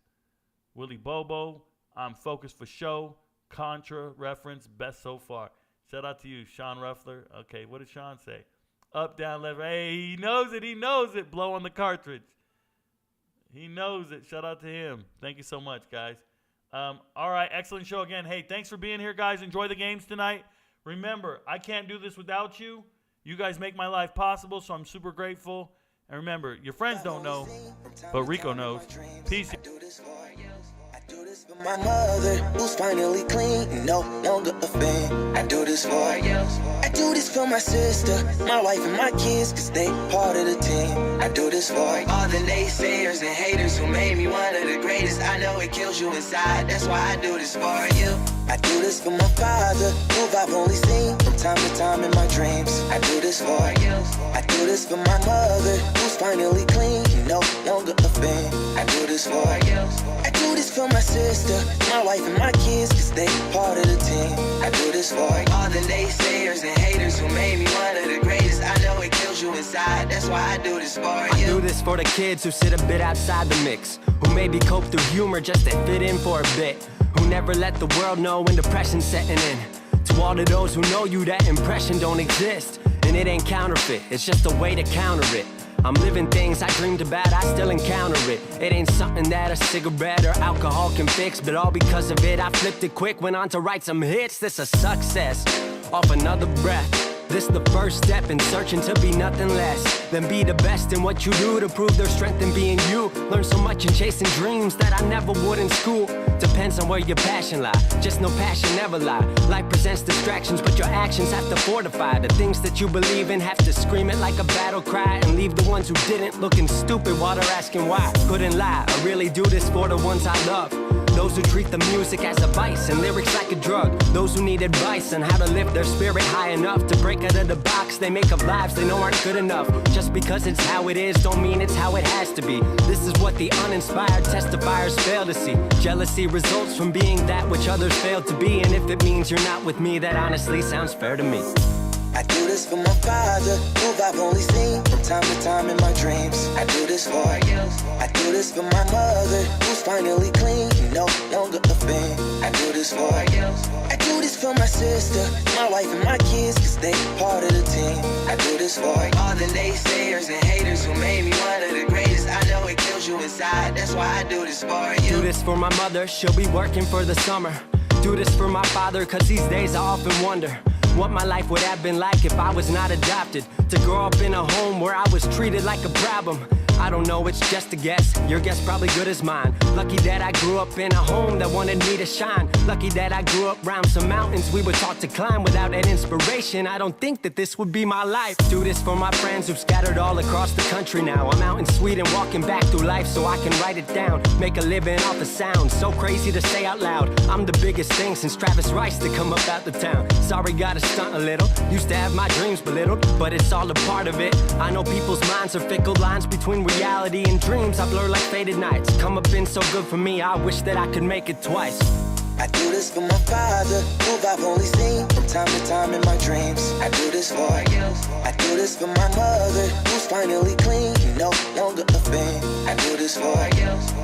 Willie Bobo. I'm focused for show. Contra reference. Best so far. Shout out to you, Sean Ruffler. Okay, what did Sean say? Up, down, left. Hey, he knows it. He knows it. Blow on the cartridge. He knows it. Shout out to him. Thank you so much, guys. All right, excellent show again. Hey, thanks for being here, guys. Enjoy the games tonight. Remember, I can't do this without you. You guys make my life possible, so I'm super grateful. And remember, your friends don't know, but Rico knows. Peace. I do this for my mother, who's finally clean, no longer a fan. I do this for I do this for my sister, my wife and my kids, cause they part of the team. I do this for all the naysayers and haters who made me one of the greatest. I know it kills you inside, that's why I do this for you. I do this for my father, who I've only seen from time to time in my dreams. I do this for I do this for my mother, who's finally clean, no longer a fan. I do this for I do this for my sister, my wife and my kids, cause they part of the team. I do this for all the naysayers and haters who made me one of the greatest. I know it kills you inside, that's why I do this for you. I do this for the kids who sit a bit outside the mix, who maybe cope through humor just to fit in for a bit, who never let the world know when depression's setting in. To all of those who know you, that impression don't exist, and it ain't counterfeit, it's just a way to counter it. I'm living things I dreamed about, I still encounter it. It ain't something that a cigarette or alcohol can fix, but all because of it, I flipped it quick, went on to write some hits. This a success, off another breath. This the first step in searching to be nothing less than be the best in what you do to prove their strength in being you. Learn so much in chasing dreams that I never would in school. Depends on where your passion lie, just no passion never lie. Life presents distractions, but your actions have to fortify the things that you believe in. Have to scream it like a battle cry and leave the ones who didn't looking stupid while they're asking why. Couldn't lie, I really do this for the ones I love. Those who treat the music as a vice and lyrics like a drug. Those who need advice on how to lift their spirit high enough to break out of the box they make of lives they know aren't good enough. Just because it's how it is don't mean it's how it has to be. This is what the uninspired testifiers fail to see. Jealousy results from being that which others fail to be, and if it means you're not with me, that honestly sounds fair to me. I do this for my father, who I've only seen from time to time in my dreams. I do this for I do this for my mother, who's finally clean, no longer a fan. I do this for I do this for my sister, my wife and my kids, cause they part of the team. I do this for all the naysayers and haters who made me one of the greatest. I know it kills you inside. That's why I do this for you. Do this for my mother, she'll be working for the summer. Do this for my father, cause these days I often wonder what my life would have been like if I was not adopted. To grow up in a home where I was treated like a problem. I don't know, it's just a guess. Your guess probably good as mine. Lucky that I grew up in a home that wanted me to shine. Lucky that I grew up around some mountains we were taught to climb. Without that inspiration, I don't think that this would be my life. Do this for my friends who've scattered all across the country now. I'm out in Sweden walking back through life so I can write it down. Make a living off the sound, so crazy to say out loud. I'm the biggest thing since Travis Rice to come up out the town. Sorry, gotta stunt a little. Used to have my dreams belittled, but it's all a part of it. I know people's minds are fickle, lines between reality and dreams I blur like faded nights. Come up been so good for me, I wish that I could make it twice. I do this for my father, who I've only seen from time to time in my dreams. I do this for you. I do this for my mother, who's finally clean, no longer a thing. I do this for you.